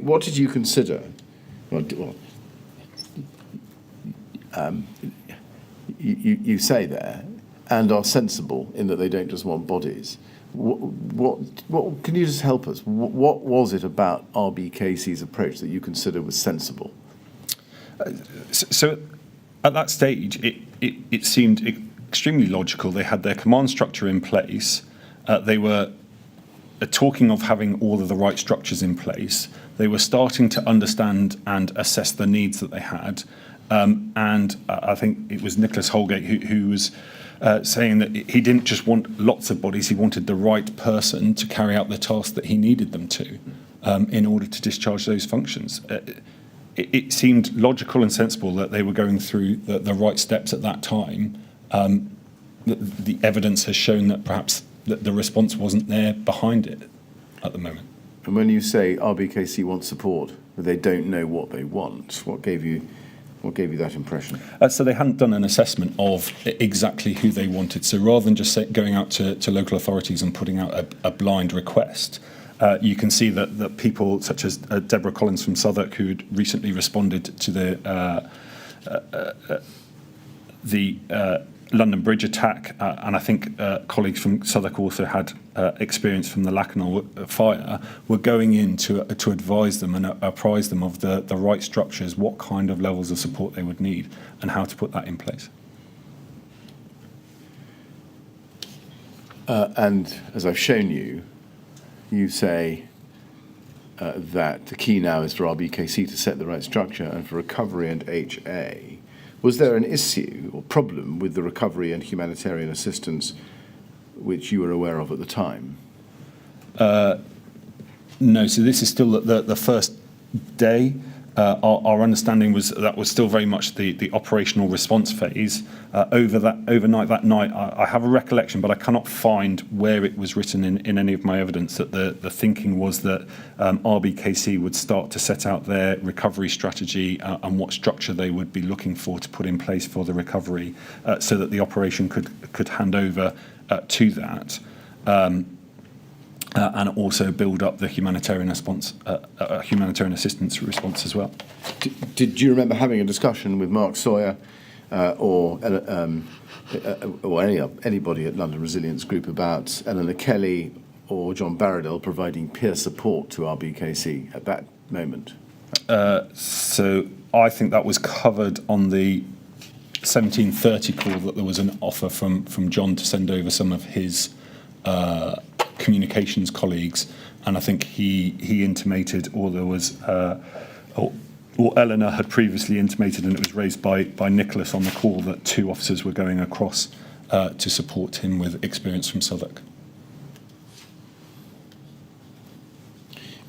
what did you consider? You say there, and are sensible in that they don't just want bodies. What can you just help us? What was it about RBKC's approach that you consider was sensible? So at that stage, it seemed extremely logical. They had their command structure in place. They were talking of having all of the right structures in place. They were starting to understand and assess the needs that they had. And I think it was Nicholas Holgate who was saying that he didn't just want lots of bodies, he wanted the right person to carry out the task that he needed them to in order to discharge those functions. It seemed logical and sensible that they were going through the right steps at that time. The evidence has shown that perhaps the response wasn't there behind it at the moment. And when you say RBKC wants support, but they don't know what they want, what gave you that impression? So they hadn't done an assessment of exactly who they wanted. So rather than just going out to local authorities and putting out a blind request, you can see that people such as Deborah Collins from Southwark, who had recently responded to the London Bridge attack, and I think colleagues from Southwark also had experience from the Lacanau fire, were going in to advise them and apprise them of the right structures, what kind of levels of support they would need, and how to put that in place. And as I've shown you, you say that the key now is for RBKC to set the right structure and for recovery and HA. Was there an issue or problem with the recovery and humanitarian assistance which you were aware of at the time? No, so this is still the first day. Our understanding was that was still very much the operational response phase. Overnight that night, I have a recollection, but I cannot find where it was written in any of my evidence that the thinking was that RBKC would start to set out their recovery strategy and what structure they would be looking for to put in place for the recovery, so that the operation could hand over to that. And also build up the humanitarian response, humanitarian assistance response as well. Did you remember having a discussion with Mark Sawyer or anybody at London Resilience Group about Eleanor Kelly or John Barradell providing peer support to RBKC at that moment? So I think that was covered on the 17:30 call, that there was an offer from John to send over some of his communications colleagues, and I think he intimated, or there was or Eleanor had previously intimated, and it was raised by Nicholas on the call, that 2 officers were going across to support him with experience from Southwark.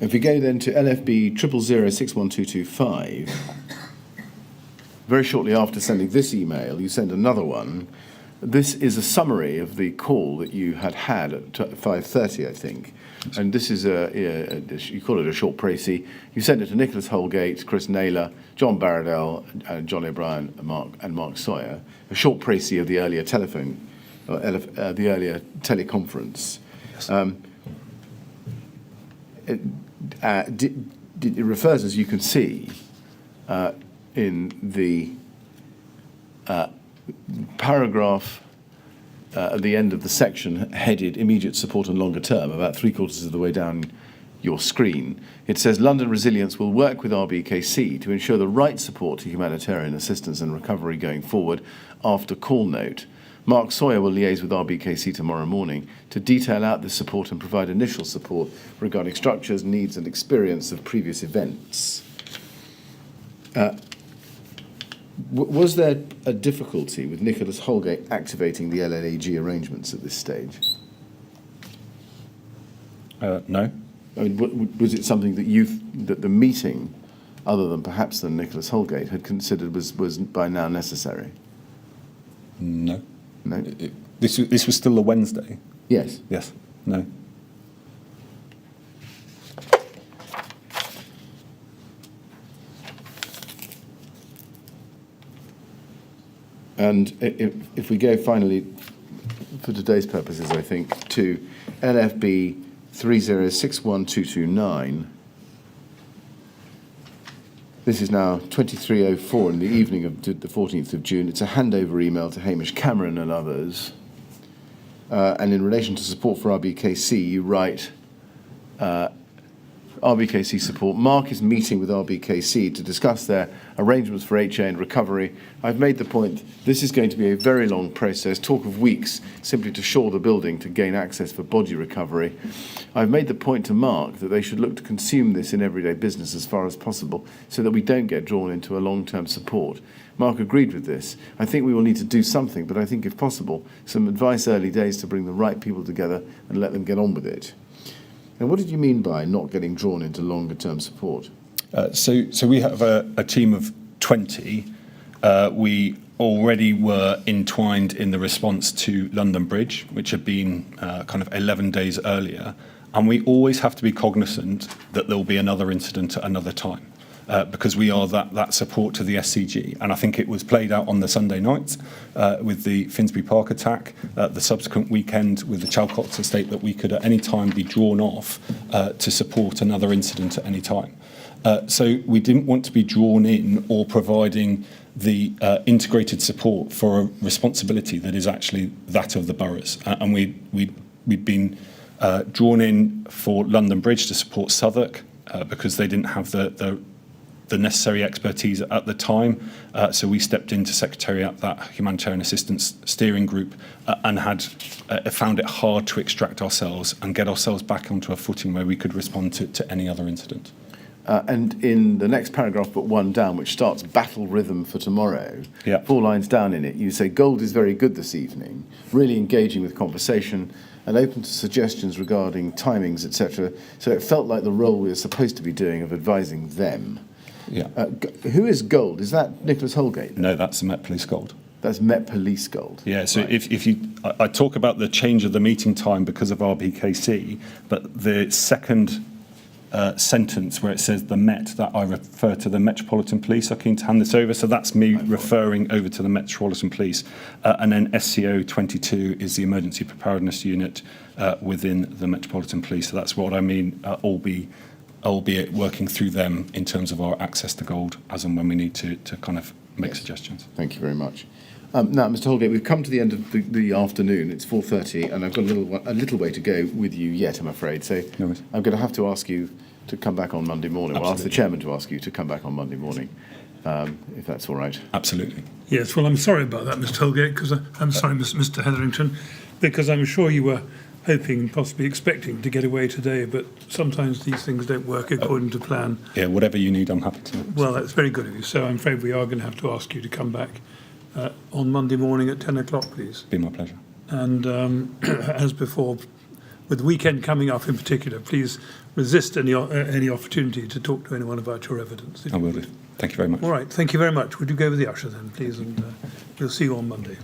If we go then to LFB 000612225, very shortly after sending this email, you send another one. This is a summary of the call that you had at 5:30, I think. And this is you call it a short précis. You sent it to Nicholas Holgate, Chris Naylor, John Barradell, John O'Brien, and Mark Sawyer. A short précis of the earlier the earlier teleconference. It refers, as you can see, in the paragraph at the end of the section headed Immediate Support and Longer Term, about 3/4 of the way down your screen. It says London Resilience will work with RBKC to ensure the right support to humanitarian assistance and recovery going forward after call note. Mark Sawyer will liaise with RBKC tomorrow morning to detail out this support and provide initial support regarding structures, needs and experience of previous events. Was there a difficulty with Nicholas Holgate activating the LLAG arrangements at this stage? No. I mean, was it something that the meeting, other than perhaps Nicholas Holgate, had considered was by now necessary? No. No. This was still a Wednesday. Yes. Yes. No. And if we go finally, for today's purposes, I think, to LFB 3061229, this is now 23:04 in the evening of the 14th of June. It's a handover email to Hamish Cameron and others. And in relation to support for RBKC, you write, RBKC support. Mark is meeting with RBKC to discuss their arrangements for HA and recovery. I've made the point this is going to be a very long process, talk of weeks, simply to shore the building to gain access for body recovery. I've made the point to Mark that they should look to consume this in everyday business as far as possible so that we don't get drawn into a long-term support. Mark agreed with this. I think we will need to do something, but I think if possible, some advice early days to bring the right people together and let them get on with it. And what did you mean by not getting drawn into longer-term support? So we have a team of 20. We already were entwined in the response to London Bridge, which had been kind of 11 days earlier. And we always have to be cognizant that there will be another incident at another time. Because we are that support to the SCG. And I think it was played out on the Sunday night with the Finsbury Park attack, the subsequent weekend with the Chalcots estate, that we could at any time be drawn off to support another incident at any time. So we didn't want to be drawn in or providing the integrated support for a responsibility that is actually that of the boroughs. And we'd been drawn in for London Bridge to support Southwark because they didn't have the necessary expertise at the time. So we stepped into Secretariat, that Humanitarian Assistance Steering Group, and had found it hard to extract ourselves and get ourselves back onto a footing where we could respond to any other incident. And in the next paragraph, but one down, which starts battle rhythm for tomorrow, 4 lines down in it, you say, Gold is very good this evening, really engaging with conversation and open to suggestions regarding timings, etc. So it felt like the role we were supposed to be doing of advising them. Yeah. Who is Gold? Is that Nicholas Holgate? No, that's the Met Police Gold. That's Met Police Gold. Yeah, so right. if you, I talk about the change of the meeting time because of RBKC, but the second sentence where it says the Met, that I refer to the Metropolitan Police. I'm keen to hand this over. So that's me referring over to the Metropolitan Police. And then SCO 22 is the Emergency Preparedness Unit within the Metropolitan Police. So that's what I mean, albeit working through them in terms of our access to gold as and when we need to kind of make suggestions. Thank you very much. Now, Mr. Holgate, we've come to the end of the afternoon. It's 4:30, and I've got a little way to go with you yet, I'm afraid. So No worries. I'm going to have to ask you to come back on Monday morning. Well, I'll ask the chairman to ask you to come back on Monday morning, if that's all right. Absolutely. Yes, well, I'm sorry about that, Mr. Holgate, because I'm sorry, Mr. Hetherington, because I'm sure you were hoping, possibly expecting to get away today, but sometimes these things don't work according to plan. Yeah, whatever you need, I'm happy to. Well, that's very good of you. So I'm afraid we are going to have to ask you to come back on Monday morning at 10 o'clock, please. Be my pleasure. And as before, with the weekend coming up in particular, please resist any opportunity to talk to anyone about your evidence. I will do. Thank you very much. All right, thank you very much. Would you go with the usher then, please? And we'll see you on Monday.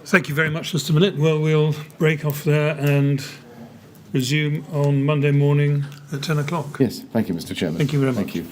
Thank you very much, Mr. Millett. Well, we'll break off there and resume on Monday morning at 10 o'clock. Yes, thank you, Mr. Chairman. Thank you very much. Thank you.